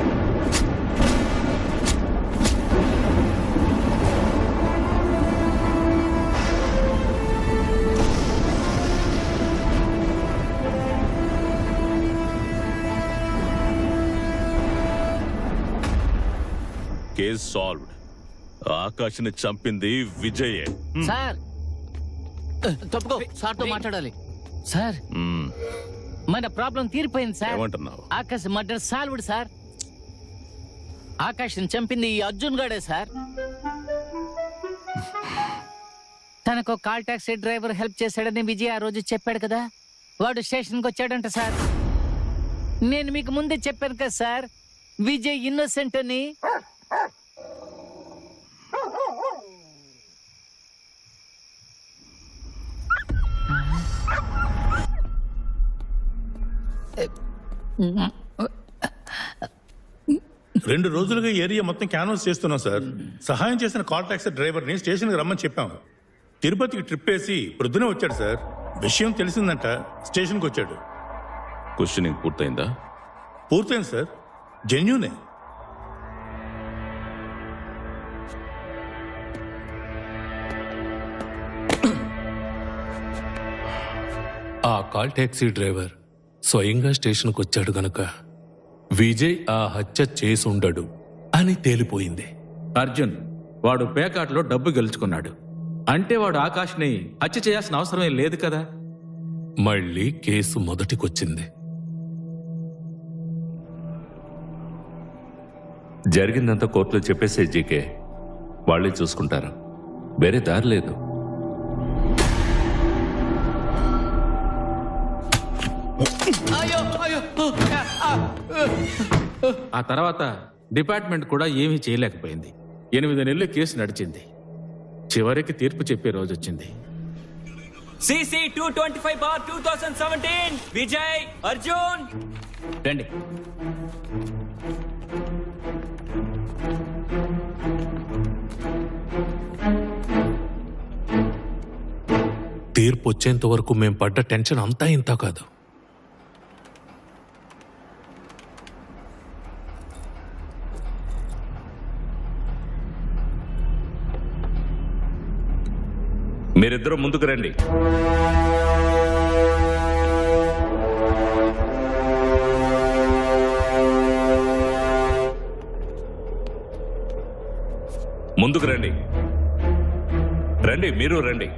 Speaker 13: Case solved. ఆకాష్ని చంపింది విజయే.
Speaker 18: సార్ తప్పుకో, సార్తో మాట్లాడాలి. సార్ మన ప్రాబ్లం తీరిపోయింది సార్.
Speaker 13: ఏమంటున్నావు?
Speaker 18: Akash murder solved sir. ఆకాష్ని చంపింది ఈ అర్జున్ గాడే సార్. తనకు కాల్ టాక్సీ డ్రైవర్ హెల్ప్ చేశాడని విజయ్ ఆ రోజు చెప్పాడు కదా, వాడు స్టేషన్కి వచ్చాడంట సార్. నేను మీకు ముందే చెప్పాను కదా సార్, విజయ్ ఇన్నోసెంట్ అని.
Speaker 22: రెండు రోజులుగా ఏరియా మొత్తం క్యాన్వాస్ చేస్తున్నాం సార్. సహాయం చేసిన కాల్ టాక్సీ డ్రైవర్ని స్టేషన్కి రమ్మని చెప్పాం. తిరుపతికి ట్రిప్ వేసి ప్రొద్దునే వచ్చాడు సార్. విషయం తెలిసిందంట, స్టేషన్కి వచ్చాడు.
Speaker 13: క్వశ్చనింగ్ పూర్తయిందా?
Speaker 22: పూర్తయింది సార్, జెన్యూనే.
Speaker 12: ఆ కాల్ ట్యాక్సీ డ్రైవర్ స్వయంగా స్టేషన్కి వచ్చాడు గనక విజయ్ ఆ హత్య చేసుండడు అని తేలిపోయింది.
Speaker 4: అర్జున్ వాడు పేకాట్లో డబ్బు గెలుచుకున్నాడు అంటే వాడు ఆకాష్ని హత్య చేయాల్సిన అవసరమే లేదు కదా.
Speaker 12: మళ్ళీ కేసు మొదటికొచ్చింది.
Speaker 13: జరిగిందంతా కోర్టులో చెప్పేసే జీకే, వాళ్ళే చూసుకుంటారు. వేరే దారి లేదు.
Speaker 4: ఆ తర్వాత డిపార్ట్మెంట్ కూడా ఏమీ చేయలేకపోయింది. 8 నెలలు కేసు నడిచింది. చివరికి తీర్పు చెప్పే రోజు వచ్చింది.
Speaker 8: CC 225/2017 విజయ్ అర్జున్
Speaker 18: రండి.
Speaker 12: తీర్పు వచ్చేంత వరకు మేం పడ్డ టెన్షన్ అంతా ఇంత కాదు.
Speaker 13: మీరిద్దరూ ముందుకు రండి. ముందుకు రండి. రండి, మీరు రండి.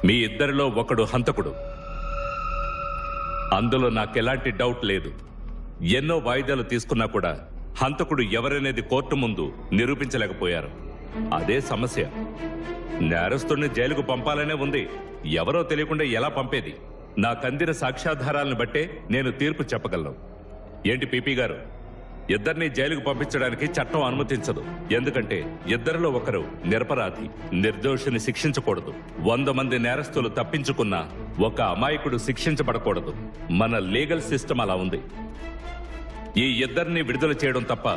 Speaker 13: మీ ఇద్దరిలో ఒకడు హంతకుడు, అందులో నాకెలాంటి డౌట్ లేదు. ఎన్నో వాయిదాలు తీసుకున్నా కూడా హంతకుడు ఎవరనేది కోర్టు ముందు నిరూపించలేకపోయారు. అదే సమస్య. నేరస్తుడిని జైలుకు పంపాలనే ఉంది, ఎవరో తెలియకుండా ఎలా పంపేది? నాకందిన సాక్ష్యాధారాలను బట్టే నేను తీర్పు చెప్పగలను. ఏంటి పీపీ గారు, ఇద్దరిని జైలుకు పంపించడానికి చట్టం అనుమతించదు. ఎందుకంటే ఇద్దరిలో ఒకరు నిరపరాధి, నిర్దోషిని శిక్షించకూడదు. 100 మంది నేరస్తులు తప్పించుకున్నా ఒక అమాయకుడు శిక్షించబడకూడదు. మన లీగల్ సిస్టమ్ అలా ఉంది. ఈ ఇద్దరిని విడుదల చేయడం తప్ప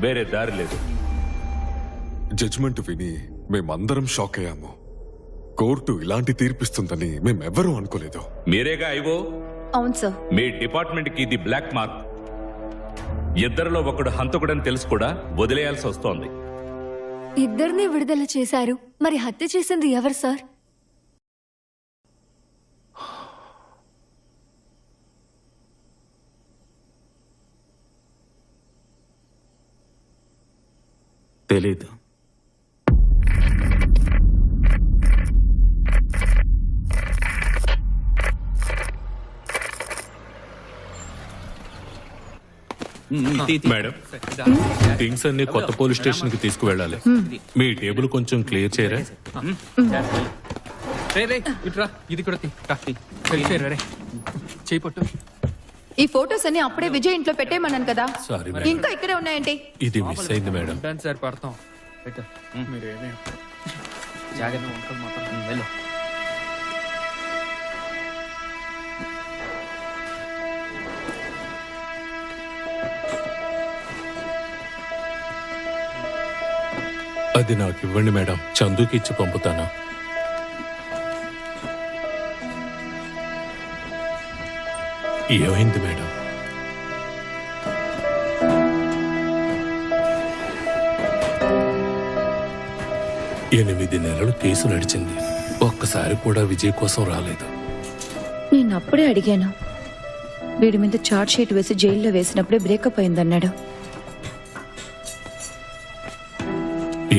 Speaker 13: వేరే దారి లేదు.
Speaker 15: జడ్జిమెంట్ విని మేమందరం షాక్ అయ్యాము. కోర్టు ఇలాంటి తీర్పిస్తుందని మేమెవ్వరూ అనుకోలేదు.
Speaker 13: మీరేగా అయ్యో.
Speaker 11: అవును సార్.
Speaker 13: మీ డిపార్ట్మెంట్ కి ఇది బ్లాక్ మార్క్. ఇద్దరిలో ఒకడు హంతకుడని తెలుసు కూడా వదిలేయాల్సి వస్తోంది.
Speaker 19: ఇద్దరిని విడుదల చేశారు, మరి హత్య చేసింది ఎవరు సార్?
Speaker 1: తెలీదు.
Speaker 12: మేడం, థింగ్స్ అన్ని కొత్త పోలీస్ స్టేషన్ కి తీసుకువెళ్ళాలి. మీ టేబుల్ కొంచెం క్లియర్ చేయరా?
Speaker 14: ఇది కూడా చేపట్టు.
Speaker 11: ఈ ఫోటోస్ అన్ని అప్పుడే విజయ్ ఇంట్లో పెట్టేయమన్నాను కదా,
Speaker 12: సారీ మేడం.
Speaker 11: ఇంకా ఇక్కడే ఉన్నాయండి.
Speaker 12: ఇది మిస్ అయింది మేడం.
Speaker 14: సార్ పడతాం. మీరేమే జాగ్రత్త వంకలు మాత్రం వెళ్ళు.
Speaker 12: అది నాకు ఇవ్వండి మేడం, చందుకి ఇచ్చి పంపుతాను. ఏమైంది మేడం? ఎనిమిది నెలలు కేసు నడిచింది, ఒక్కసారి కూడా విజయ్ కోసం రాలేదు.
Speaker 16: నేను అప్పుడే అడిగాను. వీడి మీద చార్జ్ షీట్ వేసి జైల్లో వేసినప్పుడే బ్రేకప్ అయిందన్నాడు.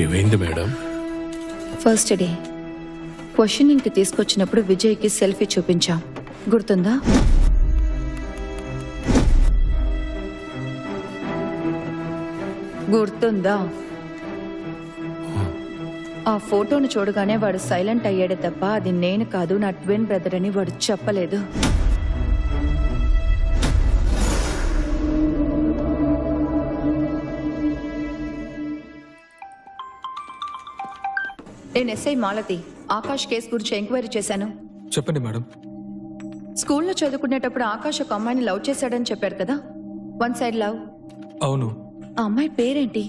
Speaker 12: ఏమైంది మేడం?
Speaker 16: ఫస్ట్ డే క్వశ్చనింగ్ కి తీసుకొచ్చినప్పుడు విజయ్కి సెల్ఫీ చూపించాం, గుర్తుందా? గుర్తుందా? ఆ ఫోటోను చూడగానే వాడు సైలెంట్ అయ్యాడే తప్ప అది నేను కాదు, నా ట్విన్ బ్రదర్ అని వాడు చెప్పలేదు. నేను ఎస్ఐ మాలతి, ఆకాష్ కేసు గురించి ఎంక్వైరీ చేశాను.
Speaker 2: చెప్పండి మేడం.
Speaker 11: స్కూల్లో చదువుకునేటప్పుడు ఆకాష్ ఒక అమ్మాయిని లవ్ చేశాడని చెప్పారు కదా, 1 సైడ్ లవ్.
Speaker 2: అవును.
Speaker 16: ఆ అమ్మాయి పేరేంటి?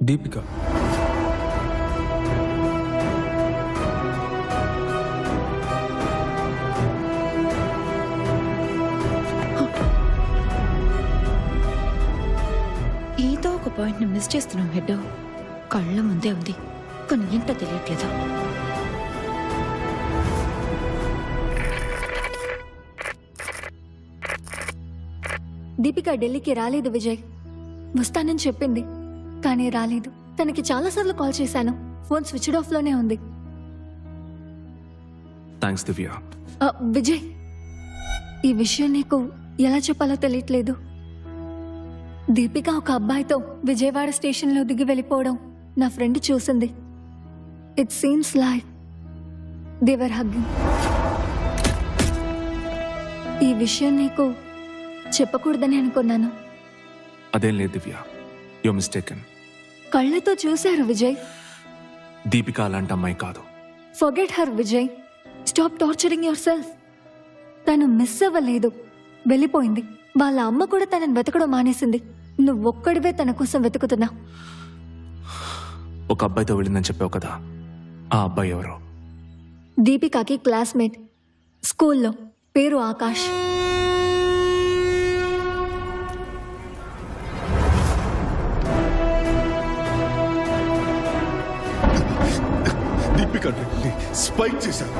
Speaker 2: దీపిక.
Speaker 16: ఏదో ఒక పాయింట్ ని మిస్ చేస్తున్నాం హెడ్. కళ్ళ ముందే ఉంది, కానీ ఏంటో తెలియట్లేదు.
Speaker 19: దీపిక ఢిల్లీకి రాలేదు విజయ్. వస్తానని చెప్పింది కానీ రాలేదు. తనకి చాలాసార్లు కాల్ చేశాను, ఫోన్ స్విచ్డ్ ఆఫ్ లోనే ఉంది.
Speaker 1: థ్యాంక్స్ దివ్య.
Speaker 19: విజయ్, ఈ విషయం నీకు ఎలా చెప్పాలో తెలియట్లేదు. దీపిక ఒక అబ్బాయితో విజయవాడ స్టేషన్లో దిగి వెళ్ళిపోవడం నా ఫ్రెండ్ చూసింది. It seems like they were hugging. ఈ విషయం నీకు చెప్పకూడదని అనుకున్నాను.
Speaker 1: అదేం లేదు దివ్య, యు మిస్టేకెన్.
Speaker 19: కళ్ళతో చూశారు విజయ్.
Speaker 1: దీపిక అలాంటి అమ్మాయి కాదు.
Speaker 19: Forget her Vijay. Stop torturing your self. తను మిస్ అవ్వలేదు, వెళ్ళిపోయింది. వాళ్ళ అమ్మ కూడా తనని వెతకడం మానేసింది. నువ్వొక్కడివే తన కోసం వెతుకుతున్నా.
Speaker 1: ఒక అబ్బాయితో వెళ్ళిందని చెప్పావు కదా, ఆ అబ్బాయి ఎవరు?
Speaker 19: దీపికాకి క్లాస్మేట్, స్కూల్లో. పేరు ఆకాష్.
Speaker 7: దీపిక స్పైక్ చేశాను.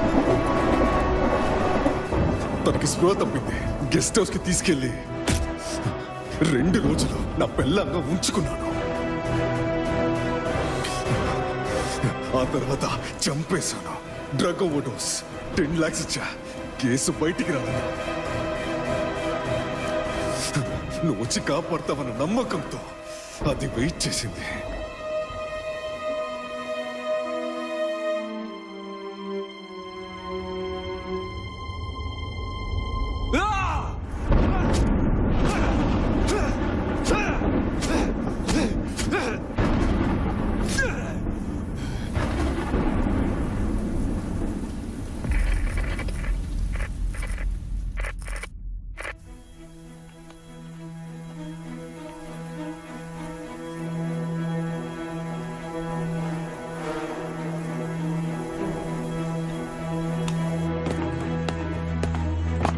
Speaker 7: తనకి స్పృహ తప్పింది. గెస్ట్ హౌస్ కి తీసుకెళ్లి 2 రోజులు నా పెళ్ళంగా ఉంచుకున్నాను. ఆ తర్వాత చంపేశాను. Drug overdose. 10 lakhs ఇచ్చా. కేసు బయటికి రాలేదు. నువ్వు వచ్చి కాపాడతావన్న నమ్మకంతో అది వెయిట్ చేసింది.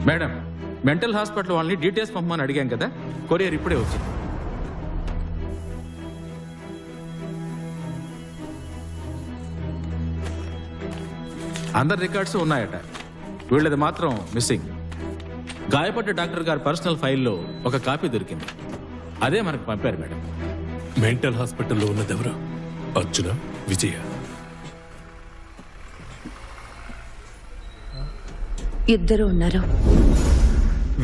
Speaker 4: మేడం, మెంటల్ హాస్పిటల్ వాళ్ళని డీటెయిల్స్ పంపమని అడిగాం కదా, కొరియర్ ఇప్పుడే వచ్చింది. అందరి రికార్డ్స్ ఉన్నాయట, వీళ్ళది మాత్రం మిస్సింగ్. గాయపడ్డ డాక్టర్ గారి పర్సనల్ ఫైల్లో ఒక కాపీ దొరికింది, అదే మనకు పంపారు మేడం.
Speaker 12: మెంటల్ హాస్పిటల్లో ఉన్నదెవరు? అర్జున, విజయ?
Speaker 16: ఇద్దరు ఉన్నారు.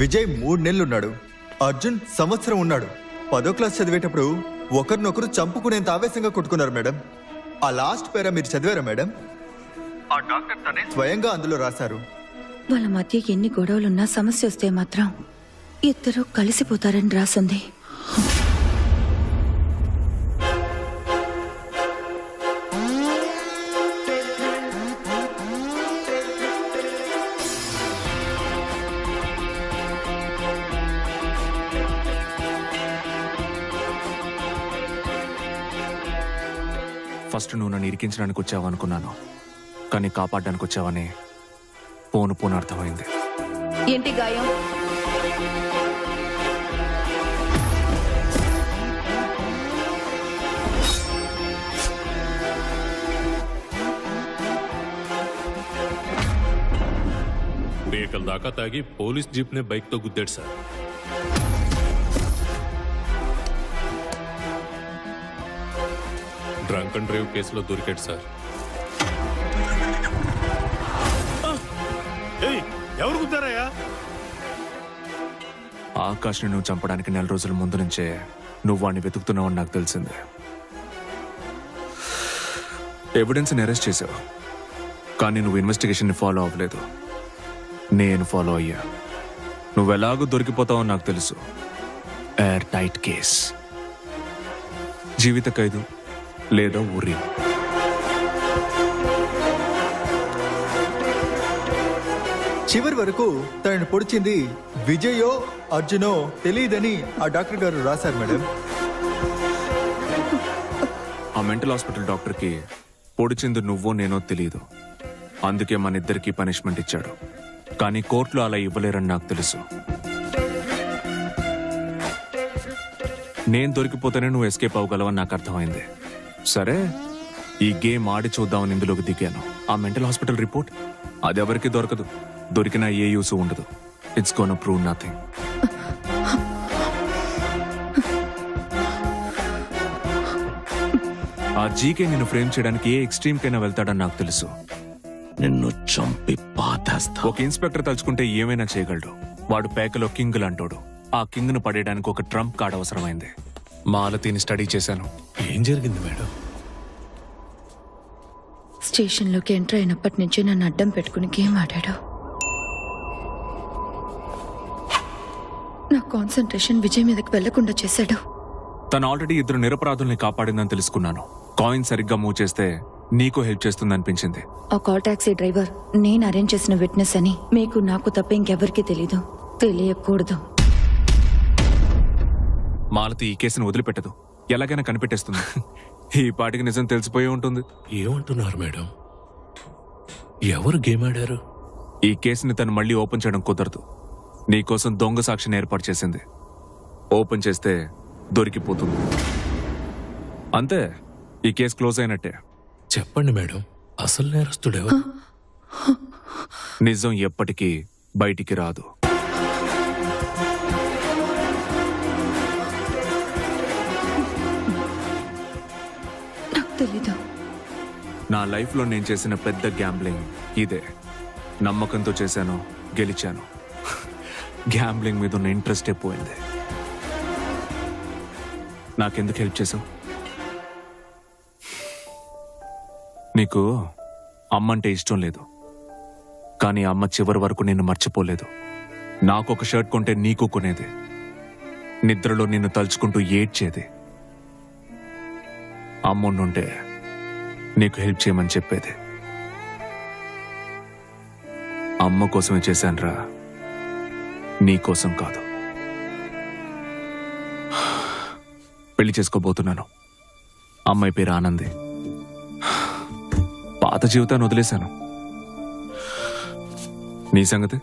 Speaker 17: విజయ్ 3 నెలలు ఉన్నాడు. అర్జున్ సంవత్సరం ఉన్నాడు. 10వ క్లాస్ చదివేటప్పుడు ఒకరినొకరు చంపుకునేంత ఆవేశంగా కొట్టుకున్నారు మేడం. ఆ లాస్ట్ పేరా మీరు చదివారా మేడం? ఆ డాక్టర్ తనే స్వయంగా అందులో రాశారు.
Speaker 16: వాళ్ళ మధ్య ఎన్ని గొడవలున్నా సమస్య వస్తే మాత్రం ఇద్దరు కలిసిపోతారని రాసుంది.
Speaker 1: ఫస్ట్ నువ్వు నన్ను ఇరికించడానికి వచ్చావు అనుకున్నాను, కానీ కాపాడడానికి వచ్చావని పోను పోను అర్థమైంది.
Speaker 11: ఏంటి గాయం?
Speaker 12: బేకల్ దాకా తాగి పోలీస్ జీప్ నే బైక్ తో గుద్దాడు సార్. డ్రంక్ అండ్ డ్రైవ్ కేసులో దొరికాడు సార్.
Speaker 22: ఎవరు గుద్దారయ్యా?
Speaker 1: ఆకాష్ని నువ్వు చంపడానికి 4 రోజుల ముందు నుంచే నువ్వు వాడిని వెతుకుతున్నావని నాకు తెలిసింది. ఎవిడెన్స్ని అరెస్ట్ చేసావు, కానీ నువ్వు ఇన్వెస్టిగేషన్ని ఫాలో అవ్వలేదు. నేను ఫాలో అయ్యా. నువ్వెలాగూ దొరికిపోతావని నాకు తెలుసు. ఎయిర్ టైట్ కేస్, జీవిత ఖైదు లేదా ఊరి.
Speaker 17: చివరి వరకు తనని పొడిచింది విజయో అర్జునో తెలియదని ఆ డాక్టర్ గారు రాశారు మేడం.
Speaker 1: ఆ మెంటల్ హాస్పిటల్ డాక్టర్కి పొడిచింది నువ్వో నేనో తెలియదు, అందుకే మన ఇద్దరికి పనిష్మెంట్ ఇచ్చాడు. కానీ కోర్టులో అలా ఇవ్వలేరని నాకు తెలుసు. నేను దొరికిపోతేనే నువ్వు ఎస్కేప్ అవ్వగలవని నాకు అర్థమైంది. సరే, ఈ గేమ్ ఆడి చూద్దామని ఇందులోకి దిగాను. ఆ మెంటల్ హాస్పిటల్ రిపోర్ట్ అది ఎవరికి దొరకదు, దొరికినా ఏ యూస్ ఉండదు. It's gonna prove nothing. ఆ జీకే నిన్ను ఫ్రేమ్ చేయడానికి ఏ ఎక్స్ట్రీమ్ కైనా వెళ్తాడని నాకు తెలుసు.
Speaker 12: నిన్ను చంపి పాతేస్తా.
Speaker 1: ఒక ఇన్స్పెక్టర్ తలుచుకుంటే ఏమైనా చేయగలడు. వాడు పేకలో కింగ్ లాంటోడు. ఆ కింగ్ ను పడేయడానికి ఒక ట్రంప్ కార్డ్ అవసరమైంది. మాలతీని స్టడీ చేశాను.
Speaker 12: ఏం జరిగింది మేడం?
Speaker 16: స్టేషన్లోకి ఎంటర్ అయినప్పటి నుంచి నన్ను అడ్డం పెట్టుకుని గేమ్ ఆడాడు. నా కాన్సన్ట్రేషన్ విజయ్ మీదకి వెళ్లకుండా చేశాడు.
Speaker 1: తను ఆల్రెడీ 2 నిరపరాధుల్ని కాపాడిందని తెలుసుకున్నాను. కాయిన్ సరిగ్గా మూవ్ చేస్తే నీకు హెల్ప్ చేస్తుంది అనిపించింది.
Speaker 16: ఆ కాల్ టాక్సీ డ్రైవర్ నేను అరేంజ్ చేసిన విట్నెస్ అని మీకు నాకు తప్ప ఇంకెవరికి తెలీదు, తెలియకూడదు.
Speaker 1: మాలతి ఈ కేసును వదిలిపెట్టదు, ఎలాగైనా కనిపెట్టేస్తుంది. ఈ పాటికి నిజం తెలిసిపోయి ఉంటుంది.
Speaker 12: ఏమంటున్నారు మేడం? ఎవరు గేమ్ ఆడారు?
Speaker 1: ఈ కేసుని తను మళ్ళీ ఓపెన్ చేయడం కుదరదు. నీకోసం దొంగ సాక్షిని ఏర్పాటు చేసింది. ఓపెన్ చేస్తే దొరికిపోతుంది. అంతే, ఈ కేసు క్లోజ్ అయినట్టే.
Speaker 12: చెప్పండి మేడం, అసలు నేరస్తుడెవరు?
Speaker 1: నిజం ఎప్పటికీ బయటికి రాదు.
Speaker 16: నాకు తెలీదు.
Speaker 1: నా లైఫ్లో నేను చేసిన పెద్ద గ్యాంబ్లింగ్ ఇదే. నమ్మకంతో చేశాను, గెలిచాను. గ్యాంబ్లింగ్ మీద ఉన్న ఇంట్రెస్టే పోయింది. నాకెందుకు హెల్ప్ చేసావు? నీకు అమ్మంటే ఇష్టం లేదు, కానీ అమ్మ చివరి వరకు నిన్ను మర్చిపోలేదు. నాకు ఒక షర్ట్ కొంటే నీకు కొనేది, నిద్రలో నిన్ను తలుచుకుంటూ ఏడ్చేది. అమ్ముండుంటే నీకు హెల్ప్ చేయమని చెప్పేది. అమ్మ కోసమే చేశానురా, నీ కోసం కాదు. పెళ్లి చేసుకోబోతున్నాను. అమ్మాయి పేరు ఆనంది. పాత జీవితాన్ని వదిలేశాను. నీ సంగతి?